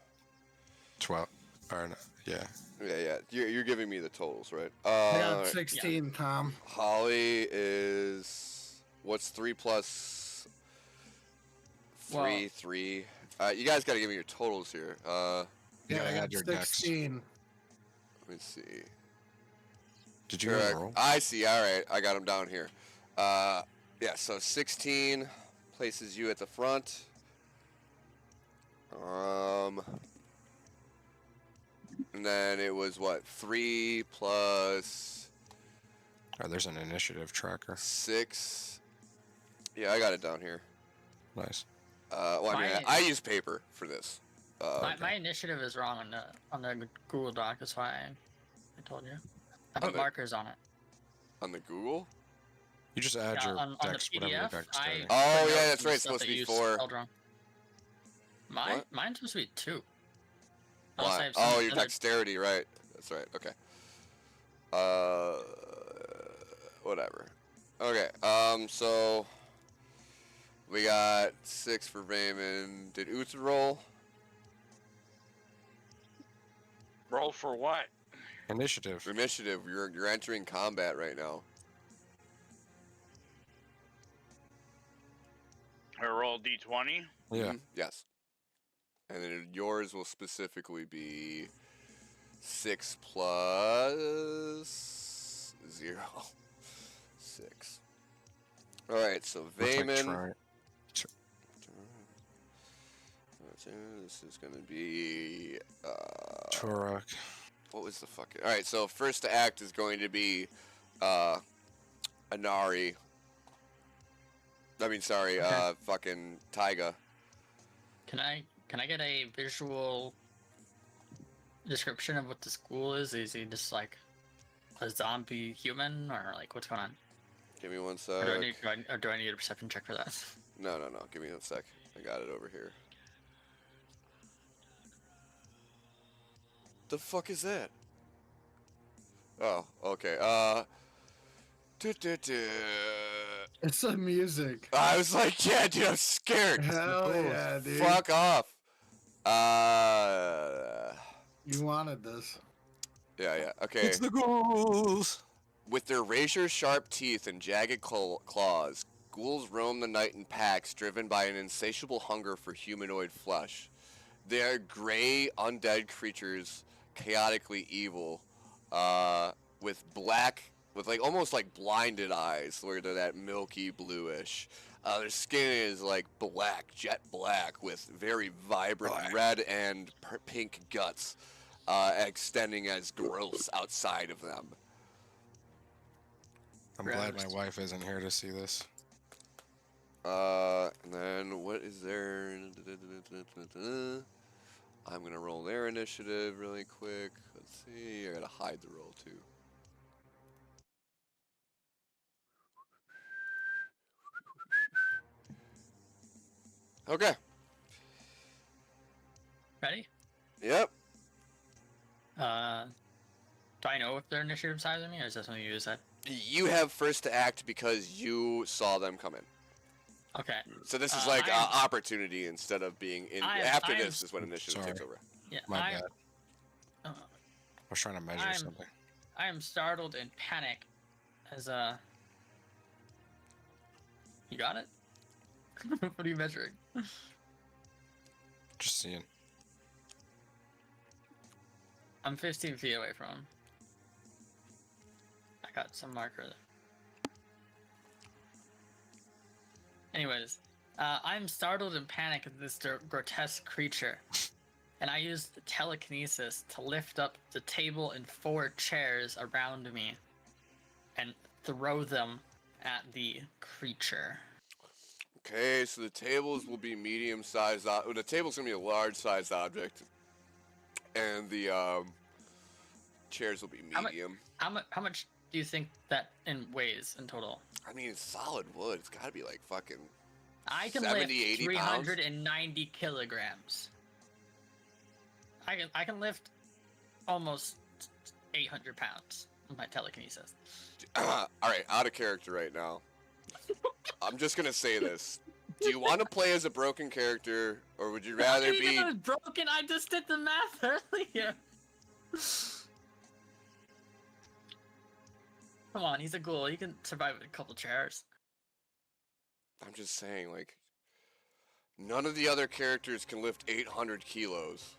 12. Or no, yeah. Yeah. You're giving me the totals, right? I got 16, Tom. Holly is what's 3 plus 3? Well- 3. You guys got to give me your totals here. You Yeah, gotta I add got your dex. 16. Let me see. Did you Correct. roll? I see. All right, I got them down here. Yeah. So 16 places you at the front. And then it was what 3 plus Oh, there's an initiative tracker. 6. Yeah, I got it down here. Nice. Well, I mean, My- I use paper for this. My initiative is wrong on the Google Doc. That's why I told you. I put the- markers on it. On the Google. You just add Yeah, your on the dex, whatever your PDF, dex I is. Oh, put yeah, notes that's on right, the it's stuff supposed to that be you 4. spelled wrong. What? Mine's supposed to be 2. Unless I Why? have some Oh, your other- dexterity, right? That's right. Okay. Whatever. Okay. So we got 6 for Raymond. Did Utz roll? Roll for what? Initiative. Initiative. You're entering combat right now. I roll d20. Yeah. Mhm, yes. And then yours will specifically be 6 plus 0. 6. All right. So Looks like Vayman. Tri- This is gonna be Turok. what was the fucking? All right, so first to act is going to be Inari. I mean, sorry, Okay. fucking Taiga. Can I get a visual description of what the school is? Is he just like a zombie human, or like what's going on? Give me one Or sec. do I need a perception check for that? No. Give me one sec. I got it over here. The fuck is that? Oh, okay. It's the music. I was like, yeah, dude, I'm scared. Hell yeah, dude. Fuck off. You wanted this. Yeah. Okay. It's the ghouls. With their razor-sharp teeth and jagged claws, ghouls roam the night in packs, driven by an insatiable hunger for humanoid flesh. They are gray, undead creatures, chaotically evil, with like almost like blinded eyes, where they're that milky bluish. Their skin is like black, jet black, with very vibrant red and pink guts, extending as growths outside of them. I'm glad my wife isn't here to see this. And then what is there? I'm gonna roll their initiative really quick. Let's see. I gotta hide the roll too. Okay. Ready? Yep. Do I know if their initiative size than me, or is that something you just said? You have first to act because you saw them come in. Okay. So this is I like am- opportunity instead of being in. I am- After I am- this is when initiative takes over. Yeah. My bad. uh, I was trying to measure something. I am startled and panic as You got it? What are you measuring? Just seeing. I'm 15 feet away from him. I got some marker there. Anyways, I'm startled and panicked at this grotesque creature, and I use telekinesis to lift up the table and 4 chairs around me and throw them at the creature. Okay, so the tables will be medium-sized. The table's gonna be a large-sized object, and the chairs will be medium. How much do you think that weighs in total? I mean, it's solid wood. It's gotta be like fucking I can 70, lift 80 390 kilograms. I can lift almost 800 pounds with my telekinesis. All right, out of character right now. I'm just gonna say this. Do you want to play as a broken character, or would you rather be... Even though it's broken, I just did the math earlier. Come on, he's a ghoul. He can survive with a couple chairs. I'm just saying, like, none of the other characters can lift 800 kilos.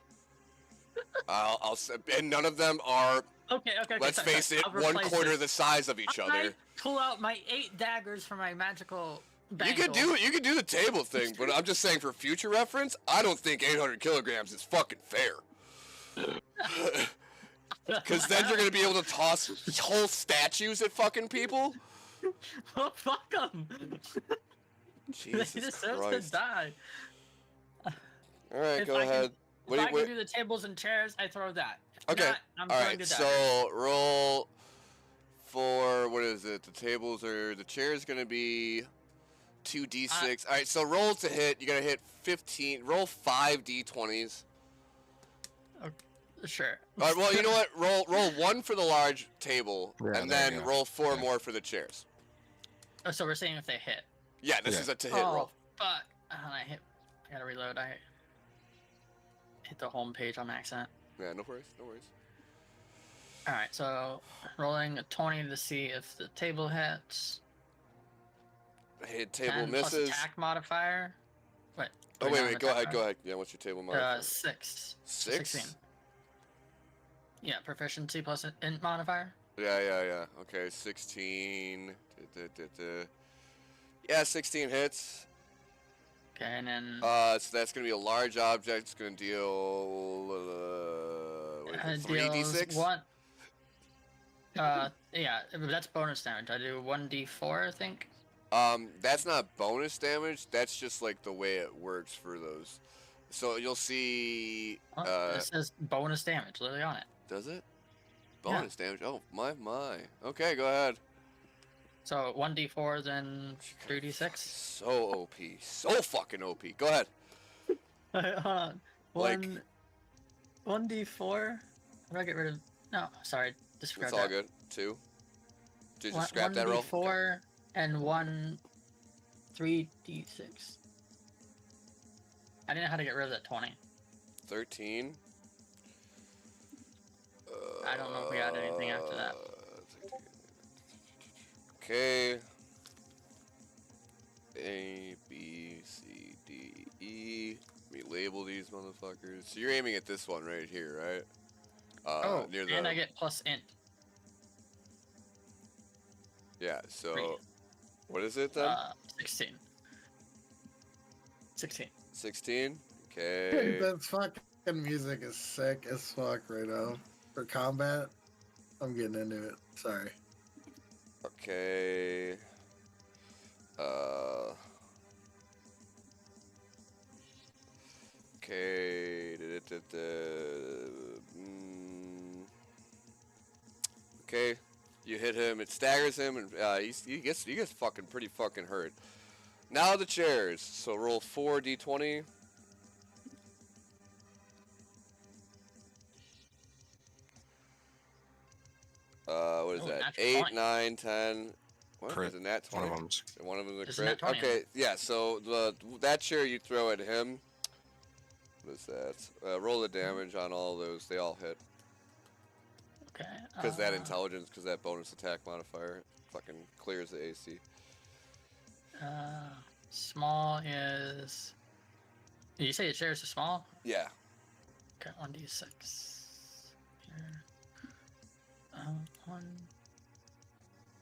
And none of them are, Okay. let's face it, 1/4 the size of each other. I pull out my 8 daggers from my magical bangle. You could do the table thing, but I'm just saying for future reference, I don't think 800 kilograms is fucking fair. Because then you're gonna be able to toss whole statues at fucking people. Well, fuck them. Jesus They deserve Christ. to die. All right, If go I can- ahead. If I can do the tables and chairs, I throw that. If Okay. not, I'm All throwing right. the So daggers. roll for what is it? The chair's gonna be 2d6. All right. So roll to hit. You gotta hit 15. Roll 5 d20s. Sure. All right. Well, you know what? Roll 1 for the large table, Yeah, and there then you go. roll 4 Yeah. more for the chairs. Oh, so we're saying if they hit. Yeah, this Yeah. is a to hit Oh, roll. fuck. I gotta reload. I hit the home page on my accent. Yeah, no worries. No worries. Alright, so rolling a 20 to see if the table hits. Hit table 10 plus misses. attack modifier. Wait. Oh do wait, I wait. have Go attack ahead. Go ahead. Yeah, what's your table modifier? modifier? 6. 6. 16. Yeah, proficiency plus int modifier. Yeah. Okay, 16. Yeah, 16 hits. Okay, and then So that's gonna be a large object. It's gonna deal. What is it, 3d6. One. Yeah, but that's bonus damage. I do 1d4, I think. That's not bonus damage. That's just like the way it works for those. So you'll see. It says bonus damage literally on it. Does it? Bonus damage. Oh my. Okay, go ahead. So 1d4, then 3d6. So OP. So fucking OP. Go ahead. Hold on. Like- 1d4. How do I get rid of? No, sorry. Disregard It's all that. good. 2. Did you scrap that roll? 1d4 and 3d6. I didn't know how to get rid of that 20. 13. I don't know if we got anything after that. Okay. A, B, C, D, E. Let me label these motherfuckers. So you're aiming at this one right here, right? Near the... and I get plus int. Yeah, so... 3. What is it then? 16. 16. 16? Hey, Okay. that fucking music is sick as fuck right now. For combat, I'm getting into it. Sorry. Okay. Okay. Okay. You hit him. It staggers him, and he gets fucking pretty fucking hurt. Now the chairs. So roll 4 d20. What is that? natural 8, 20. 9, 10. What Crit. is it? Nat 20? One of them's. One of them's a There's a nat crit. 20 on Okay, yeah. So that chair you throw at him. What is that? Roll the damage on all those. They all hit. Okay. Because that intelligence, because that bonus attack modifier fucking clears the AC. Small is. Did you say the chairs are small? Yeah. Okay, 1d6. Here. 1,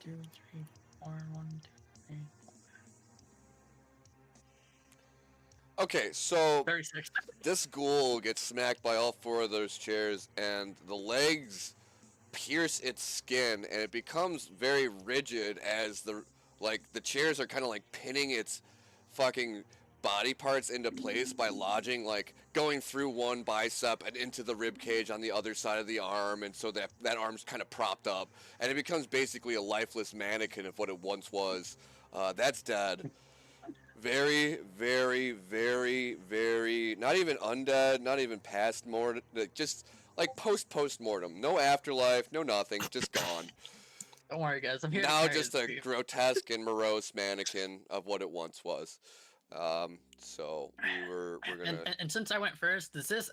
2, 3, 4, 1, 2, 3, 4. Okay, so 36. this ghoul gets smacked by all 4 of those chairs, and the legs pierce its skin, and it becomes very rigid as the chairs are kind of like pinning its fucking body parts into place by lodging, like going through one bicep and into the rib cage on the other side of the arm, and so that arm's kind of propped up, and it becomes basically a lifeless mannequin of what it once was. That's dead. Very, very, very, very, not even undead, not even past mortem, just like post-mortem. No afterlife, no nothing, just gone. Don't worry, guys. I'm here. Now just a grotesque and morose mannequin of what it once was. So we're gonna. And since I went first, does this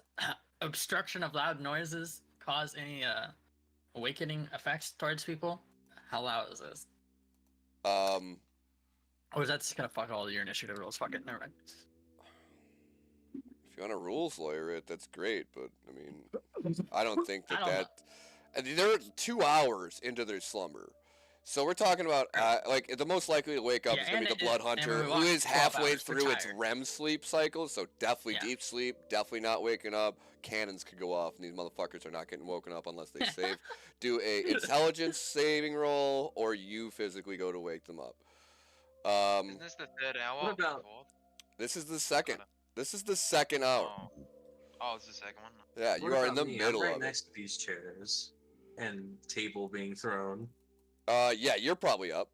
obstruction of loud noises cause any awakening effects towards people? How loud is this? Or is that just gonna fuck all your initiative rolls? Fuck it, never mind. If you want to rules lawyer it, that's great, but I mean, I don't think that. And they're 2 hours into their slumber, so we're talking about like the most likely to wake up is gonna be the blood hunter, who is halfway through its REM sleep cycle, so definitely deep sleep, definitely not waking up. Cannons could go off, and these motherfuckers are not getting woken up unless they save. Do a intelligence saving roll, or you physically go to wake them up. Isn't this the 3rd hour? What about- This is the second. This is the second hour. Oh, it's the second one. Yeah, you are in the middle I'm right of next to these chairs and table being thrown. it. Yeah, you're probably up.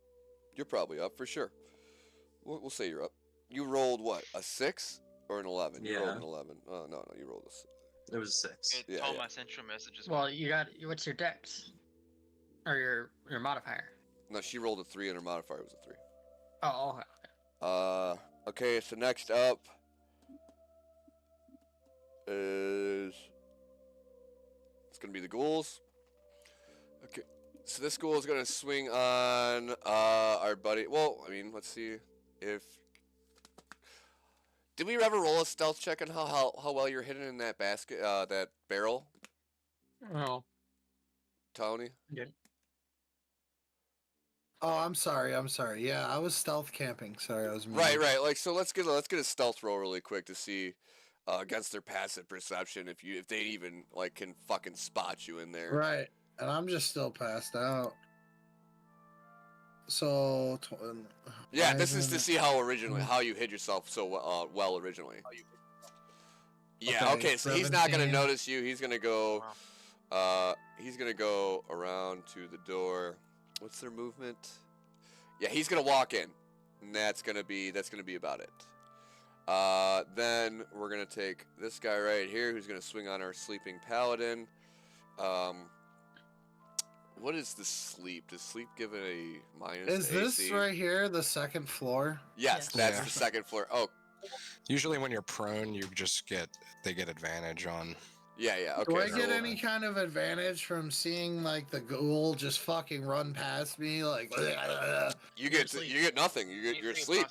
You're probably up for sure. We'll say you're up. You rolled what? A 6 or an 11? You rolled Yeah. an 11. Oh no, you rolled a 6. It was 6. It told my central message as well. You got what's your dex? Or your modifier? No, she rolled a 3 and her modifier was a 3. Oh, okay. Okay, so next up is it's gonna be the ghouls. Okay, so this ghoul is gonna swing on our buddy. Well, I mean, let's see if did we ever roll a stealth check on how well you're hidden in that basket, that barrel, Oh, Tony? good. Oh, I'm sorry. Yeah, I was stealth camping. Sorry, I was muted. Right. Like, so let's get a stealth roll really quick to see against their passive perception if they even like can fucking spot you in there. Right, and I'm just still passed out. So, Yeah, this is to see how you hid yourself so well originally. Yeah. Okay. So he's not gonna 17. notice you. He's gonna go. He's gonna go around to the door. What's their movement? Yeah, he's gonna walk in, and that's gonna be about it. Then we're gonna take this guy right here, who's gonna swing on our sleeping paladin. What is the sleep? Does sleep give it a minus? Is this AC? right here the second floor? Yes, that's the second floor. Oh, Usually when you're prone, they get advantage on. yeah. Okay. Do I so- get any kind of advantage from seeing like the ghoul just fucking run past me? Like, You get nothing. You're asleep.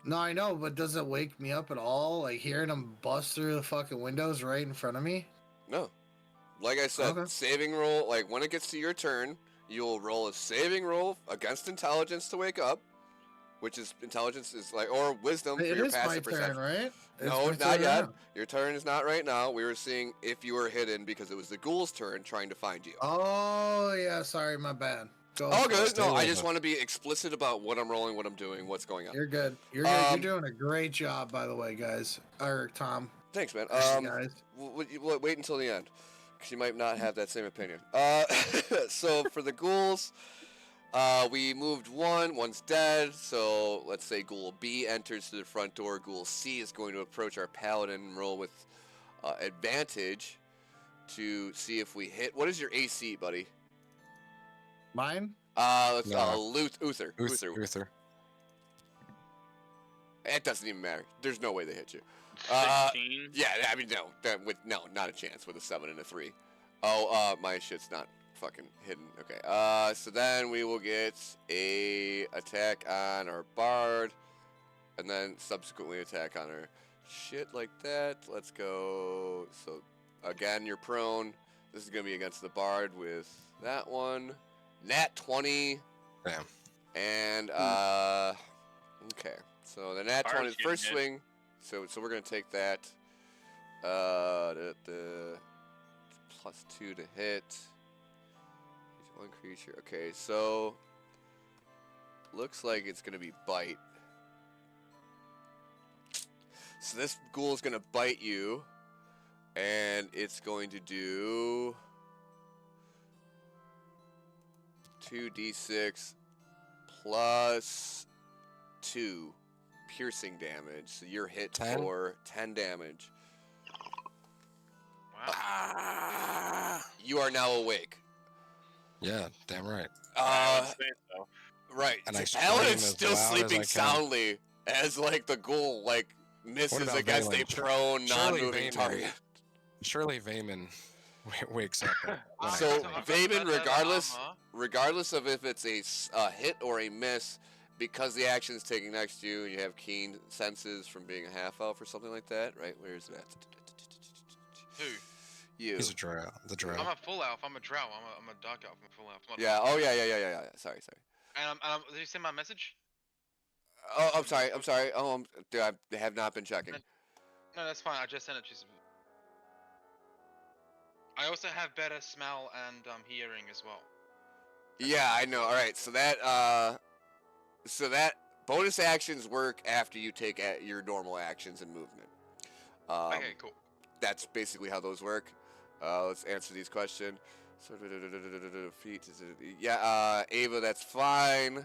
no, I know, but does it wake me up at all? Like hearing him bust through the fucking windows right in front of me? No. Like I said, Okay. saving roll. Like when it gets to your turn, you'll roll a saving roll against intelligence to wake up, which is intelligence is like or wisdom for It your is my passive perception. turn, right? It's No, my not turn yet. now. Your turn is not right now. We were seeing if you were hidden because it was the ghoul's turn trying to find you. Oh yeah, sorry, my bad. Go Oh, for good. it. No, I just want to be explicit about what I'm rolling, what I'm doing, what's going on. You're good. You're good. You're doing a great job, by the way, guys. Or Tom. Thanks, man. Guys. We'll wait until the end, because you might not have that same opinion. So for the ghouls, we moved one. One's dead. So let's say Ghoul B enters to the front door. Ghoul C is going to approach our paladin and roll with advantage to see if we hit. What is your AC, buddy? Mine? Let's No. Uther. Uther. It doesn't even matter. There's no way they hit you. 16. Yeah, I mean no, not a chance with a 7 and a 3. Oh, my shit's not fucking hidden. Okay. So then we will get a attack on our bard, and then subsequently attack on our shit like that. Let's go. So again, you're prone. This is gonna be against the bard with that one. Nat 20. Damn. And okay. So the nat 20 is the first swing. So we're gonna take that. The +2 to hit. One creature. Okay, so looks like it's gonna be bite. So this ghoul is gonna bite you, and it's going to do 2d6 plus 2 piercing damage. So you're hit 10? for 10 damage. Wow. You are now awake. Yeah, damn right. I would say so. Right. And I Paladin's scream still as loud as I sleeping can. soundly as like the ghoul like misses about against Valen? a prone, Surely non-moving Vayman- target. Surely Vayman wakes up. when I So hit him. I've got Vayman, better regardless armor. regardless of if it's a hit or a miss, because the action's taking next to you, and you have keen senses from being a half elf or something like that, right? Where is it at? Who? You. He's a drow. The drow. I'm a full elf. I'm a drow. I'm a dark elf. I'm a full elf. I'm not Yeah. dark. Oh yeah. Sorry. And did you send my message? Oh, I'm sorry. Oh, dude, I have not been checking. No, that's fine. I just sent it to you. I also have better smell and hearing as well. Yeah, I know. All right. So that bonus actions work after you take your normal actions and movement. Okay, cool. That's basically how those work. Let's answer these questions. So, feet. Yeah, Ava, that's fine.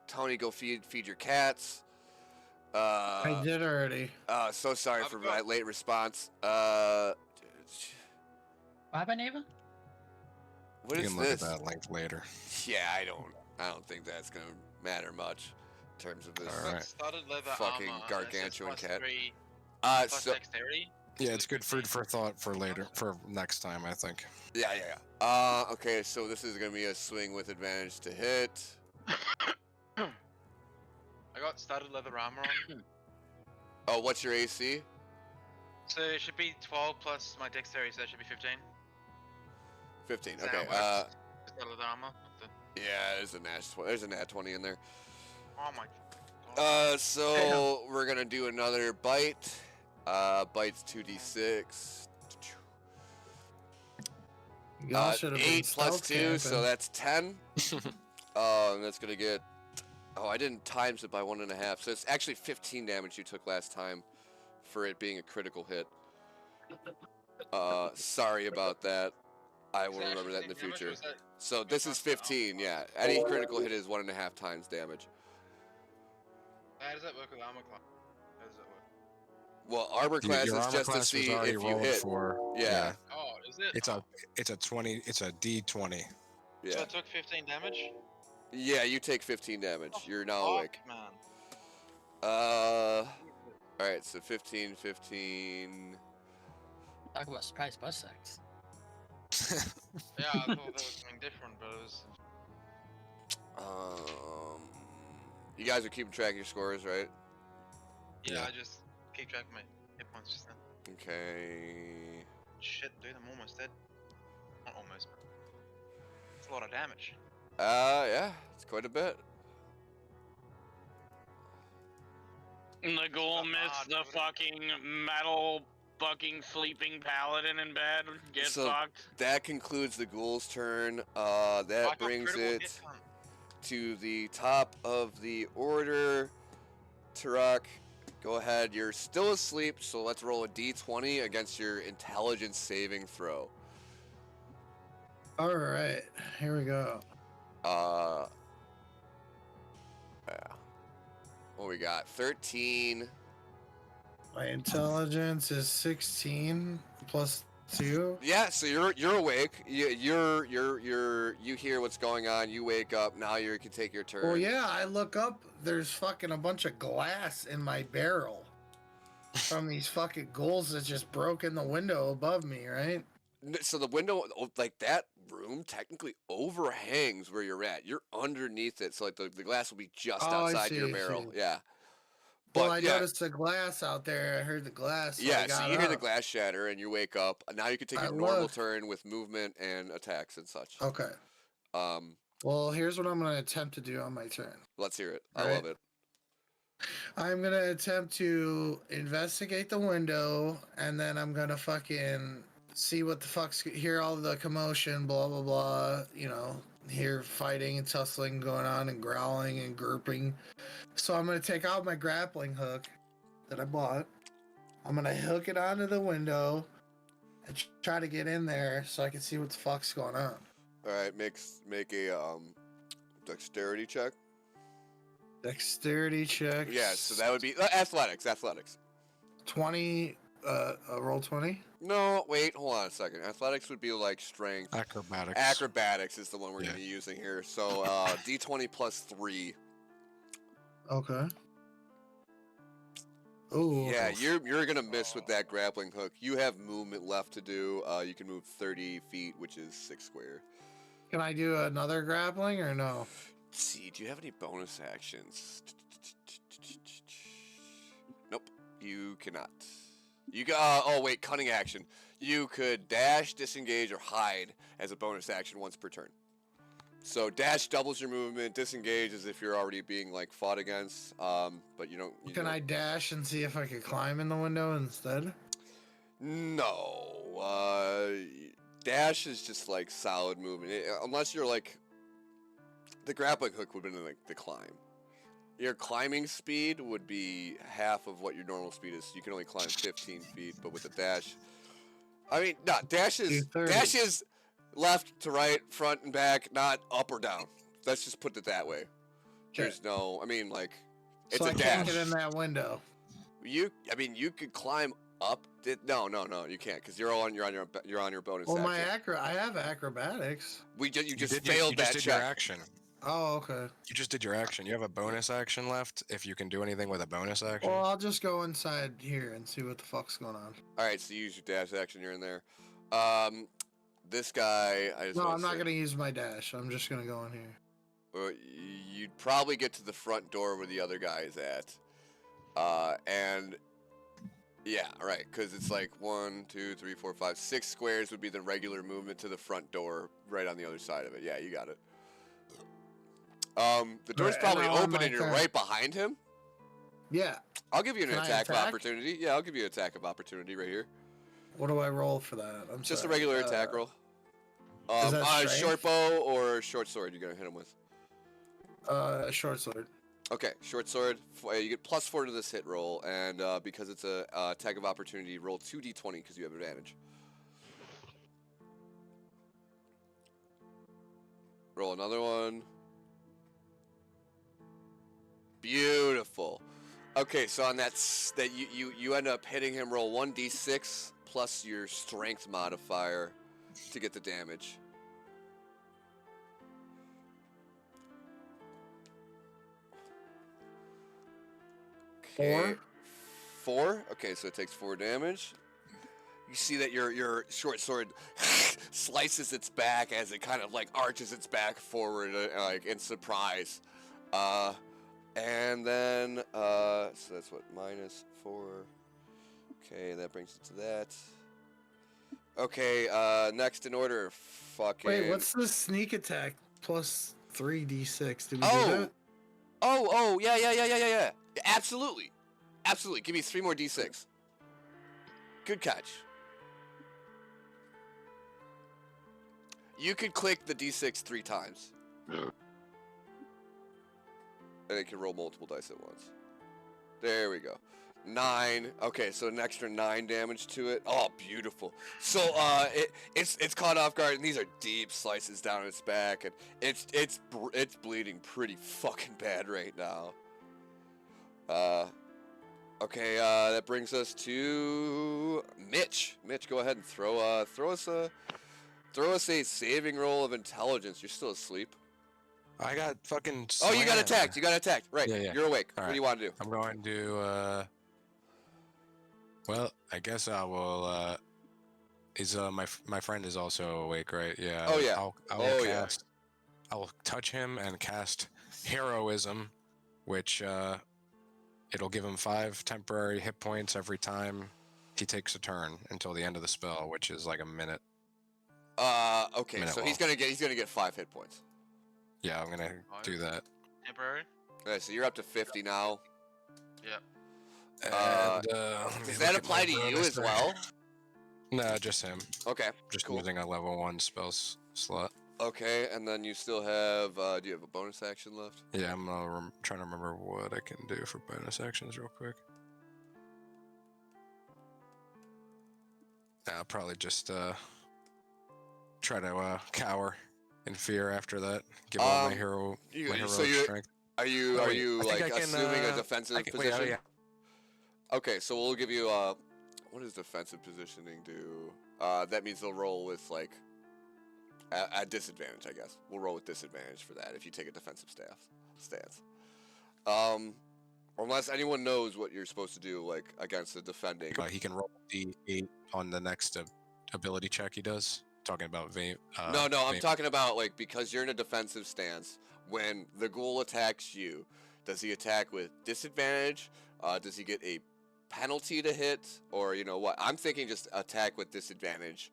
Tony, go feed your cats. I did already. So sorry I've for got- my late response. What happened, Ava? What You is can look this? at that link later. Yeah, I don't think that's gonna matter much in terms of this. All right. Started leather Fucking armor. gargantuan cat. +3 plus So dexterity. Yeah, it's good food for thought for later, for next time, I think. yeah. Okay, so this is gonna be a swing with advantage to hit. I got started leather armor on. Oh, what's your AC? So it should be 12 plus my dexterity, so that should be 15. 15. Is that Okay. how it works? Started leather armor. Yeah, there's a nat 20 in there. Oh my god. So we're gonna do another bite. Bites 2d6. Y'all should have been 8 plus stealth 2, so camping. that's 10. That's gonna get. Oh, I didn't times it by 1.5, so it's actually 15 damage you took last time, for it being a critical hit. Sorry about that. I will remember that in the future. So this is 15, yeah. Any critical hit is 1.5 times damage. How does that work with armor class? How does that work? Well, armor class Your is armor just to class was see already if you rolled hit. for. Yeah. Oh, is it? It's a 20. It's a D20. So Yeah. I took 15 damage? Yeah, you take 15 damage. You're now Fuck, awake. man. Alright, so 15. Talk about surprise butt sex. Yeah, I thought that was something different, but it was... You guys are keeping track of your scores, right? Yeah, Yeah. I just keep track of my hit points just then. Okay. Shit, dude, I'm almost dead. Not almost, but... It's a lot of damage. Yeah, it's quite a bit. And the ghoul missed the fucking metal fucking sleeping paladin in bed. Get So- fucked. That concludes the ghoul's turn. I That got brings critical it hit, cunt. to the top of the order. Tarak, go ahead. You're still asleep, so let's roll a d20 against your intelligence saving throw. All right, here we go. Yeah. What we got? 13. My intelligence is 16 plus 2. Yeah, so you're awake. You hear what's going on. You wake up. Now you can take your turn. Well, yeah, I look up. There's fucking a bunch of glass in my barrel from these fucking ghouls that just broke in the window above me, right? So the window, like that room, technically overhangs where you're at. You're underneath it, so like the glass will be just Oh, I outside your see, I barrel. see. Yeah. Well, But I yeah, noticed the glass out there. I heard the glass, so I yeah. So got you hear the up. glass shatter, and you wake up. Now you can take I your normal looked. turn with movement and attacks and such. Okay. Um, Well, here's what I'm gonna attempt to do on my turn. let's hear it. I Right. love it. I'm gonna attempt to investigate the window, and then I'm gonna fucking see what the fuck's hear all the commotion, blah blah blah. You know, hear fighting and tussling going on, and growling and grouping. So I'm gonna take out my grappling hook that I bought. I'm gonna hook it onto the window and try to get in there so I can see what the fuck's going on. All right, make a dexterity check. Dexterity check. Yeah, so that would be athletics. 20. Roll 20. No, wait, hold on a second. Athletics would be like strength. Acrobatics. Acrobatics is the one we're Yeah. gonna be using here. So D20 plus 3. Okay. Oh. Yeah, you're gonna miss with that grappling hook. You have movement left to do. You can move 30 feet, which is 6 square. Can I do another grappling or no? Let's see, do you have any bonus actions? Nope, you cannot. You got. Oh wait, cunning action. You could dash, disengage, or hide as a bonus action once per turn. So dash doubles your movement. Disengage as if you're already being like fought against. But you don't. Can I dash and see if I could climb in the window instead? No. Dash is just like solid movement, unless you're like. The grappling hook would have been like the climb. Your climbing speed would be half of what your normal speed is. So you can only climb 15 feet, but with the dash, I mean, no, dash is 230. left to right, front and back, not up or down. Let's just put it that way. There's no, I mean, like, it's so a I dash. can't get in that window. You could climb up. No, you can't, because you're on your bonus. Well, action. I have acrobatics. You just did failed you that just did check. your action. Oh, okay. You just did your action. You have a bonus action left if you can do anything with a bonus action. Well, I'll just go inside here and see what the fuck's going on. All right, so you use your dash action. You're in there. This guy. No, I'm not gonna use my dash. I'm just gonna go in here. You'd probably get to the front door where the other guy is at. And yeah, right, because it's like 1, 2, 3, 4, 5, 6 squares would be the regular movement to the front door, right on the other side of it. Yeah, you got it. The door's Right, probably and now on open my and you're turn. right behind him. Yeah. I'll give you an Can I attack of attack? opportunity. Yeah, I'll give you an attack of opportunity right here. What do I roll for that? I'm Just a sorry. regular attack roll. is that strength? Short bow or short sword you're gonna hit him with. Short sword. Okay, short sword. You get +4 to this hit roll, and because it's a attack of opportunity, roll 2d20 because you have advantage. Roll another one. Beautiful. Okay, so on that you end up hitting him. Roll 1d6 plus your strength modifier to get the damage. Okay. 4? Okay, so it takes 4 damage. You see that your short sword slices its back as it kind of like arches its back forward, like in surprise. And then so that's what, -4. Okay, that brings it to that. Okay, next in order, fucking. Wait, what's the sneak attack plus 3d6? Did we do that? Oh, yeah. Absolutely. Give me 3 more d6. Good catch. You could click the d6 3 times. And it can roll multiple dice at once. There we go. 9. Okay, so an extra 9 damage to it. Oh, beautiful. So it's caught off guard, and these are deep slices down its back, and it's bleeding pretty fucking bad right now. Okay, that brings us to Mitch. Mitch, go ahead and throw us a saving roll of intelligence. You're still asleep. I got fucking. Oh, you got slammed. attacked. Right. Yeah. You're awake. All What do right. you want to do? I'm going to. Well, I guess I will Is my friend is also awake, right? Yeah. Oh, yeah. I will Oh, yeah. cast. I will touch him and cast heroism, which it'll give him 5 temporary hit points every time he takes a turn until the end of the spell, which is like a minute. Okay, Minute so well. he's gonna get 5 hit points. Yeah, I'm gonna do that. Temporary. Okay, so you're up to 50 now. Yep. And, Does that apply to you as well? No, just him. Okay, Just cool. using a level 1 slot. Okay, and then you still have. Do you have a bonus action left? Yeah, I'm trying to remember what I can do for bonus actions real quick. I'll probably just try to cower in fear after that. Give all my heroic strength. Are you like assuming a defensive position? Wait, oh, yeah. Okay, so we'll give you what does defensive positioning do? That means they'll roll with like at disadvantage, I guess. We'll roll with disadvantage for that if you take a defensive stance. Unless anyone knows what you're supposed to do, like against the defending. He can roll D8 on the next ability check he does. Talking about No, I'm talking about like because you're in a defensive stance. When the ghoul attacks you, does he attack with disadvantage? Does he get a penalty to hit, or you know what? I'm thinking just attack with disadvantage,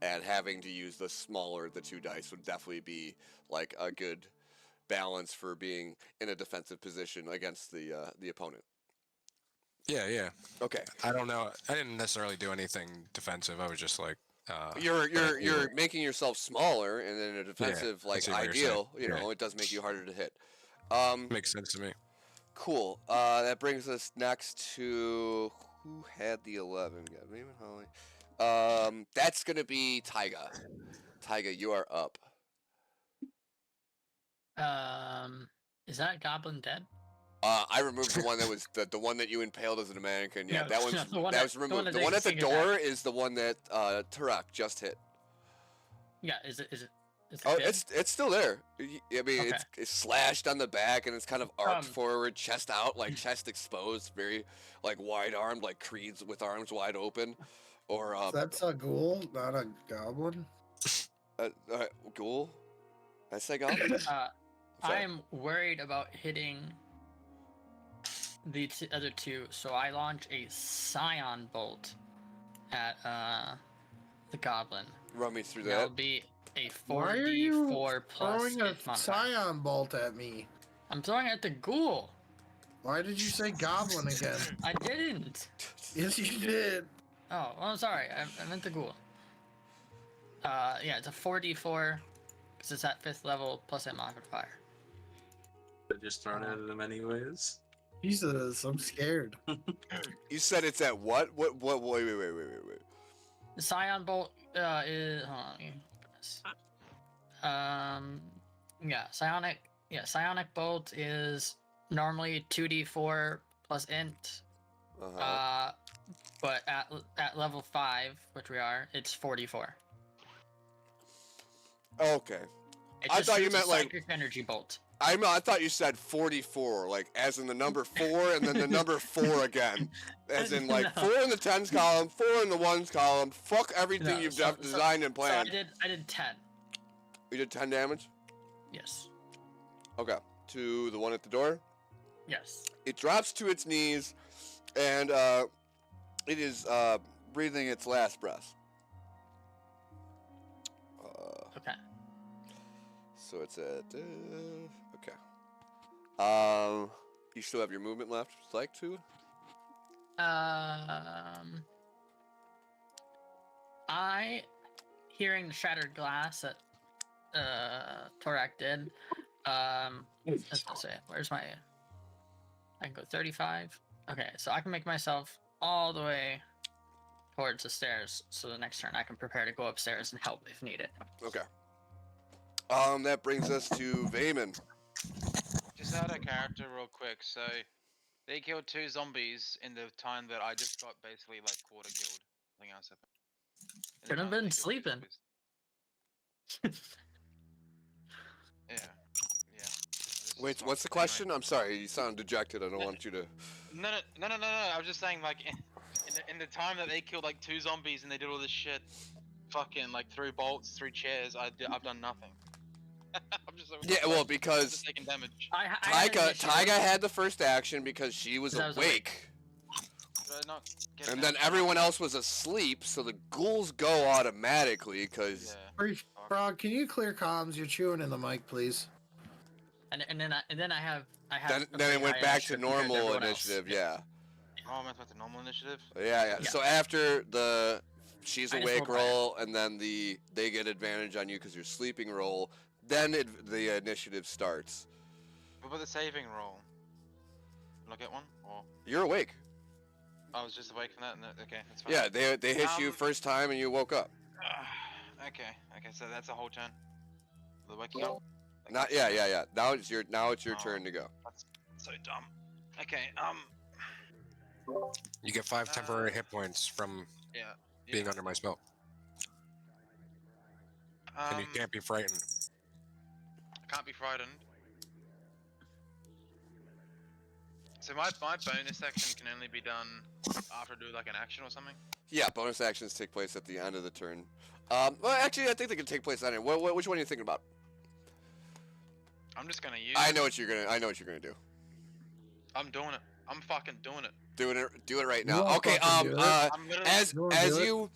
and having to use the smaller the 2 dice would definitely be like a good balance for being in a defensive position against the opponent. Yeah. Okay. I don't know. I didn't necessarily do anything defensive. I was just like. You're making yourself smaller, and in a defensive like ideal, you know, it does make you harder to hit. Makes sense to me. Cool. That brings us next to who had the 11? Yeah, Raven Holly. That's gonna be Taiga. Taiga, you are up. Is that goblin dead? I removed the one that was the one that you impaled as an American. Yeah, No, that one's that was removed. The one at the door is the one that Tarak just hit. Yeah, is it Oh, dead? it's still there. I mean, it's slashed on the back and it's kind of arced forward, chest out, like chest exposed, very like wide armed, like Creeds with arms wide open. Or that's a ghoul, not a goblin. Ghoul. Did I say goblin? I'm worried about hitting the other 2, so I launch a Scion Bolt at the goblin. Run me through that. That'll be a 4d4 Why are you plus throwing a hit modifier. Scion Bolt at me? I'm throwing it at the ghoul. Why did you say goblin again? I didn't. Yes, you did. Oh, well, I'm sorry. I meant the ghoul. Yeah, it's a 4d4 because it's at 5th level plus hit modifier. Just thrown at him anyways. Jesus, I'm scared. You said it's at what? What? Wait. The Scion Bolt is. Psionic Bolt is normally 2d4 plus int. But at level 5, which we are, it's 44. Okay. I thought you meant like psychic energy bolt. I thought you said 44, like as in the number 4 and then the number 4 again. As in like 4 in the 10s column, 4 in the 1s column. Fuck everything you've designed and planned. So I did 10. You did 10 damage? Yes. Okay. To the one at the door? Yes. It drops to its knees and it is breathing its last breath. Okay. So it's at okay. You still have your movement left, like to? I hearing the shattered glass that Torak did. Let's say, where's my? I can go 35. Okay, so I can make myself all the way towards the stairs. So the next turn I can prepare to go upstairs and help if needed. Okay. That brings us to Vayman. Just out of character real quick, so they killed 2 zombies in the time that I just got basically like quarter killed. Nothing else happened. Could have been sleeping. Yeah. Wait, what's the question? I'm sorry, you sound dejected. I don't want you to. No. I was just saying, like, in the time that they killed like 2 zombies and they did all this shit, fucking like 3 bolts, 3 chairs. I've done nothing. I'm just Yeah, well, because just taking damage. I had Tyga had the first action because she was 'Cause I was awake. Did I not get And an then action? everyone else was asleep, so the ghouls go automatically because Yeah. Frog, can you clear comms? You're chewing in the mic, please. And then I have then a it pretty went high back to initiative compared normal everyone else. initiative. Yeah. Oh, I'm about the normal initiative. Yeah. Yeah. So after the she's I just awake rolled higher. roll, and then they get advantage on you because you're sleeping roll, then the initiative starts. What about the saving roll? Will I get one? Or You're awake. I was just awake from that. Okay, that's fine. Yeah, they hit you Um, first time and you woke up. Okay, so that's a whole turn. The waking up. Not yeah. Now it's your Oh. turn to go. That's so dumb. Okay, You get 5 temporary hit points from yeah. being under my spell, and you can't be frightened. I can't be frightened. So my bonus action can only be done after I do like an action or something. Yeah, bonus actions take place at the end of the turn. Well, actually, I think they can take place on it. Which one are you thinking about? I'm just gonna use. I know what you're gonna do. I'm doing it. I'm fucking doing it. Do it right You now. won't Okay. fucking do it. I'm literally. As do it? you,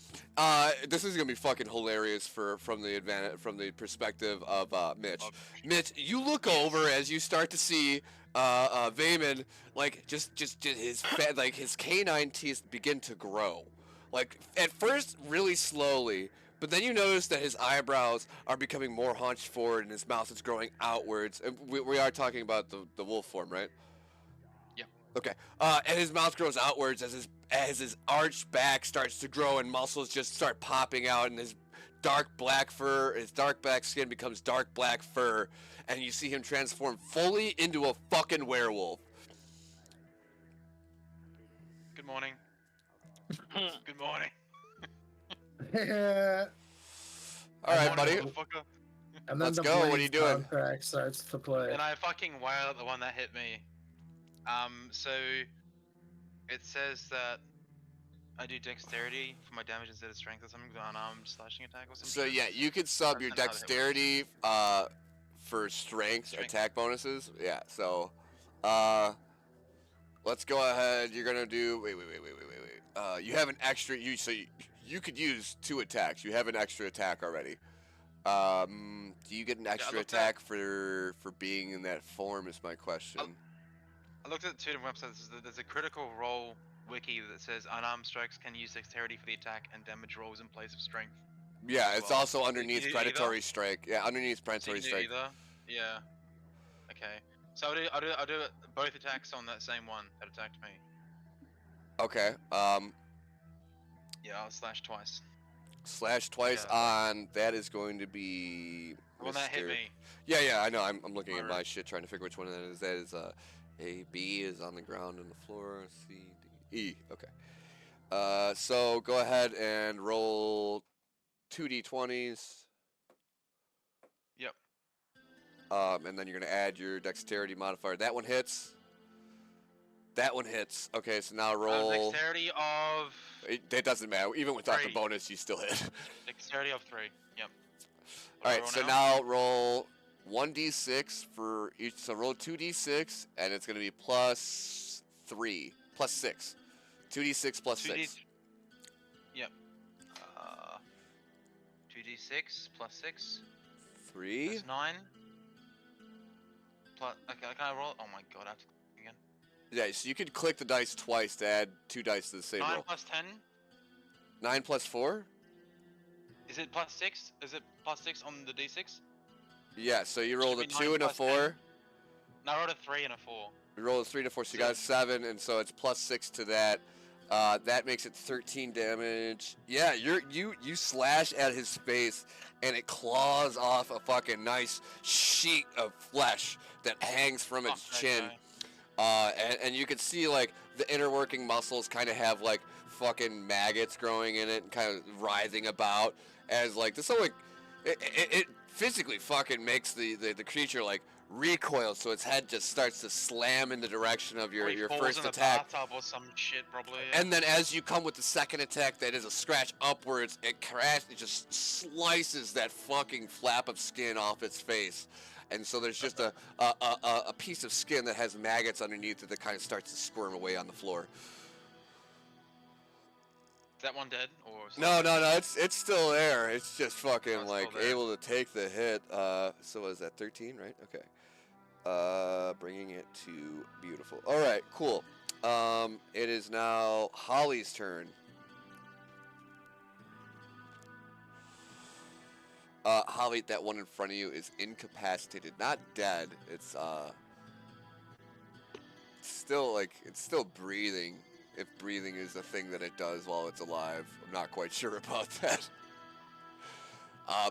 this is gonna be fucking hilarious from the perspective of Mitch. Mitch, you look over as you start to see Vayman, like just his canine teeth begin to grow, like at first really slowly, but then you notice that his eyebrows are becoming more hunched forward and his mouth is growing outwards. And we are talking about the wolf form, right? Yep. Okay. And his mouth grows outwards as his arched back starts to grow and muscles just start popping out, and his dark black skin becomes dark black fur, and you see him transform fully into a fucking werewolf. Good morning. Good morning. All right, Good buddy. morning, motherfucker. And then Let's the go, what are you Blaze doing? soundtrack starts to play. And I fucking wail at the one that hit me. So it says that I do dexterity for my damage instead of strength or something with an unarmed slashing attack or something. So yeah, you could sub your That's not how the hit dexterity for strength Strength. attack bonuses. Yeah. So let's go ahead. You're gonna do wait. You have an extra. You could use 2 attacks. You have an extra attack already. Do you get an extra looked at- attack for being in that form? Is my question. I looked at the 2 different websites. There's a critical role wiki that says unarmed strikes can use dexterity for the attack and damage rolls in place of strength. Yeah, as it's well. also You underneath can do predatory strike. Yeah, underneath So you predatory can do strike. either. Yeah. Okay. So I'll do both attacks on that same one that attacked me. Okay. Yeah, I'll slash twice. Slash twice Yeah. on that is going to be. The one that hit Mr. me. Yeah, I know. I'm looking at Alright. my shit trying to figure which one that is. That is A, B is on the ground and the floor. C, D, E. Okay. So go ahead and roll 2d20s. Yep. And then you're gonna add your dexterity modifier. That one hits. That one hits. Okay, so now roll. Dexterity of It doesn't matter. Even without the 3. bonus, you still hit. Dexterity of 3. Yep. All right, so now roll 1d6 for each. So roll 2d6, and it's going to be plus 3, plus 6. 2d6 plus 6. Yep. 2d6 plus 6. 3. That's 9. Plus. Okay, can I roll? Oh my god, I have to again. Yeah, so you could click the dice twice to add 2 dice to the same 9 roll. plus 10. 9 plus 4? Is it plus 6? Is it plus 6 on the d6? Yeah, so you rolled a Should be 2 9 and a plus 4. 10. No, I rolled a 3 and a 4. You rolled a 3 and a 4, so you got a 7, and so it's plus 6 to that. That makes it 13 damage. Yeah, you slash at his face, and it claws off a fucking nice sheet of flesh that hangs from its Fuck that chin. guy. And you can see like the inner working muscles kind of have like fucking maggots growing in it and kind of writhing about as like this. So like it physically fucking makes the creature like recoils, so its head just starts to slam in the direction of your Falls first in the attack. bathtub or some shit, probably. Yeah. And then as you come with the second attack, that is a scratch upwards, it just slices that fucking flap of skin off its face. And so there's just a piece of skin that has maggots underneath it that kind of starts to squirm away on the floor. Is that one dead? Or No, it's still there. It's just fucking it's like still there. able to take the hit. So what is that, 13, right? Okay. Bringing it to beautiful. All right, cool. It is now Holly's turn. Holly, that one in front of you is incapacitated, not dead. It's still breathing. If breathing is the thing that it does while it's alive, I'm not quite sure about that.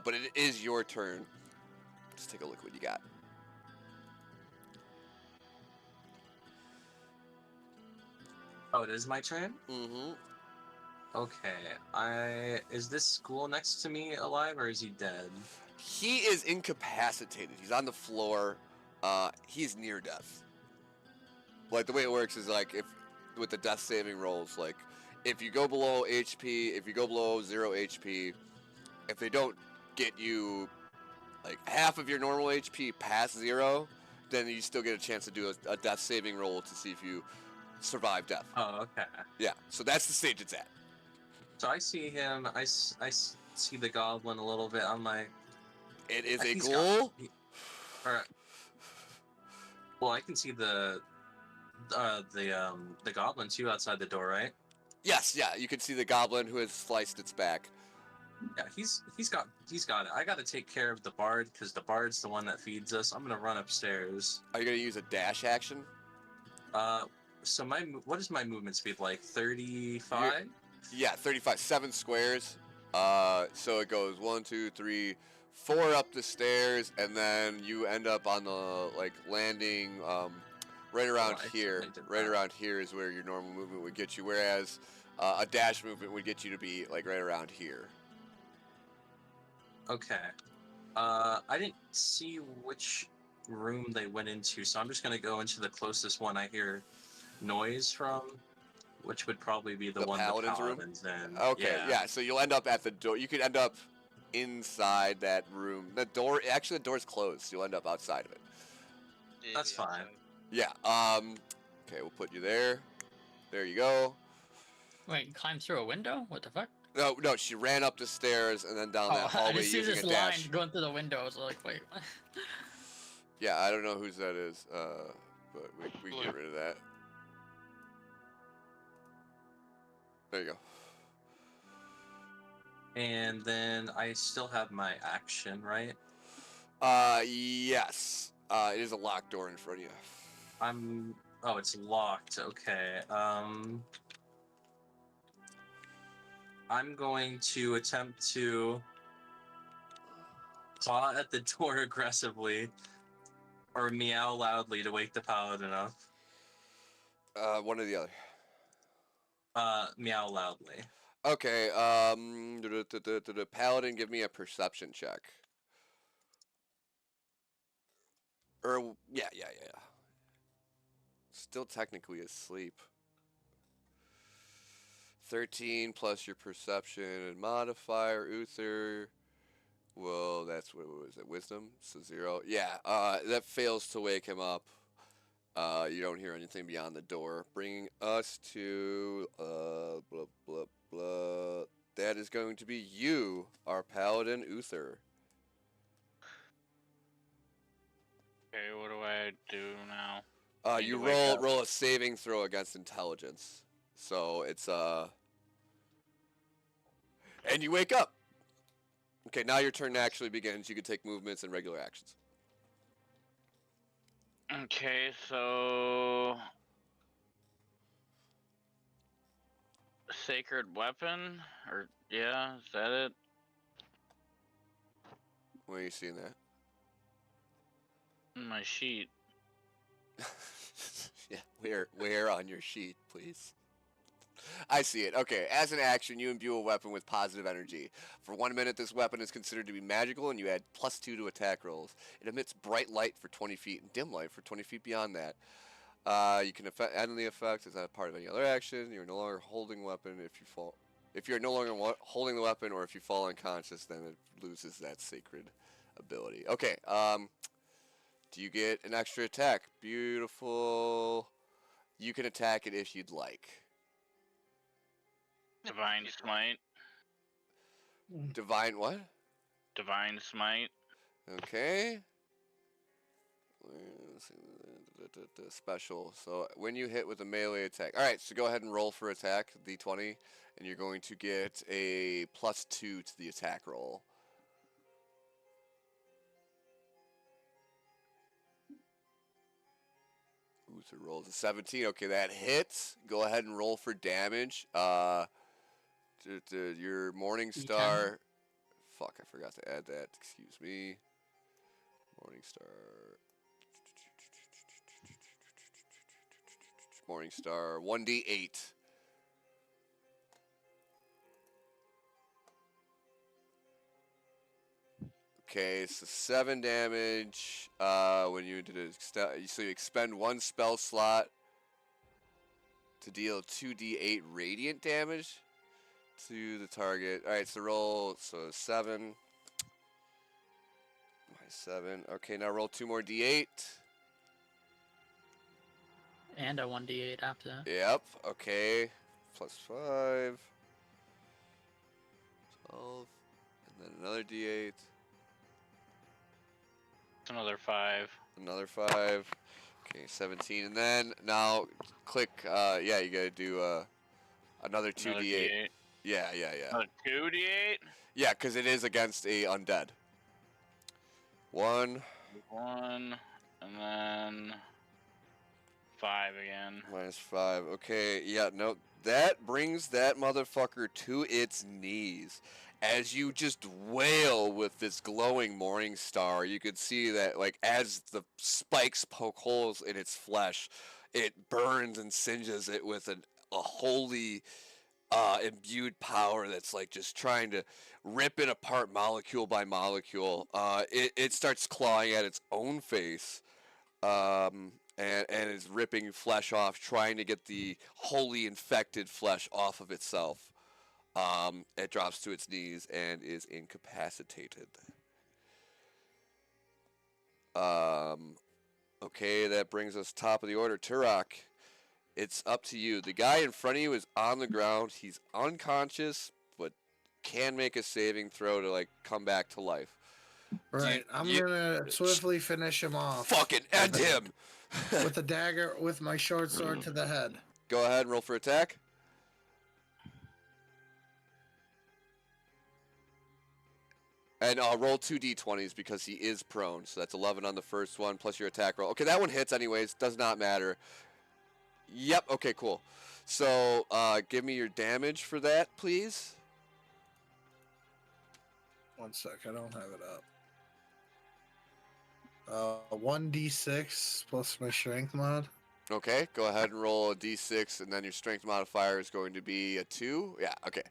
But it is your turn. Let's take a look at what you got. Oh, it is my turn? Mm-hmm. Okay. Is this ghoul next to me alive or is he dead? He is incapacitated. He's on the floor. He's near death. Like, the way it works is like if with the death saving rolls, like if you go below HP, if you go below 0 HP, if they don't get you like half of your normal HP past 0, then you still get a chance to do a death saving roll to see if you survive death. Oh, okay. Yeah, so that's the stage it's at. So I see him. I see the goblin a little bit. I'm like, it is a he's ghoul. Alright. Well, I can see the goblin too outside the door, right? Yes, yeah, you can see the goblin who has sliced its back. Yeah, he's got it. I got to take care of the bard because the bard's the one that feeds us. I'm gonna run upstairs. Are you gonna use a dash action? So what is my movement speed like? 35? Yeah, 35. 7 squares. So it goes 1, 2, 3, 4 up the stairs, and then you end up on the like landing right around here. Right around here is where your normal movement would get you, whereas a dash movement would get you to be like right around here. Okay. I didn't see which room they went into, so I'm just gonna go into the closest one I hear noise from, which would probably be the one Paladin's the room? Paladin's in. Okay, yeah, so you'll end up at the door. You could end up inside that room. The door's closed, so you'll end up outside of it. That's fine. Yeah, okay, we'll put you there. There you go. Wait, you climbed through a window? What the fuck? No, she ran up the stairs and then down that I hallway just see using this a line dash. going through the window. I was like, wait, what? Yeah, I don't know whose that is, but we can get rid of that. There you go. And then I still have my action, right? Yes. It is a locked door in front of you. Oh, it's locked. Okay. I'm going to attempt to paw at the door aggressively or meow loudly to wake the paladin up. One or the other. Meow loudly. Okay, the paladin, give me a perception check. Or, yeah. Still technically asleep. 13 plus your perception modifier, Uther. Well, that's what was it? Wisdom? So 0. Yeah, that fails to wake him up. You don't hear anything beyond the door. Bringing us to blah blah blah. That is going to be you, our paladin, Uther. Okay, what do I do now? You roll a saving throw against intelligence. So it's and you wake up. Okay, now your turn actually begins. You can take movements and regular actions. Okay, so sacred weapon, or yeah, is that it? Where are you seeing that? In my sheet. Yeah, where on your sheet, please? I see it. Okay, as an action, you imbue a weapon with positive energy. For 1 minute, this weapon is considered to be magical, and you add +2 to attack rolls. It emits bright light for 20 feet and dim light for 20 feet beyond that. You can end the effect as not part of any other action. You're no longer holding weapon if you fall. If you're no longer holding the weapon, or if you fall unconscious, then it loses that sacred ability. Okay. Do you get an extra attack? Beautiful. You can attack it if you'd like. Divine Smite. Divine what? Divine Smite. Okay. Special. So when you hit with a melee attack. Alright, so go ahead and roll for attack, D20, and you're going to get a +2 to the attack roll. Uther rolls a 17. Okay, that hits. Go ahead and roll for damage. Your Morning Star. Fuck, I forgot to add that. Excuse me. Morning Star. Morning Star. 1d8. Okay, so 7 damage. When you did it, so you expend 1 spell slot to deal 2d8 radiant damage to the target. All right, so roll. So 7. -7. Okay, now roll 2 more d8. And a 1d8 after that. Yep. Okay. +5. 12. And then another d8. Another 5. Another 5. Okay, 17. And then now click. Yeah, you gotta do another 2d8. D8. Yeah. Another 2d8. Yeah, because it is against a undead. 1. 1, and then 5 again. -5. Okay, yeah, no, that brings that motherfucker to its knees. As you just wail with this glowing morning star, you could see that, like, as the spikes poke holes in its flesh, it burns and singes it with a holy, imbued power that's, like, just trying to rip it apart molecule by molecule. It starts clawing at its own face. And is ripping flesh off, trying to get the wholly infected flesh off of itself. It drops to its knees and is incapacitated. Okay, that brings us top of the order. Turok, it's up to you. The guy in front of you is on the ground. He's unconscious, but can make a saving throw to, like, come back to life. Right, I'm gonna swiftly finish him off. Fucking end him! With a dagger, with my short sword to the head. Go ahead and roll for attack. And roll 2 d20s because he is prone. So that's 11 on the first one, plus your attack roll. Okay, that one hits anyways. Does not matter. Yep, okay, cool. So give me your damage for that, please. 1 sec, I don't have it up. 1d6 plus my strength mod. Okay, go ahead and roll a d6, and then your strength modifier is going to be a 2. Yeah, okay.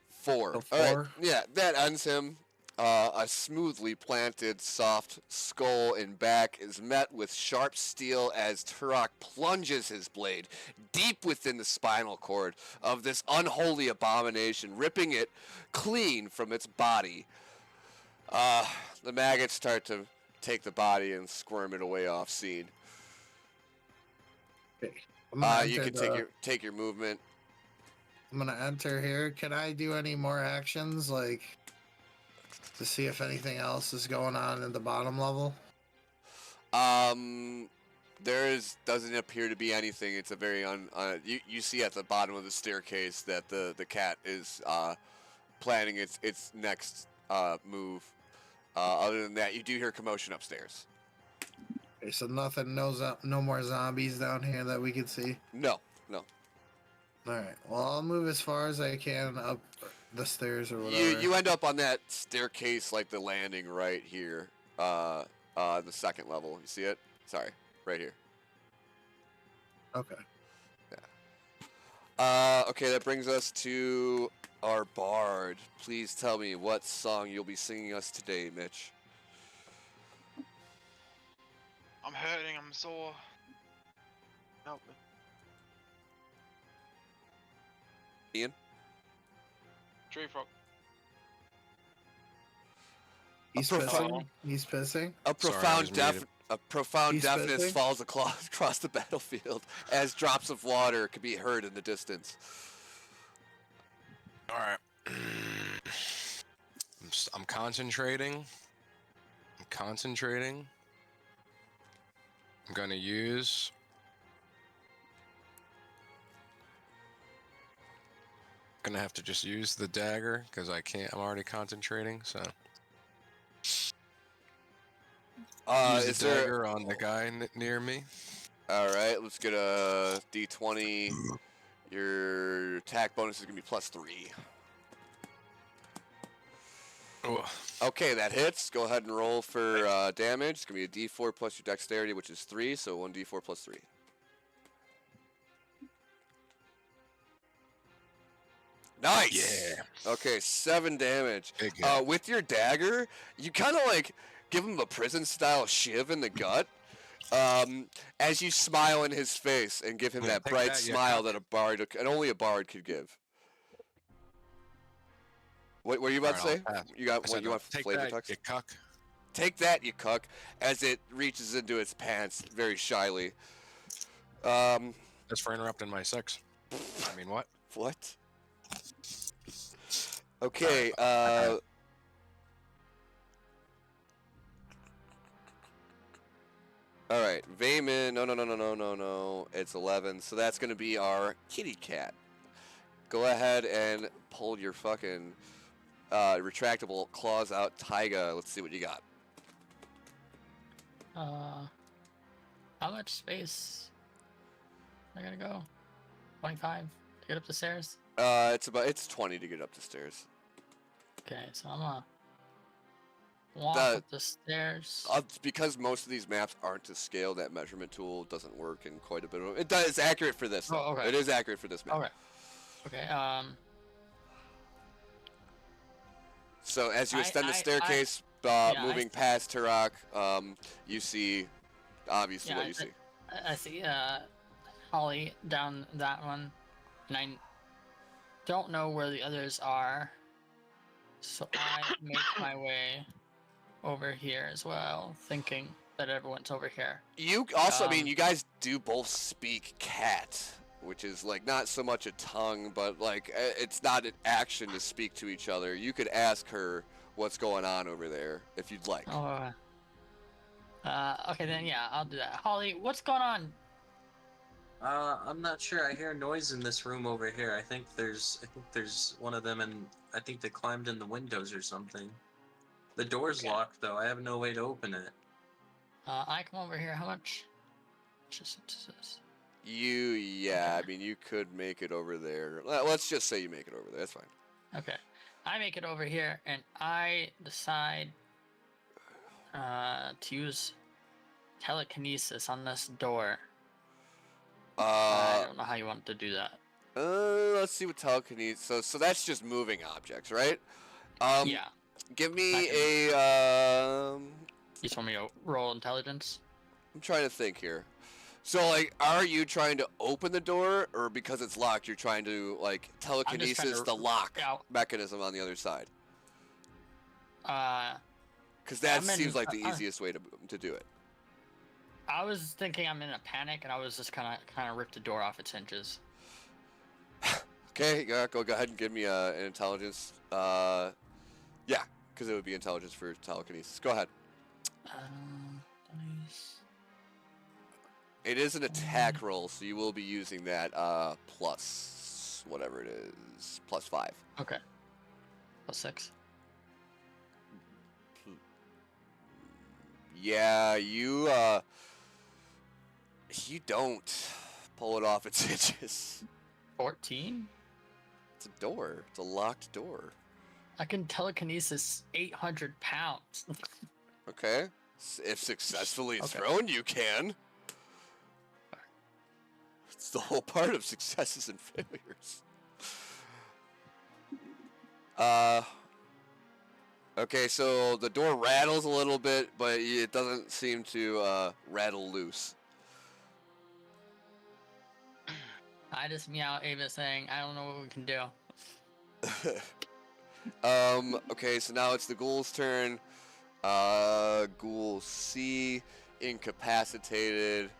4. A 4? All right. Yeah, that ends him. A smoothly planted, soft skull and back is met with sharp steel as Turok plunges his blade deep within the spinal cord of this unholy abomination, ripping it clean from its body. The maggots start to take the body and squirm it away off scene. Okay. You can take your movement. I'm gonna enter here. Can I do any more actions, like, to see if anything else is going on in the bottom level? Doesn't appear to be anything. It's a very you see at the bottom of the staircase that the cat is planning its next move. Other than that, you do hear commotion upstairs. Okay, so nothing, no more zombies down here that we can see? No. Alright, well, I'll move as far as I can up the stairs or whatever. You end up on that staircase, like the landing right here. The second level. You see it? Sorry, right here. Okay. Okay, that brings us to our bard. Please tell me what song you'll be singing us today, Mitch. I'm hurting. I'm sore. Help me. Ian? Tree frog. He's profound- pissing. He's pissing. A Sorry, I profound was muted. a profound He's deafness pissing? falls across the battlefield as drops of water can be heard in the distance. All right. I'm concentrating. I'm going to use... I'm going to have to just use the dagger because I can't. I'm already concentrating, so... Use Is the there... dagger on the guy near me. All right, let's get a D20. Your attack bonus is going to be +3. Ugh. Okay, that hits. Go ahead and roll for damage. It's going to be a D4 plus your dexterity, which is 3, so 1d4 plus 3. Nice! Yeah. Okay, 7 damage. Big hit. With your dagger, you kind of like give him a prison-style shiv in the gut as you smile in his face and give him Yeah, that take bright that, you smile cuck. that a bard, and only a bard could give. What were you about to say? Alright, I'll pass. You got I what said, you want take flavor that, text? you cuck. Take that, you cuck, as it reaches into its pants very shyly. Just for interrupting my sex. I mean, what? What? Okay, alright, Vayman, no, it's 11, so that's gonna be our kitty cat. Go ahead and pull your fucking retractable claws out, Taiga. Let's see what you got. How much space am I gonna go? 25 to get up the stairs? It's 20 to get up the stairs. Okay, so I'm gonna walk The- up the stairs. Because most of these maps aren't to scale, that measurement tool doesn't work in quite a bit of it. It's accurate for this. Though. Oh, okay. It is accurate for this map. Okay. Okay, So as you extend the I- staircase, yeah, moving past Turok, you see obviously Yeah, what you see. I see Holly down that one, and I don't know where the others are, so I make my way over here as well, thinking that everyone's over here. You also, I mean, Um, you guys do both speak cat, which is like not so much a tongue, but like it's not an action to speak to each other. You could ask her what's going on over there if you'd like. Oh. Okay then, yeah, I'll do that. Holly, what's going on? I'm not sure. I hear noise in this room over here. I think there's one of them, and I think they climbed in the windows or something. The door's Okay. locked though. I have no way to open it. I come over here. How much? Just Yeah, Okay. I mean, you could make it over there. Let's just say you make it over there. That's fine. okay. I make it over here, and I decide to use telekinesis on this door. I don't know how you want to do that. Let's see what telekinesis. So that's just moving objects, right? Yeah. Give me I a. You just want me to roll intelligence? I'm trying to think here. So, like, are you trying to open the door, or because it's locked, you're trying to like telekinesis to the lock out. mechanism on the other side? Uh, Because that I'm in- seems like the easiest way to do it. I was thinking I'm in a panic, and I was just kind of rip the door off its hinges. Okay, yeah, go ahead and give me an intelligence. Yeah, because it would be intelligence for telekinesis. Go ahead. Nice. It is an attack roll, so you will be using that plus whatever it is, +5. Okay. +6. Yeah, you don't pull it off its hinges. 14. It's a door. It's a locked door. I can telekinesis 800 pounds. Okay. If successfully Okay. thrown, you can. It's the whole part of successes and failures. Okay, so the door rattles a little bit, but it doesn't seem to rattle loose. I just meow Ava saying, I don't know what we can do. Okay, so now it's the ghoul's turn. Ghoul C, incapacitated.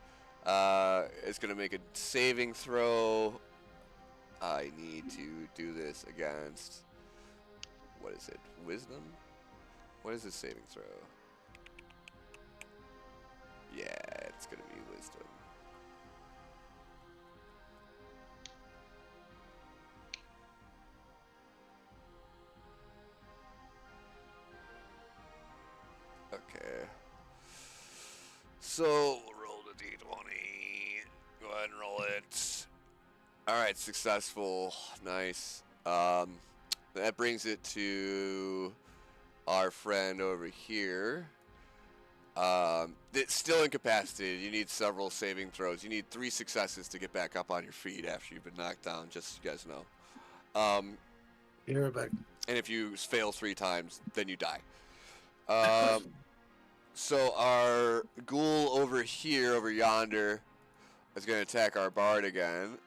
It's gonna make a saving throw. I need to do this against, what is it? Wisdom? What is this saving throw? Yeah, it's gonna be wisdom. Okay. So, roll the d20. Go ahead and roll it. Alright, successful. Nice. That brings it to our friend over here. It's still incapacitated. You need several saving throws. You need 3 successes to get back up on your feet after you've been knocked down, just so you guys know. You're back. And if you fail 3 times, then you die. So our ghoul over here, over yonder, is going to attack our bard again.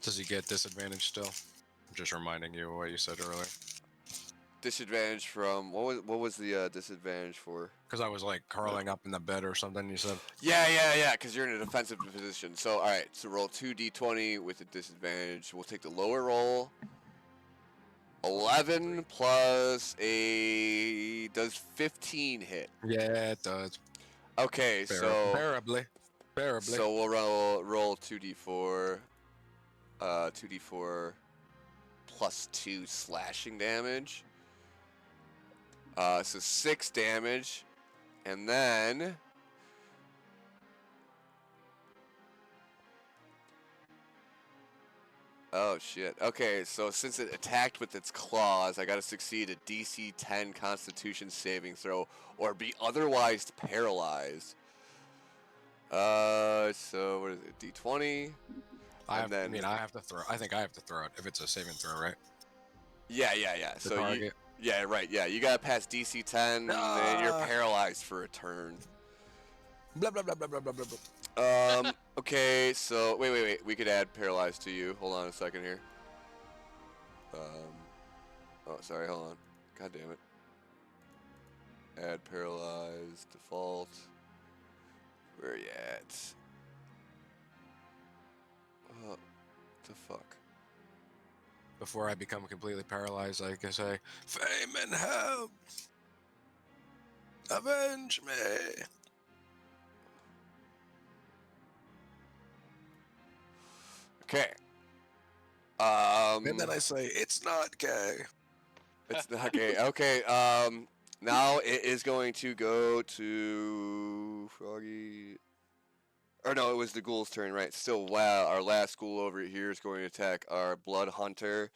Does he get disadvantage still? I'm just reminding you of what you said earlier. Disadvantage from what was the disadvantage for? Because I was like curling up in the bed or something. You said. Yeah. Because you're in a defensive position. So all right. So roll 2d20 with a disadvantage. We'll take the lower roll. 11 plus a does 15 hit? Yeah, it does. Okay, so Bearably. So we'll roll 2d4. 2d4 plus 2 slashing damage. So 6 damage, and then oh shit. Okay, so since it attacked with its claws, I gotta succeed a DC 10 Constitution saving throw or be otherwise paralyzed. So what is it? D20. I have to throw. I think I have to throw it if it's a saving throw, right? Yeah. The So target. yeah, right. Yeah, you gotta pass DC 10, and you're paralyzed for a turn. Blah blah blah blah blah blah blah. Okay, so wait. We could add paralyzed to you. Hold on a second here. Oh, sorry. Hold on. God damn it. Add paralyzed default. Where are you at? What the fuck? Before I become completely paralyzed, I can say, "Fame and help, avenge me." Okay. And then I say, "It's not gay." It's not gay. Okay. Now it is going to go to Froggy. Or no, it was the ghoul's turn, right? Still, wow. Our last ghoul over here is going to attack our blood hunter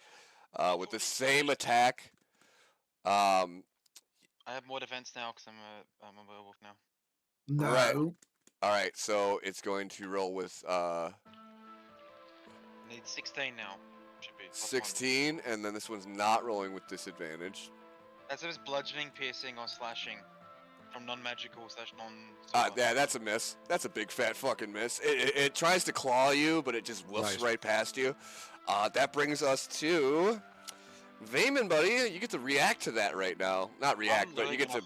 with the same attack. I have more defense now because I'm a werewolf now. No. Right. All right. So it's going to roll with Need 16 now. Should be plus 16, and then this one's not rolling with disadvantage. That's if it's bludgeoning, piercing, or slashing from non-magical / non. Yeah, that's a miss. That's a big fat fucking miss. It tries to claw you, but it just woofs right past you. That brings us to Vayman, buddy. You get to react to that right now. Not react, but you get to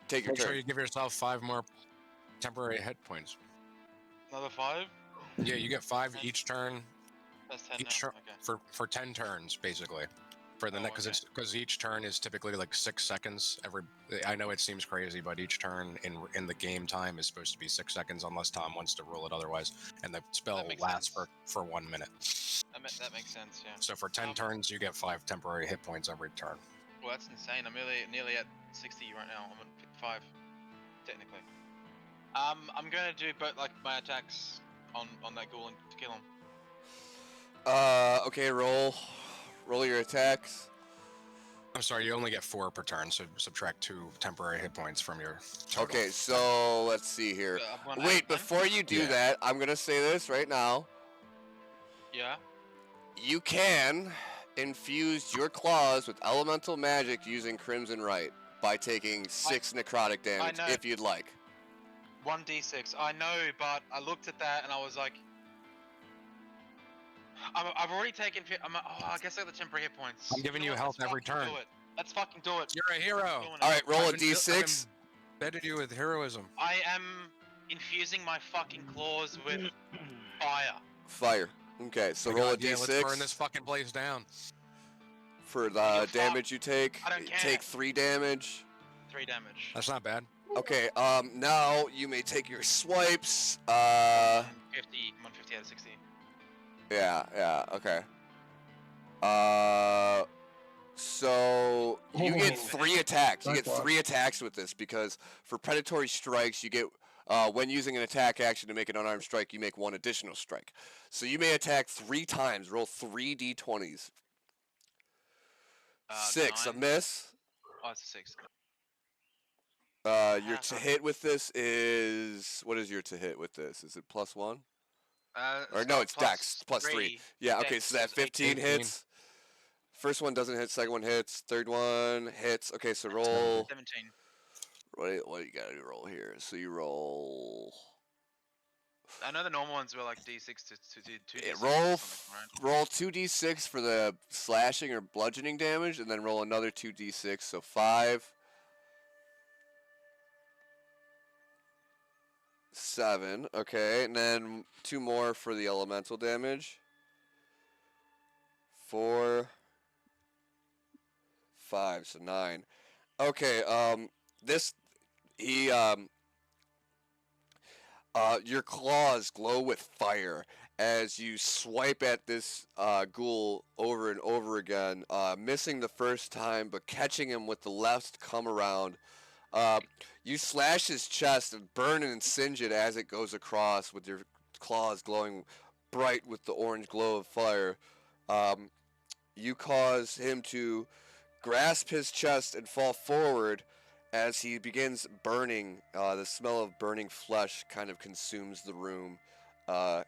take your Make sure turn. you give yourself 5 more temporary hit points. Another 5? Yeah, you get 5 each turn. That's 10 Each now. turn for 10 turns basically. For the next, because each turn is typically like 6 seconds. I know it seems crazy, but each turn in the game time is supposed to be 6 seconds unless Tom wants to roll it otherwise, and the spell lasts for 1 minute. That makes sense, yeah. So for 10 turns, you get 5 temporary hit points every turn. Well, that's insane. I'm nearly at 60 right now. I'm at 55, technically. I'm gonna do my attacks on that ghoul to kill him. Okay, roll your attacks. I'm sorry, you only get 4 per turn, so subtract 2 temporary hit points from your total. Okay, so let's see here. Wait, before you do that, I'm gonna say this right now. Yeah. You can infuse your claws with elemental magic using Crimson Rite by taking 6 necrotic damage know. if you'd like. 1d6. I know, but I looked at that and I was like, I've already taken. I guess I have the temporary hit points. I'm giving you what? health Let's every fucking turn. Do it. Let's fucking do it. You're a hero. All right, roll a d6. I've embedded you with heroism. I am infusing my fucking claws with fire. Fire. Okay, so roll a d6. Let's burn this fucking place down. For the damage you take, I don't care. take 3 damage. 3 damage. That's not bad. Okay, now you may take your swipes. 150 out of 60. Yeah, okay. So you get 3 attacks. You get 3 attacks with this because for predatory strikes, you get when using an attack action to make an unarmed strike, you make 1 additional strike. So you may attack 3 times. Roll 3 d20s. 6, 9. a miss. Oh, it's a 6. Your to hit with this is what is your to hit with this? Is it +1? Or no, it's Dex +3. Yeah, okay, so that 15 hits. First one doesn't hit, second one hits, third one hits. Okay, so roll. 17. What do you gotta roll here? So you roll. I know the normal ones were like d6 to 2d6. Roll 2d6 for the slashing or bludgeoning damage, and then roll another 2d6. So 5, 7. Okay, and then 2 more for the elemental damage. 4, 5, so 9. Okay, your claws glow with fire as you swipe at this ghoul over and over again, missing the first time, but catching him with the left come around. You slash his chest and burn and singe it as it goes across with your claws glowing bright with the orange glow of fire. You cause him to grasp his chest and fall forward as he begins burning. The smell of burning flesh kind of consumes the room.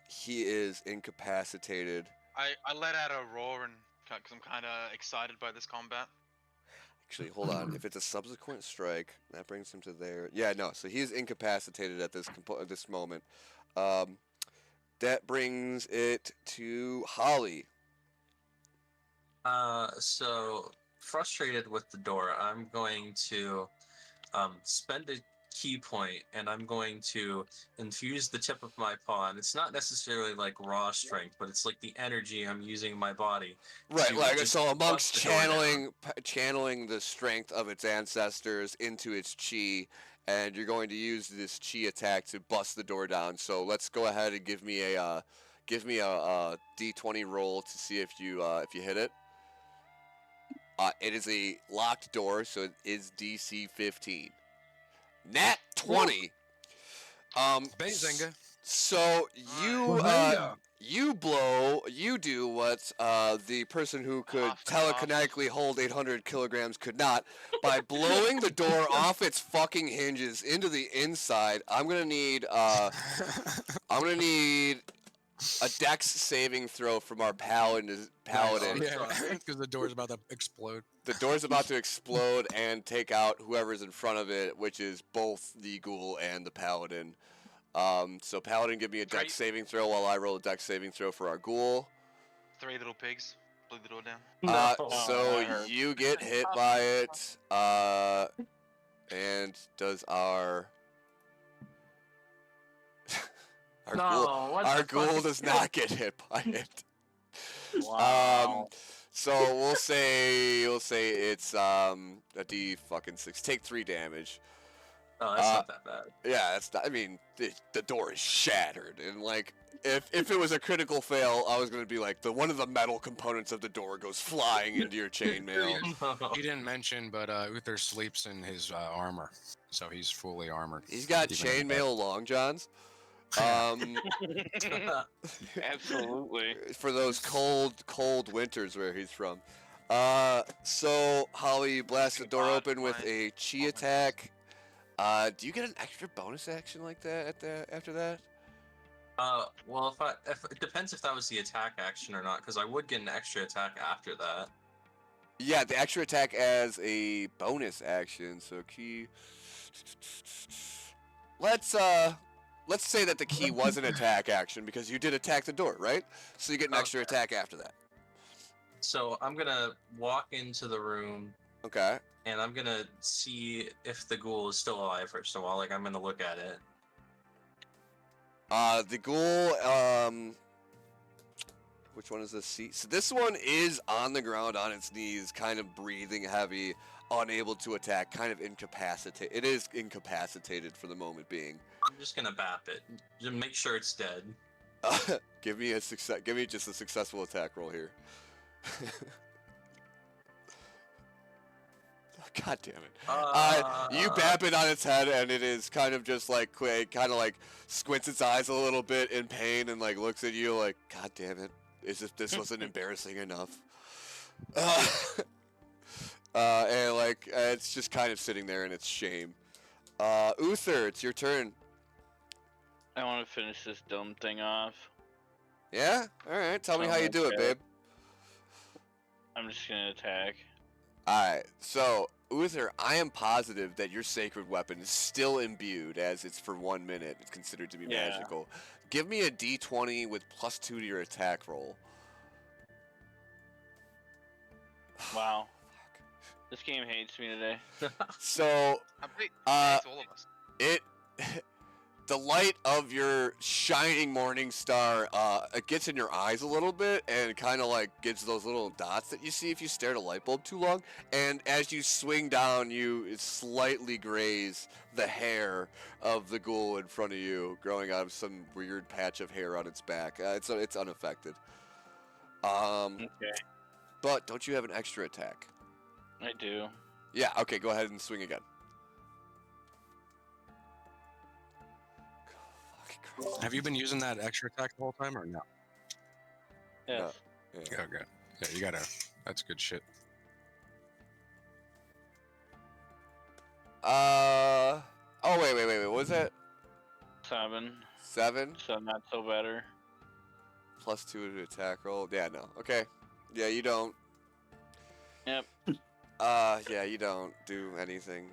He is incapacitated. I let out a roar and because I'm kind of excited by this combat. Actually, hold on. If it's a subsequent strike, that brings him to there. Yeah, no. So he is incapacitated at this moment. That brings it to Holly. So frustrated with the door, I'm going to spend a key point, and I'm going to infuse the tip of my paw. And it's not necessarily like raw strength, but it's like the energy I'm using in my body. Right, like so amongst channeling the strength of its ancestors into its chi, and you're going to use this chi attack to bust the door down. So let's go ahead and give me a d20 roll to see if you hit it. It is a locked door, so it is DC 15. Nat 20. Bazinga. So you do what the person who could telekinetically hold 800 kilograms could not by blowing the door off its fucking hinges into the inside. I'm gonna need a Dex saving throw from our paladin. Yeah, because the door's about to explode. The door's about to explode and take out whoever's in front of it, which is both the ghoul and the paladin. So paladin, give me a Dex saving throw while I roll a Dex saving throw for our ghoul. 3 little pigs. Blew the door down. So you get hit by it. And does our our ghoul does not get hit by it. Wow. So we'll say it's a D6. Take 3 damage. Oh, that's not that bad. Yeah, that's not. I mean, the door is shattered, and like if it was a critical fail, I was gonna be like one of the metal components of the door goes flying into your chainmail. He didn't mention, but Uther sleeps in his armor, so he's fully armored. He's got chainmail long johns. Absolutely. For those cold winters where he's from. So Holly blasts the Think door about open with my a chi attack. Do you get an extra bonus action like that after that? Well, if it depends if that was the attack action or not, because I would get an extra attack after that. Yeah, the extra attack as a bonus action. So key. Let's say that the key was an attack action because you did attack the door, right? So you get an extra Okay. attack after that. So I'm gonna walk into the room Okay. and I'm gonna see if the ghoul is still alive first of all. Like I'm gonna look at it. The ghoul, which one is this? So this one is on the ground on its knees, kind of breathing heavy, unable to attack, kind of incapacitated. It is incapacitated for the moment being. I'm just gonna bap it. Just make sure it's dead. Give me just a successful attack roll here. God damn it. You bap it on its head and it is kind of just like quick, kind of like squints its eyes a little bit in pain and like looks at you like, God damn it. This wasn't embarrassing enough. And like, it's just kind of sitting there in its shame. Uther, it's your turn. I want to finish this dumb thing off. Yeah? Alright, tell me how you do it, babe. I'm just gonna attack. Alright, so Uther, I am positive that your sacred weapon is still imbued as it's for 1 minute. It's considered to be magical. Give me a d20 with +2 to your attack roll. Wow. This game hates me today. So, I believe it's all of us. the light of your shining morning star, it gets in your eyes a little bit and kind of like gives those little dots that you see if you stare at a light bulb too long. And as you swing down, you slightly graze the hair of the ghoul in front of you, growing out of some weird patch of hair on its back. It's unaffected. Okay. But don't you have an extra attack? I do. Yeah, okay, go ahead and swing again. Have you been using that extra attack the whole time or no? Yes. No. Yeah. Oh, good. Yeah, you gotta. That's good shit. Oh, wait. What was that? 7. 7? So not so better. +2 to attack roll. Yeah, no. Okay. Yeah, you don't. Yep. Yeah, you don't do anything.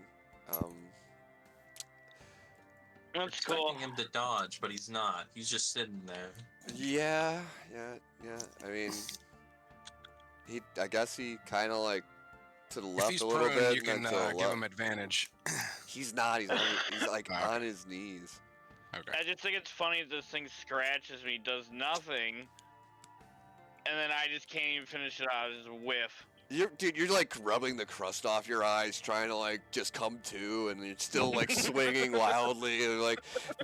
That's Expecting cool. him to dodge, but he's not. He's just sitting there. Yeah. I mean, I guess he kind of like to the If left he's a little prone, bit you and then can to the give left. him advantage. He's not. He's like Okay. on his knees. Okay. I just think it's funny that this thing scratches me, does nothing, and then I just can't even finish it out. I just whiff. You're like rubbing the crust off your eyes, trying to like just come to, and you're still like swinging wildly and like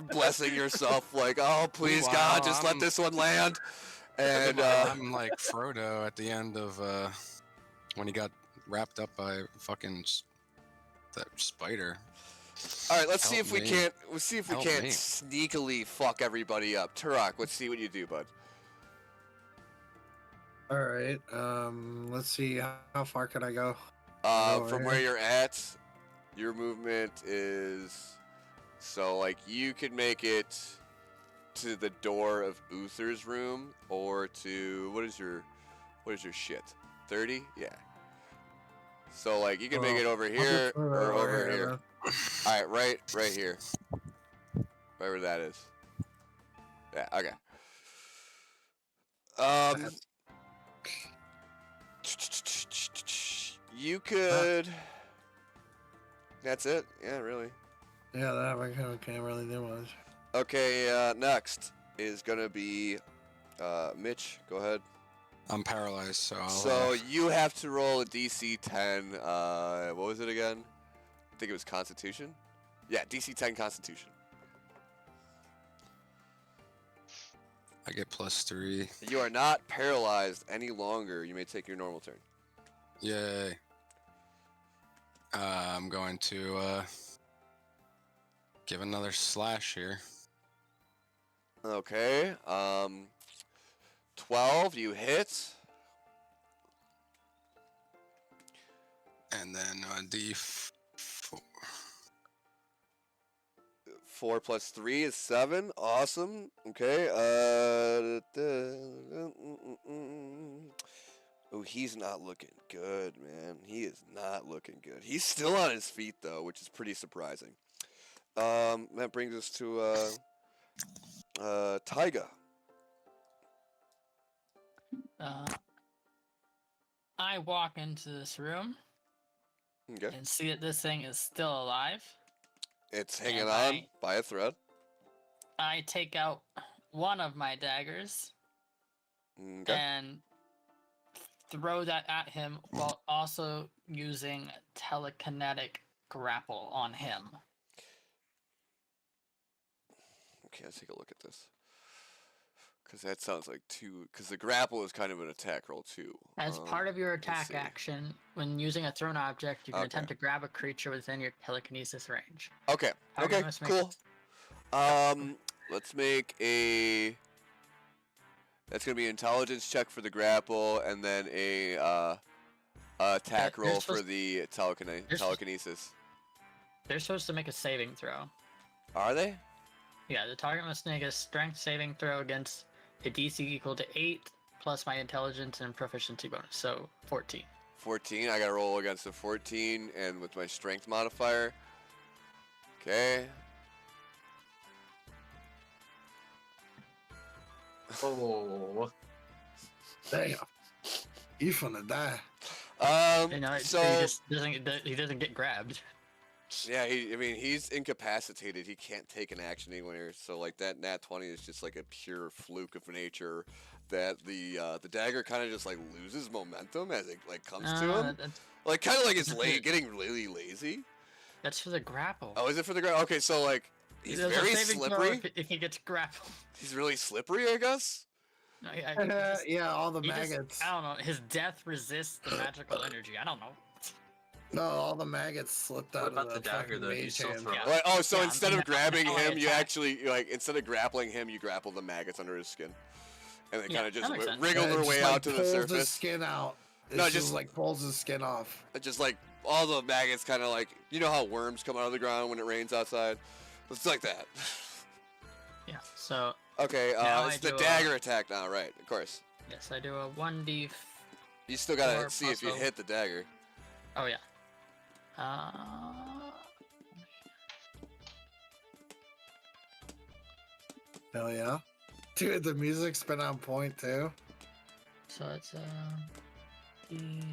blessing yourself, like, oh please Wow, God, just let I'm- this one land. And I'm like Frodo at the end of when he got wrapped up by fucking that spider. all right, let's see Help if we me. can't. Let's see if we Help can't me. sneakily fuck everybody up. Turok, let's see what you do, bud. All right. Let's see. How far can I go? From where you're at, your movement is so like you could make it to the door of Uther's room or to what is your shit? 30? Yeah. So like you can make Well, it over I'll here just move it or over over here, here. All right, right here. Right where that is. Yeah. Okay. You could. That's it. Yeah, really. Yeah, that I can't really do much. Okay. Next is gonna be Mitch. Go ahead. I'm paralyzed, so I'll, So you have to roll a DC 10. What was it again? I think it was Constitution. Yeah, DC 10 Constitution. I get +3. You are not paralyzed any longer. You may take your normal turn. Yay. I'm going to give another slash here. Okay. 12. You hit. And then D4. 4 plus 3 is 7. Awesome. Okay. Oh, he's not looking good, man. He is not looking good. He's still on his feet though, which is pretty surprising. That brings us to Taiga. I walk into this room Okay. and see that this thing is still alive. It's hanging And on by a thread. I take out one of my daggers Okay. and throw that at him while also using telekinetic grapple on him. Okay, let's take a look at this. Because that sounds like two. Because the grapple is kind of an attack roll too. As part of your attack see. action, when using a thrown object, you can Okay. attempt to grab a creature within your telekinesis range. Okay. How do you Okay. want us to make Cool. this? Let's make a. That's gonna be an intelligence check for the grapple, and then a attack They're roll for supposed- the telekinesis. They're supposed to make a saving throw. Are they? Yeah, the target must make a strength saving throw against a DC equal to 8 plus my intelligence and proficiency bonus, so 14. 14. I gotta roll against a 14, and with my strength modifier. Okay. Oh. Damn. You finna die. You know, So he doesn't get grabbed. yeah, he's incapacitated. He can't take an action anywhere. So like that nat 20 is just like a pure fluke of nature that the dagger kind of just like loses momentum as it like comes to him. Like kind of like it's getting really lazy. That's for the grapple. Oh, is it for the ground? Okay, so like he's There's a very saving throw slippery. if he gets grappled. He's really slippery, I guess. No, Yeah, all the he just- maggots. I don't know. His death resists the magical energy. I don't know. No, all the maggots slipped What out about of the dagger, fucking though? You mage still hand. throw it? Right, oh, so Yeah, instead I'm- of grabbing that's how I him, you attack. actually like instead of grappling him, you grapple the maggots under his skin, and they Yeah, kind of just that makes sense. wriggle Yeah, their it way just, like, out to the pulls his surface. skin out. It No, just just- like pulls his skin off. It just like all the maggots kind of like you know how worms come out of the ground when it rains outside. It's like that. Yeah. So Okay, Now it's I the do, dagger attack now, right? Of course. yes, I do a 1d. You still gotta 4 see if you plus hit the dagger. Oh yeah. Hell yeah. Dude, the music's been on point too. So it's d4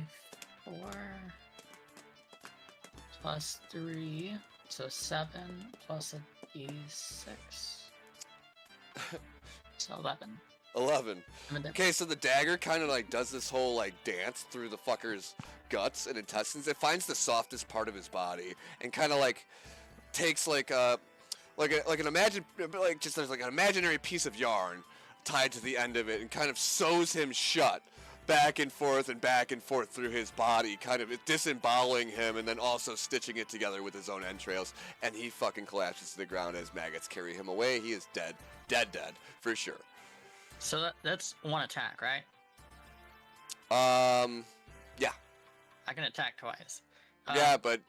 plus 3, so 7 plus a d6. So 11. 11. I'm a dead. Okay, so the dagger kind of like does this whole like dance through the fucker's guts and intestines. It finds the softest part of his body and kind of like takes like an imaginary piece of yarn tied to the end of it and kind of sews him shut back and forth through his body, kind of disemboweling him and then also stitching it together with his own entrails, and he fucking collapses to the ground as maggots carry him away. He is dead for sure. So that's one attack, right? Yeah. I can attack twice. Yeah, but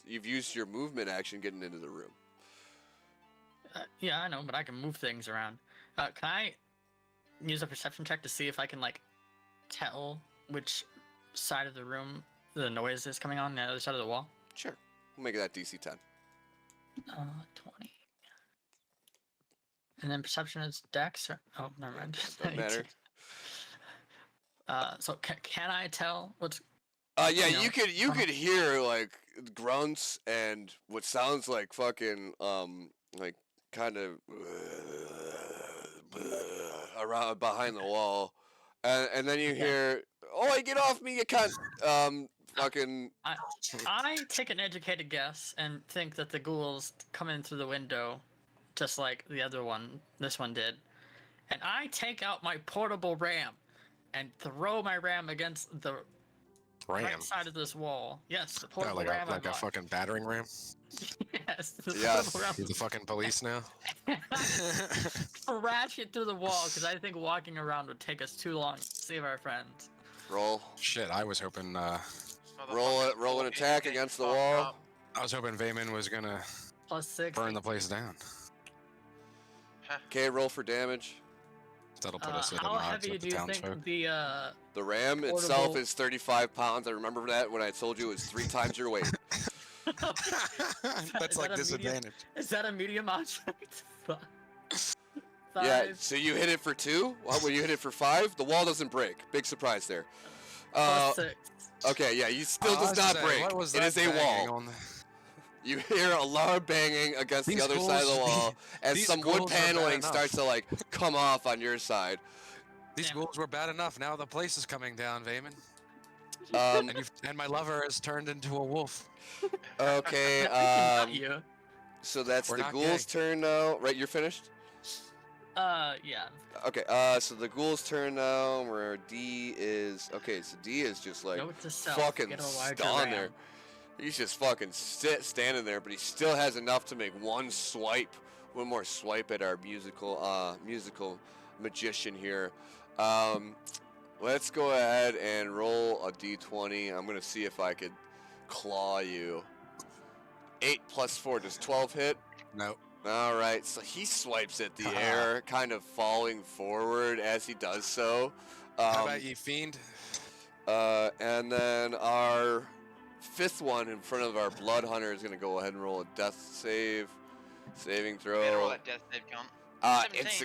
you've used your movement action getting into the room. Yeah, I know, but I can move things around. Can I use a perception check to see if I can like tell which side of the room the noise is coming on the other side of the wall? Sure. We'll make that DC 10. 20. And then perception is dex. Or, oh, never mind. Doesn't matter. So can I tell what's? Yeah, you know, you could hear like grunts and what sounds like fucking like kind of around behind the wall, and then you hear, "Oh, get off me, you cunt!" Fucking. I take an educated guess and think that the ghouls come in through the window, just like the other one. This one did, and I take out my portable ram, and throw my ram against the Ram. right side of this wall. Yes, the Yeah, portable like ram. a I bought. fucking battering ram. Yes, the Yes. portable ram. You're the fucking police now. Crash it through the wall because I think walking around would take us too long to save our friends. Roll. Shit, I was hoping Roll an attack against the wall. I was hoping Vayman was gonna +6. burn the place down. Okay, roll for damage. That'll put us at How odds heavy with do the you townsfolk. think The ram portable... itself is 35 pounds. I remember that when I told you it was 3 times your weight. That's like disadvantage. Is that a medium object? Yeah, so you hit it for 2? When you hit it for 5, the wall doesn't break. Big surprise there. +6. Okay, yeah, you still does not break. It is a wall. You hear a loud banging against the other side of the wall as some wood paneling starts to like come off on your side. These ghouls were bad enough. Now the place is coming down, Vayman. And my lover has turned into a wolf. Okay, so that's the ghouls' turn now. Right, you're finished? Yeah. Okay, so the ghouls' turn now, where D is... Okay, so D is just like fucking stunned there. He's just fucking standing there, but he still has enough to make one more swipe at our musical magician here. Let's go ahead and roll a d20. I'm gonna see if I could claw you. 8 + 4, does 12 hit? No. All right, so he swipes at the air, kind of falling forward as he does so. How about you, fiend? And then our 5th one in front of our blood hunter is gonna go ahead and roll a death saving throw. Yeah, roll that death save count. It's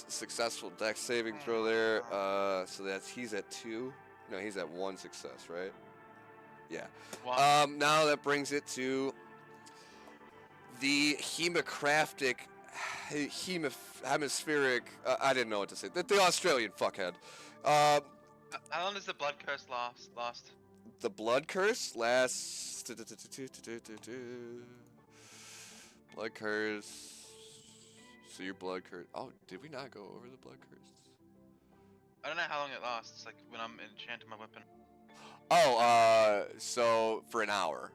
successful dex saving throw there. So he's at 2. No, he's at 1 success, right? Yeah. Wow. Now that brings it to the hemispheric. I didn't know what to say. The Australian fuckhead. How long does the blood curse last? The blood curse lasts. Blood curse. So your blood curse. Oh, did we not go over the blood curse? I don't know how long it lasts. Like when I'm enchanting my weapon. Oh, so for an hour.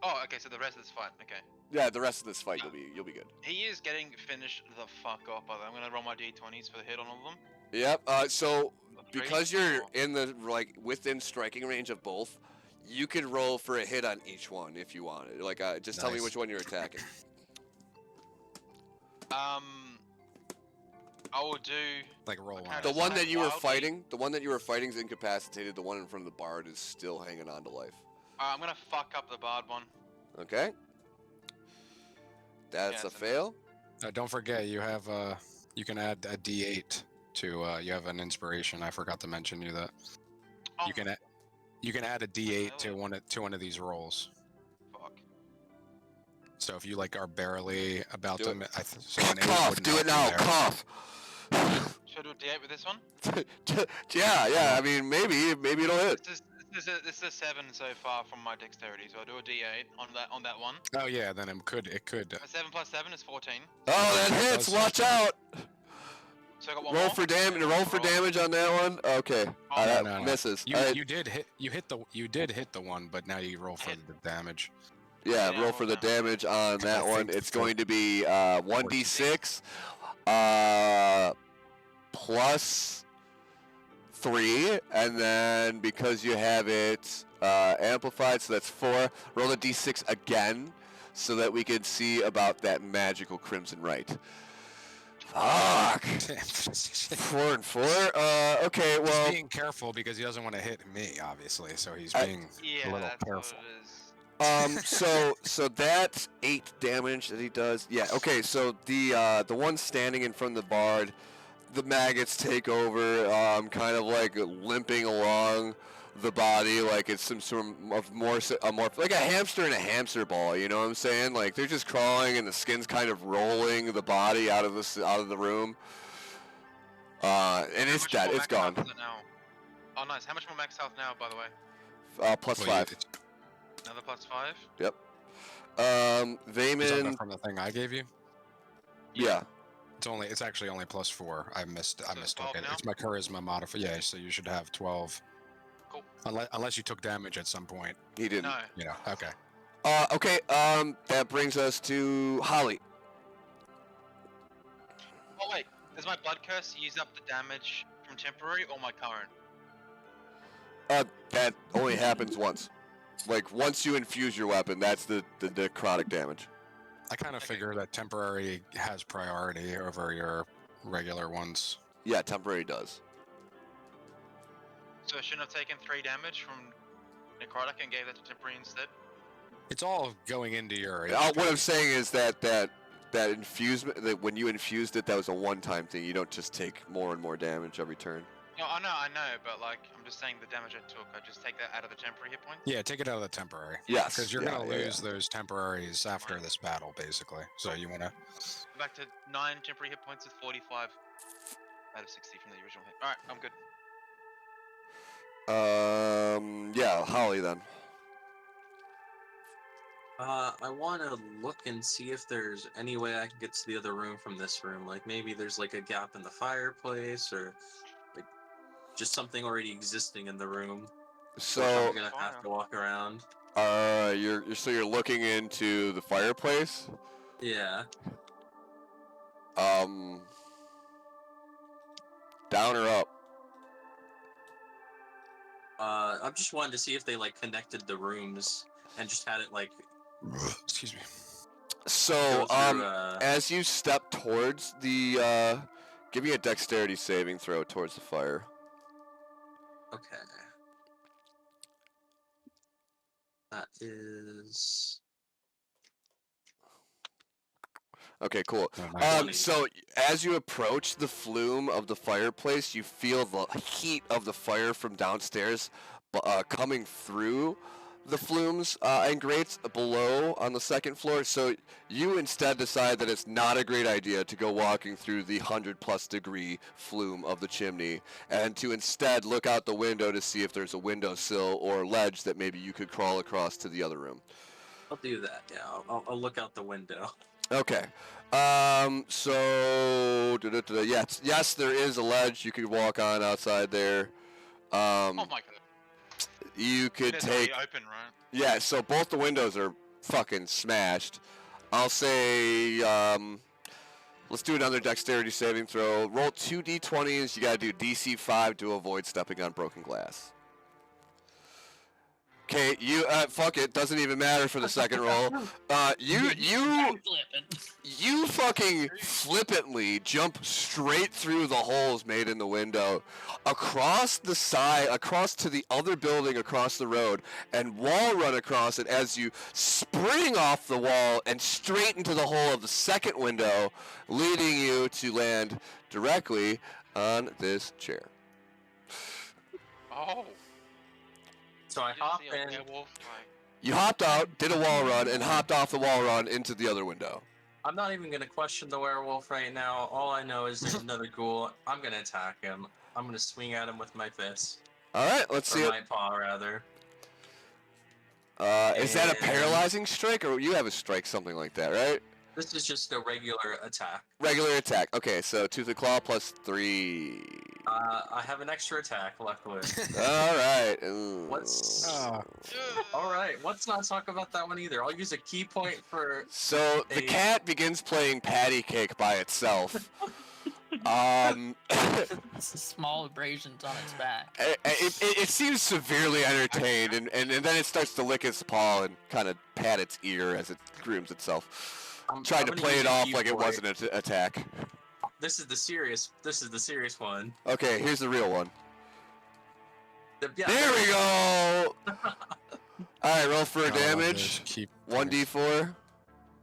Oh, okay. So the rest of this fight. Okay. Yeah, the rest of this fight you'll be good. He is getting finished the fuck off. By the way, I'm gonna roll my d20s for the hit on all of them. Yep. So because you're in the within striking range of both, you could roll for a hit on each one if you wanted. Just tell me which one you're attacking. I will do roll one. The one that you were fighting. The one that you were fighting is incapacitated. The one in front of the bard is still hanging on to life. I'm gonna fuck up the bard one. Okay. That's a fail. Don't forget, you have you can add a D8 to you have an inspiration. I forgot to mention you that. Oh. You can add a D8 to one of these rolls. Fuck. So if you are barely about do to, cough. Do it now. Cough. Should I do a D8 with this one? yeah. I mean, maybe it'll hit. This is a 7 so far from my dexterity, so I'll do a D8 on that one. Oh yeah, then it could. A 7 + 7 is 14. Oh, that hits! Watch out! So I got one roll more. for damage. Roll for damage on that one. Okay. No. Misses. You did hit the one, but now you roll for the damage. Yeah, roll for the damage on that one. It's going to be 1d6 plus 3, and then because you have it amplified, so that's 4. Roll a d6 again, so that we can see about that magical crimson right. Fuck. 4 and 4. Okay, well. He's being careful because he doesn't want to hit me, obviously. So he's being a little careful. So that's 8 damage that he does. Yeah. Okay. So the one standing in front of the bard, the maggots take over, kind of limping along the body like it's some sort of more like a hamster in a hamster ball. You know what I'm saying? They're just crawling and the skin's kind of rolling the body out of the room. And it's dead. It's gone. Oh, nice. How much more max health now, by the way? +5. Another +5? Yep. Vayman. Is that from the thing I gave you? Yeah. It's actually only +4. I mistook it. Now? It's my charisma modifier. Yeah, so you should have 12. Cool. Unless you took damage at some point. He didn't. No. Okay. Okay. That brings us to Holly. Oh wait, does my blood curse use up the damage from temporary or my current? That only happens once. Like, once you infuse your weapon, that's the necrotic damage. I kind of figure that temporary has priority over your regular ones. Yeah, temporary does. So I shouldn't have taken 3 damage from necrotic and gave that to temporary instead? It's all going into your. What I'm saying is that infusement, that when you infused it, that was a one-time thing. You don't just take more and more damage every turn. No, I know, but like, I'm just saying the damage I took, I just take that out of the temporary hit points? Yeah, take it out of the temporary. Yes. Because you're yeah, going to yeah, lose those temporaries after this battle, basically. So you want to. Back to 9 temporary hit points with 45 out of 60 from the original hit. Alright, I'm good. Yeah, Holly then. I want to look and see if there's any way I can get to the other room from this room. Like maybe there's like a gap in the fireplace, or like just something already existing in the room. So I'm gonna have to walk around. you're looking into the fireplace. Yeah. Down or up? I'm just wanting to see if they like connected the rooms and just had it like. Excuse me. So, through, as you step towards the, give me a dexterity saving throw towards the fire. Okay. That is. Okay, cool. So as you approach the flume of the fireplace, you feel the heat of the fire from downstairs coming through the flumes and grates below on the second floor. So you instead decide that it's not a great idea to go walking through the 100+ degree flume of the chimney, and to instead look out the window to see if there's a windowsill or ledge that maybe you could crawl across to the other room. I'll do that. Yeah, I'll look out the window. Okay. Yes, there is a ledge you could walk on outside there. Oh my god. You could It's take. already open, right? Yeah, so both the windows are fucking smashed. I'll say, let's do another dexterity saving throw. Roll 2 d20s. You gotta do DC 5 to avoid stepping on broken glass. Okay, you fuck it. Doesn't even matter for the second roll. You fucking flippantly jump straight through the holes made in the window, across the side, across to the other building across the road, and wall run across it as you spring off the wall and straight into the hole of the second window, leading you to land directly on this chair. Oh. So I hop in. You hopped out, did a wall run, and hopped off the wall run into the other window. I'm not even gonna question the werewolf right now. All I know is there's another ghoul. I'm gonna attack him. I'm gonna swing at him with my fist. All right, let's see it. My paw, rather. Is that a paralyzing strike, or you have a strike, something like that, right? This is just a regular attack. Regular attack. Okay, so tooth and claw plus 3. I have an extra attack, luckily. All right. All right. Let's not talk about that one either. I'll use a key point for. So the cat begins playing patty cake by itself. Small abrasions on its back. It seems severely entertained, and then it starts to lick its paw and kind of pat its ear as it grooms itself. Trying to play it off like it wasn't an attack. This is the serious one. Okay, here's the real one. Yeah, there we go! Alright, roll for damage. 1d4.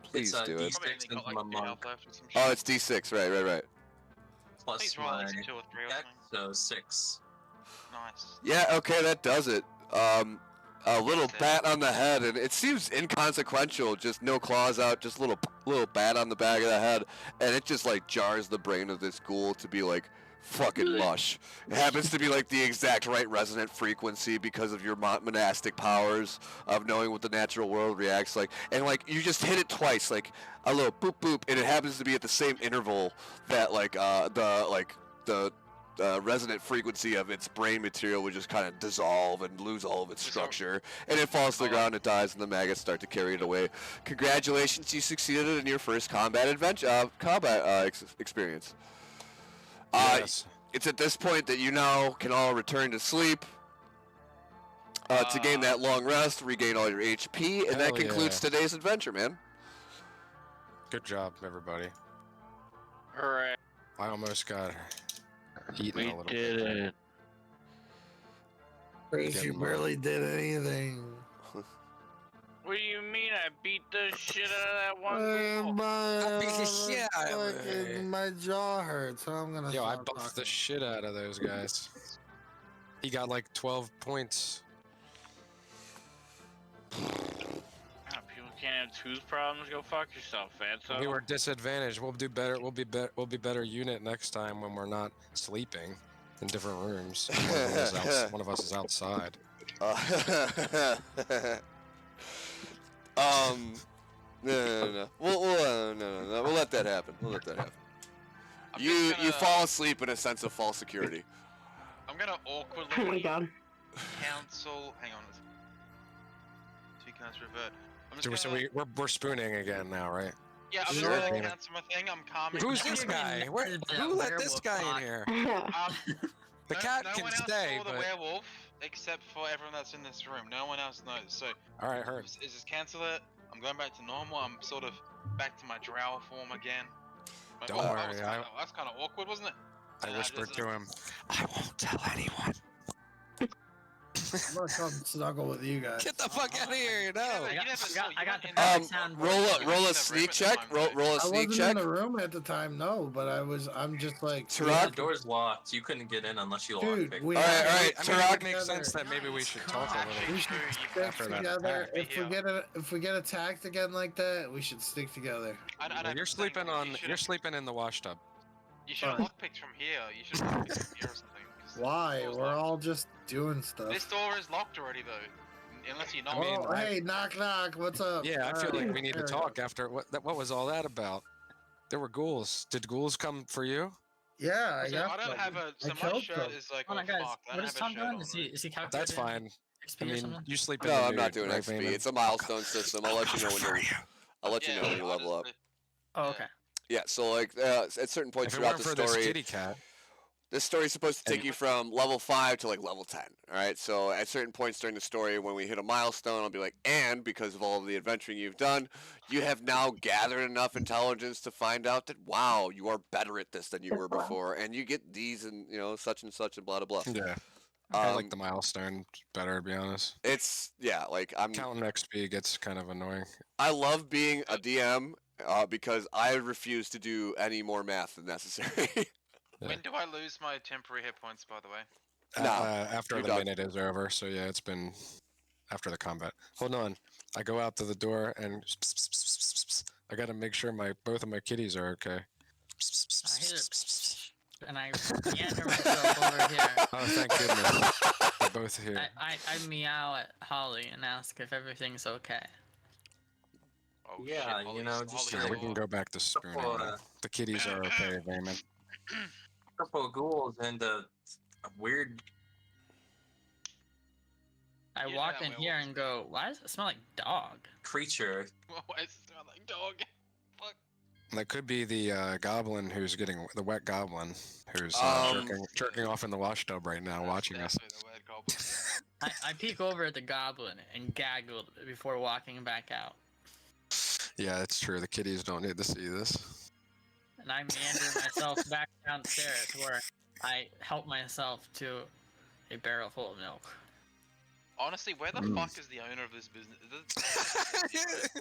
Please it's do it. D6 into my monk. Oh, it's d6, right. Plus my dex, so 6. Nice. Yeah, okay, that does it. A little bat on the head, and it seems inconsequential, just no claws out, just little bat on the back of the head, and it just like jars the brain of this ghoul to be like fucking mush. It happens to be like the exact right resonant frequency because of your monastic powers of knowing what the natural world reacts like, and like you just hit it twice, like a little boop boop, and it happens to be at the same interval that like the resonant frequency of its brain material would just kind of dissolve and lose all of its structure, and it falls to the ground, it dies, and the maggots start to carry it away. Congratulations, you succeeded in your first combat experience. Yes. It's at this point that you now can all return to sleep. to gain that long rest, regain all your HP, and that Hell concludes yeah. today's adventure, man. Good job, everybody. Hooray. I almost got eaten We a little did bit. it. Grace, you Getting my- barely did anything. What do you mean I beat the shit out of that one ghoul? I beat the shit out of it. My jaw hurts, so I'm gonna Yo, I stop buffed the talking. shit out of those guys. He got like 12 points. Ah, people can't have tooth problems. Go fuck yourself, fatso. We were disadvantaged. We'll do better. We'll be better unit next time when we're not sleeping in different rooms. One of us is outside. No. We'll let that happen. We'll let that happen. I'm You just gonna- fall asleep in a sense of false security. I'm gonna Oh my awkwardly god. cancel. Hang on. Two counts revert. I'm just So gonna, we're spooning again now, right? yeah, I'm Sure. just gonna cancel my thing. I'm calming. Who's down. this guy? Yeah, Who let this werewolf guy in bot. here? Um, The cat no can one else stay, saw the but werewolf except for everyone that's in this room. No one else knows. So all right, heard. is just cancel it. I'm going back to normal. I'm sort of back to my drow form again. But, Don't that worry, was kinda- that's kind of awkward, wasn't it? I And whispered just, to him, "I won't tell anyone." I'm gonna come snuggle with you guys. Get the fuck out of here! No. You never saw- you I got weren't the in perfect the- sound. Roll You a weren't in the room sneak at the check. time, Roll though. a I sneak wasn't check. in the room at the time, no, but I'm just like, Turok? The door's locked. You couldn't get in unless you dude, lockpicked. we All right, have all to right, stick I mean, it would Turok. make together. sense that maybe we should talk a Actually, little. We should true, you stick can- after that together. attack. If we get attacked again like that, we should stick together. Well, you're sleeping on. You're sleeping in the wash tub. You should have lockpicked from here. You should have lockpicked from here or something. 'cause Why? this door's We're locked. all just doing stuff. This door is locked already, though. Unless you know I mean, Oh, hey, knock knock. What's up? Yeah, I feel like we need to There we talk go. after what was all that about? There were ghouls. Did ghouls come for you? Yeah, So I don't have a. So my killed shirt them. is like Hold all on, guys. fucked. I What don't is have a Tom shirt doing? on, Is he calculating? That's fine. XP I or mean, something? you sleep in No, the I'm not nude, doing right, XP. Vayman? It's a milestone system. I'll let you know when you. I'll let you know when you level up. Oh, okay. Yeah. So like at certain points If it throughout weren't the for this story, kitty cat, this story is supposed to take you from level 5 to like level 10. All right. So at certain points during the story, when we hit a milestone, I'll be like, and because of all of the adventuring you've done, you have now gathered enough intelligence to find out that wow, you are better at this than you were before, and you get these and such and such and blah blah blah. yeah, I like the milestone better, to be honest. It's like I'm Counting XP gets kind of annoying. I love being a DM because I refuse to do any more math than necessary. When do I lose my temporary hit points, by the way? No, After you're the done. minute is over, so yeah, it's been after the combat. Hold on, I go out to the door and I gotta make sure both of my kitties are okay. I hear it, and I meander myself over here. Oh, thank goodness, they're both here. I meow at Holly and ask if everything's okay. Oh, Yeah, shit, you Holly's- know, just Sure, Holly's we all- can go back to spooning. Couple, now. The kitties are okay, Vayman. Couple of ghouls and a weird. I You know walk that in here werewolf's and go, why does it smell like dog? creature. Why does it smell like dog? Fuck. That could be the goblin who's getting the wet goblin who's jerking off in the wash tub right now, watching us. Definitely the word goblin. I peek over at the goblin and gag a little bit before walking back out. Yeah, it's true. The kitties don't need to see this. And I meander myself back downstairs where I help myself to a barrel full of milk. Honestly, where the fuck is the owner of this business?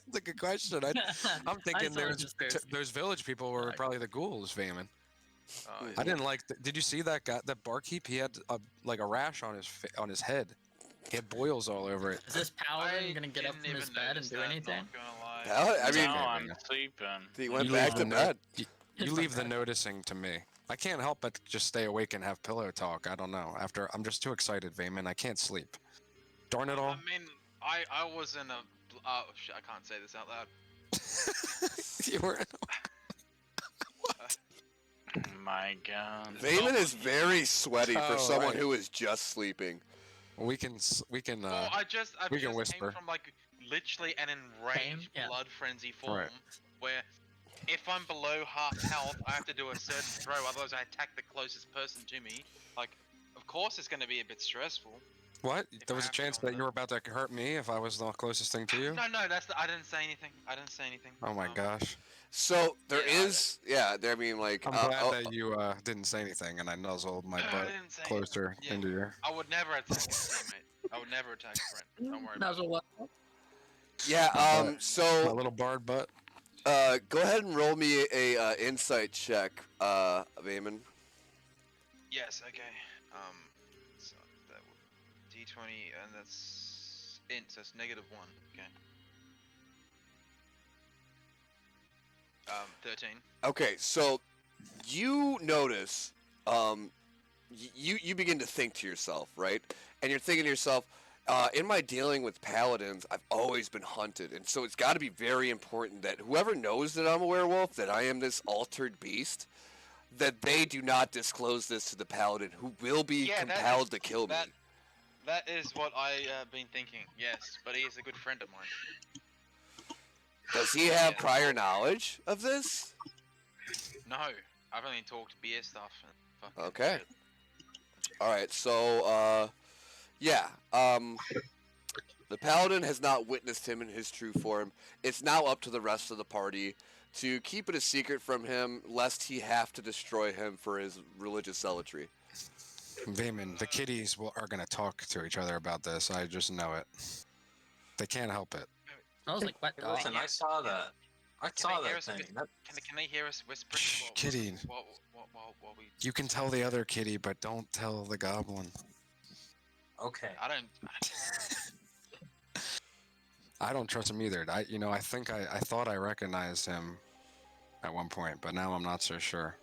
It's a good question. I'm thinking still just thirsty. those village people were probably the ghouls, Vayman. Oh, I didn't like. Did you see that guy? That barkeep? He had like a rash on his head. He had boils all over it. Is this paladin I gonna get up didn't from his even bed and notice do that, anything? not gonna lie. Hell, I mean, Now I'm sleeping. he went You back leave to the bed. You It's leave the okay. noticing to me. I can't help but just stay awake and have pillow talk. I don't know. After I'm just too excited, Vayman. I can't sleep. Darn it all. I mean, I was in a. Oh shit! I can't say this out loud. You were. My God. Vayman is very sweaty for Oh, someone right. who is just sleeping. We can. Well, I just we can came whisper. from like literally an enraged Yeah. blood frenzy form Right. where if I'm below half health, I have to do a certain throw, otherwise I attack the closest person to me. Like, of course it's going to be a bit stressful. What? If There I was a have to chance go that on you were about to hurt me if I was the closest thing to you? No, I didn't say anything. I didn't say anything. Oh my gosh. So there Yeah, is, yeah. I mean, like, I'm glad that you didn't say anything and I nuzzled my I butt didn't say closer Yeah. into your... I would never attack a teammate. I would never attack a friend. Don't worry That about was it. yeah. My butt. My So little barred butt. go ahead and roll me a insight check, Vayman. Yes, okay. So that would D20 and that's int, so it's -1. Okay. 13. Okay, so you notice, you begin to think to yourself, right? And you're thinking to yourself, in my dealing with paladins, I've always been hunted, and so it's got to be very important that whoever knows that I'm a werewolf, that I am this altered beast, that they do not disclose this to the paladin, who will be Yeah, that compelled is- to kill me. That is what I been thinking. Yes, but he is a good friend of mine. Does he have Yeah. prior knowledge of this? No, I've only talked beer stuff and fucking Okay. shit. All right, so yeah, the paladin has not witnessed him in his true form. It's now up to the rest of the party to keep it a secret from him, lest he have to destroy him for his religious zealotry. Vayman, the kitties are going to talk to each other about this. I just know it. They can't help it. Smells like wet Hey, dog. listen, I saw that. I saw they hear that us thing. whis- That- Can they hear us whispering? Shh, while- kitty. while we... You can tell the other kitty, but don't tell the goblin. Okay. I don't... I don't trust him either. I think I thought I recognized him at one point, but now I'm not so sure.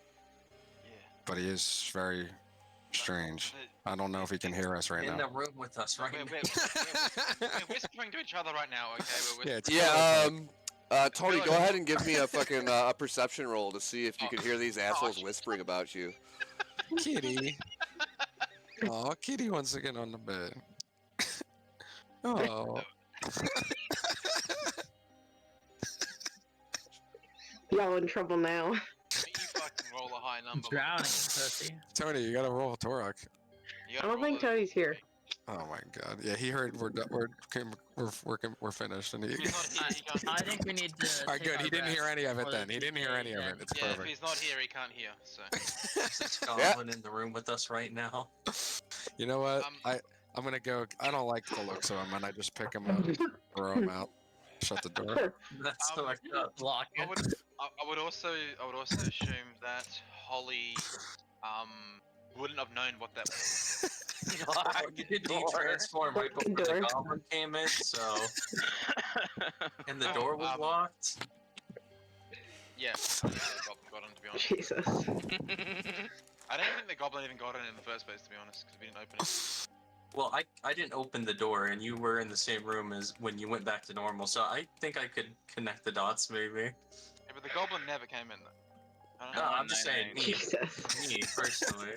Yeah. But he is very strange. I don't know if he can hear us right In now. the room with us right We're now. whispering to each other right now, okay? We're Yeah, it's Yeah, pillow Tony, feel go like- ahead and give me a fucking a perception roll to see if you can hear these assholes gosh. whispering about you. talk. Kitty. Oh, kitty once again on the bed. Oh. Y'all in trouble now. You fucking roll a high number. Drowning, pussy. Tony, you gotta roll a Torok. You I gotta don't roll think a- Tony's here. Oh my god. Yeah, he heard we're finished and he If he's not here, he can't I think we need to. Alright, take good. our He didn't hear rest any of it before then. the He didn't hear any of PK it. It's Yeah, if perfect. he's not here, he can't hear, so... Is this goblin in the room with us right now? You know what? Um, I'm gonna go. I don't like the looks of him, and I just pick him up, throw him out, shut the door. That's Um, fucked up. Block I it. would also assume that Holly wouldn't have known what that was. Did he transform right Fucking before the door. goblin came in? So, and the door was locked. Yeah, the goblin got in, to be honest. Jesus. I don't think the goblin even got in the first place, to be honest, because we didn't open it. Well, I didn't open the door, and you were in the same room as when you went back to normal. So I think I could connect the dots, maybe. Yeah, but the goblin never came in, though. I don't No, know. I'm just saying me, Jesus. me personally.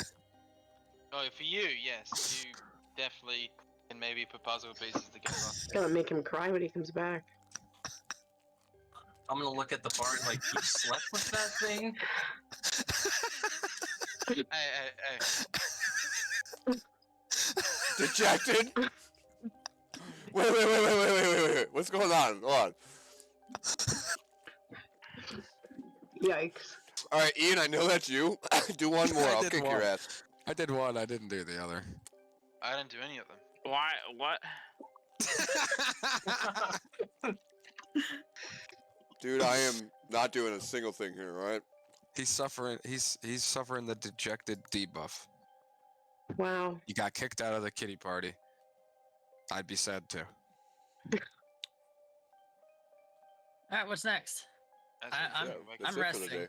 Oh, for you, yes. You definitely can maybe put puzzle pieces together. It's gonna make him cry when he comes back. I'm gonna look at the bar and like, you slept with that thing? Hey. Dejected? Wait. What's going on? Hold on. Yikes. All right, Ian, I know that's you. Do one more. I I'll did kick one. your ass. I did one. I didn't do the other. I didn't do any of them. Why? What? Dude, I am not doing a single thing here, all right? He's suffering. He's suffering the dejected debuff. Wow. You got kicked out of the kitty party. I'd be sad too. All right, what's next? That's I'm- it. That's I'm it for the resting. day.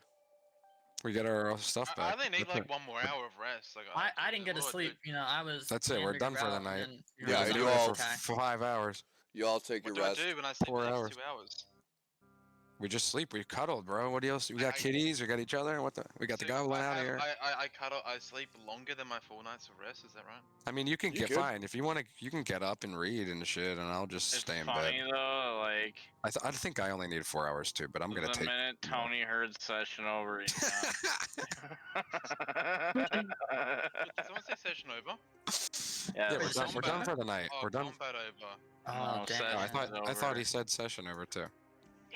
We got our stuff I back. only need That's like it. 1 more hour of rest. Like, I didn't get to what do I sleep. do? You know, I was. That's it, trying we're to done figure for the out, night. and then We were Yeah, was you away all- for 5 hours. You all take What your do rest. I do when I sleep 4 the hours. next 2 hours? We just sleep. We cuddled, bro. What else? We got I- kitties. We got each other. What the? We got the So goblin I out have- here. I cuddle. I sleep longer than my 4 nights of rest. Is that right? I mean, you can You get could. fine if you want to. You can get up and read and shit, and I'll just It's stay in funny bed. though, like I think I only need 4 hours too, but I'm gonna the take. minute Tony heard session over, he's done. Did someone say session over? Yeah, Yeah, Wait, we're done for the night. Oh, we're done. combat over. Oh, No, damn. session I thought over. he said session over too.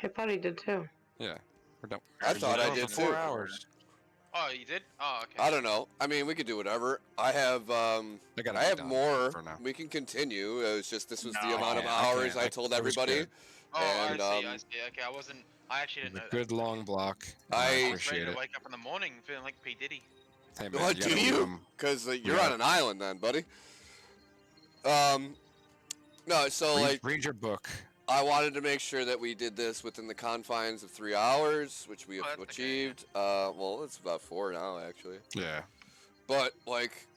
I thought he did too. Yeah, we're done. I We've thought been I going did for 4 too. hours. Oh, you did? Oh, okay. I don't know. I mean, we could do whatever. I have gotta I be have done more. for now. We can continue. It's just this was the No, amount of I can't. hours I told I was everybody. good. Oh, And I see. Okay, I wasn't. I actually It was didn't a know good long block. and I- that. I was ready appreciate to it. wake up in the morning feeling like P Diddy. Hey man, What you do gotta leave you? 'em. Because you're Yeah. on an island then, buddy. No. So like, Read your book. I wanted to make sure that we did this within the confines of 3 hours, which we Oh, have that's okay, yeah. achieved. Well, it's about 4 now actually. Yeah. But like,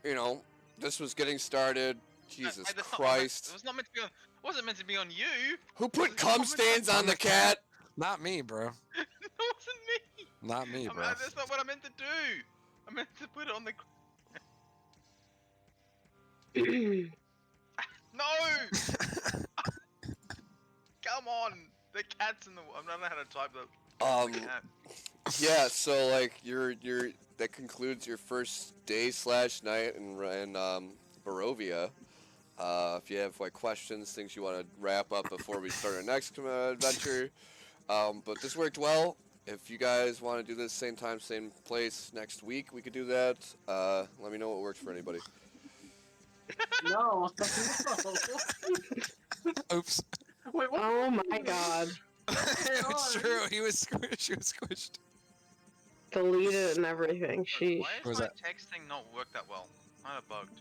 this was getting started. Jesus Hey, that's Christ! It was not meant to be on. It wasn't meant to be on you. Who put It's cum not meant to- stains on the cat? Not me, bro. It wasn't me. Not me, bro. That's not what I meant to do. I meant to put it on the. No! Come on! The cat's in the. I don't know how to type the cat. Yeah. So like, that concludes your first day / night in Barovia. If you have like questions, things you want to wrap up before we start our next adventure, but this worked well. If you guys want to do this same time, same place next week, we could do that. Let me know what works for anybody. No. Oops. Wait, what? Oh my god. It's true. He was squished. He was squished. Deleted and everything. Sheesh. Why Was is my that- texting not work that well? Kinda bugged.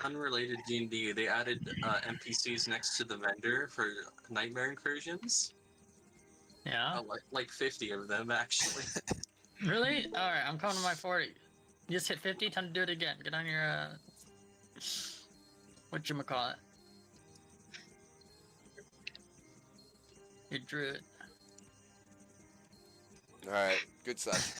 Unrelated D&D, they added NPCs next to the vendor for nightmare incursions. Yeah. Like 50 of them, actually. Really? Alright, I'm coming to my 40. You just hit 50, time to do it again. Get on your, whatchamacallit. Your druid. All right. Good session.